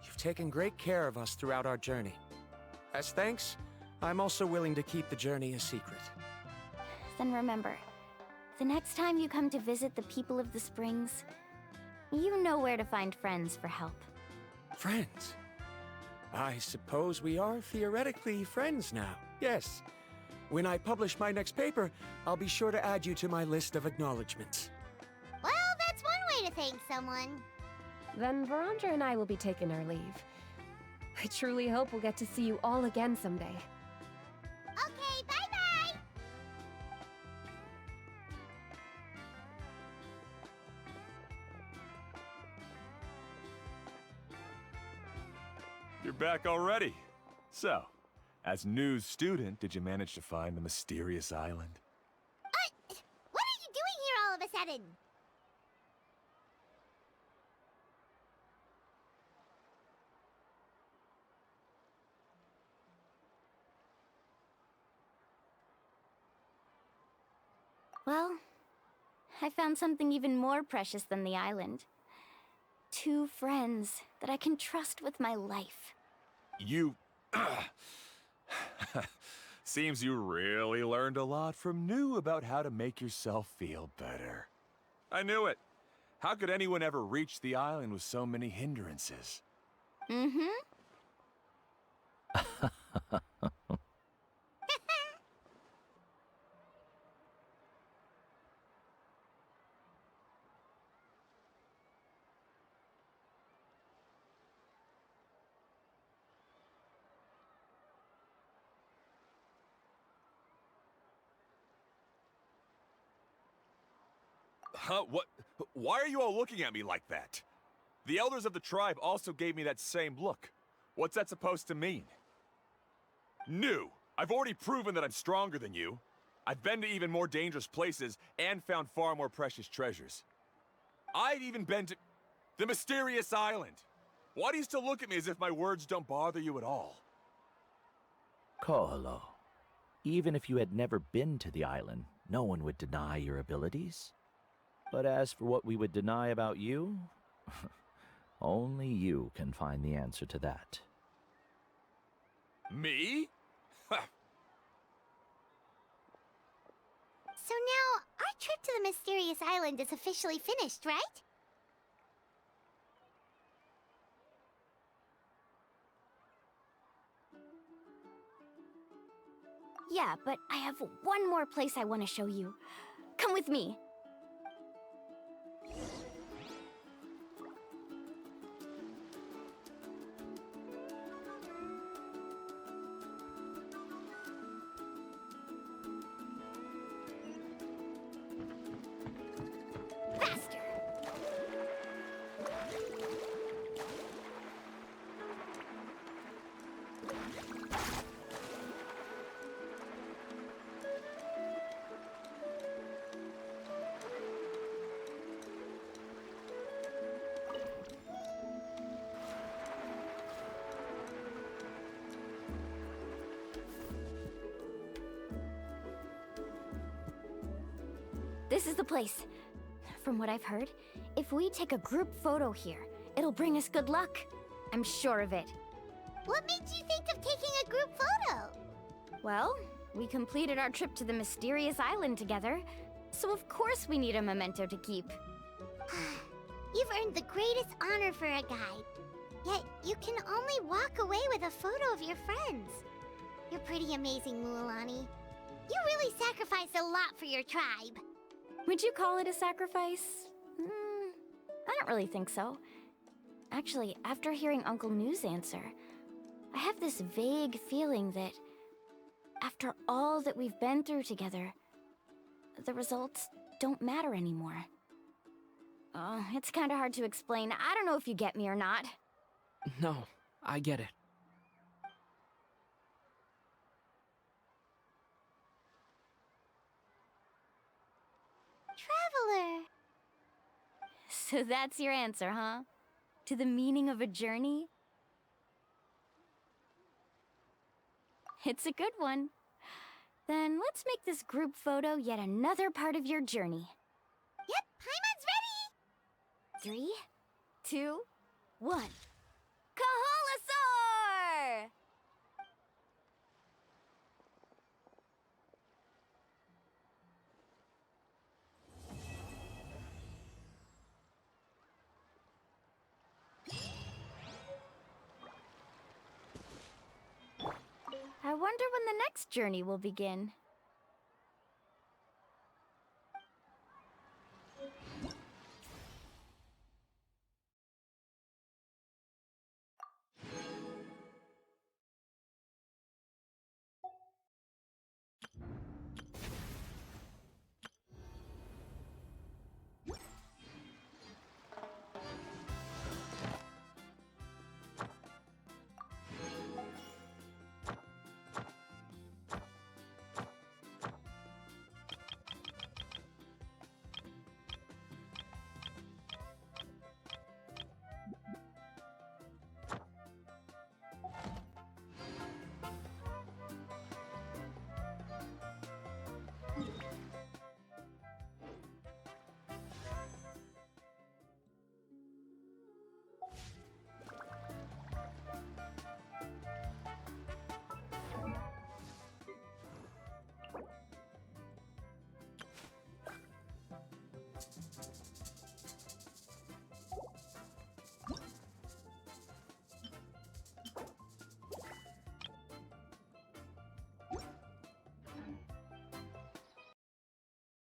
You've taken great care of us throughout our journey. As thanks, I'm also willing to keep the journey a secret. Then remember, the next time you come to visit the people of the Springs, you know where to find friends for help. Friends? I suppose we are theoretically friends now, yes. When I publish my next paper, I'll be sure to add you to my list of acknowledgements. Well, that's one way to thank someone. Then Varamdra and I will be taking our leave. I truly hope we'll get to see you all again someday. Okay, bye-bye! You're back already. So, as news student, did you manage to find the mysterious island? What are you doing here all of a sudden? Well, I found something even more precious than the island. 2 friends that I can trust with my life. You... Seems you really learned a lot from New about how to make yourself feel better. I knew it. How could anyone ever reach the island with so many hindrances? Mm-hmm. Huh? What? Why are you all looking at me like that? The elders of the tribe also gave me that same look. What's that supposed to mean? New! I've already proven that I'm stronger than you. I've been to even more dangerous places and found far more precious treasures. I've even been to the mysterious island. Why do you still look at me as if my words don't bother you at all? Ko'olo, even if you had never been to the island, no one would deny your abilities. But as for what we would deny about you, only you can find the answer to that. Me? So now, our trip to the mysterious island is officially finished, right? Yeah, but I have one more place I want to show you. Come with me. Faster! This is the place. From what I've heard, if we take a group photo here, it'll bring us good luck. I'm sure of it. What made you think of taking a group photo? Well, we completed our trip to the mysterious island together, so of course we need a memento to keep. You've earned the greatest honor for a guide. Yet, you can only walk away with a photo of your friends. You're pretty amazing, Mualani. You really sacrificed a lot for your tribe. Would you call it a sacrifice? I don't really think so. Actually, after hearing Uncle New's answer, I have this vague feeling that after all that we've been through together, the results don't matter anymore. Oh, it's kind of hard to explain. I don't know if you get me or not. No, I get it. Traveler. So that's your answer, huh? To the meaning of a journey? It's a good one. Then let's make this group photo yet another part of your journey. Yep, Paimon's ready! 3, 2, 1. Kaholasaur! I wonder when the next journey will begin.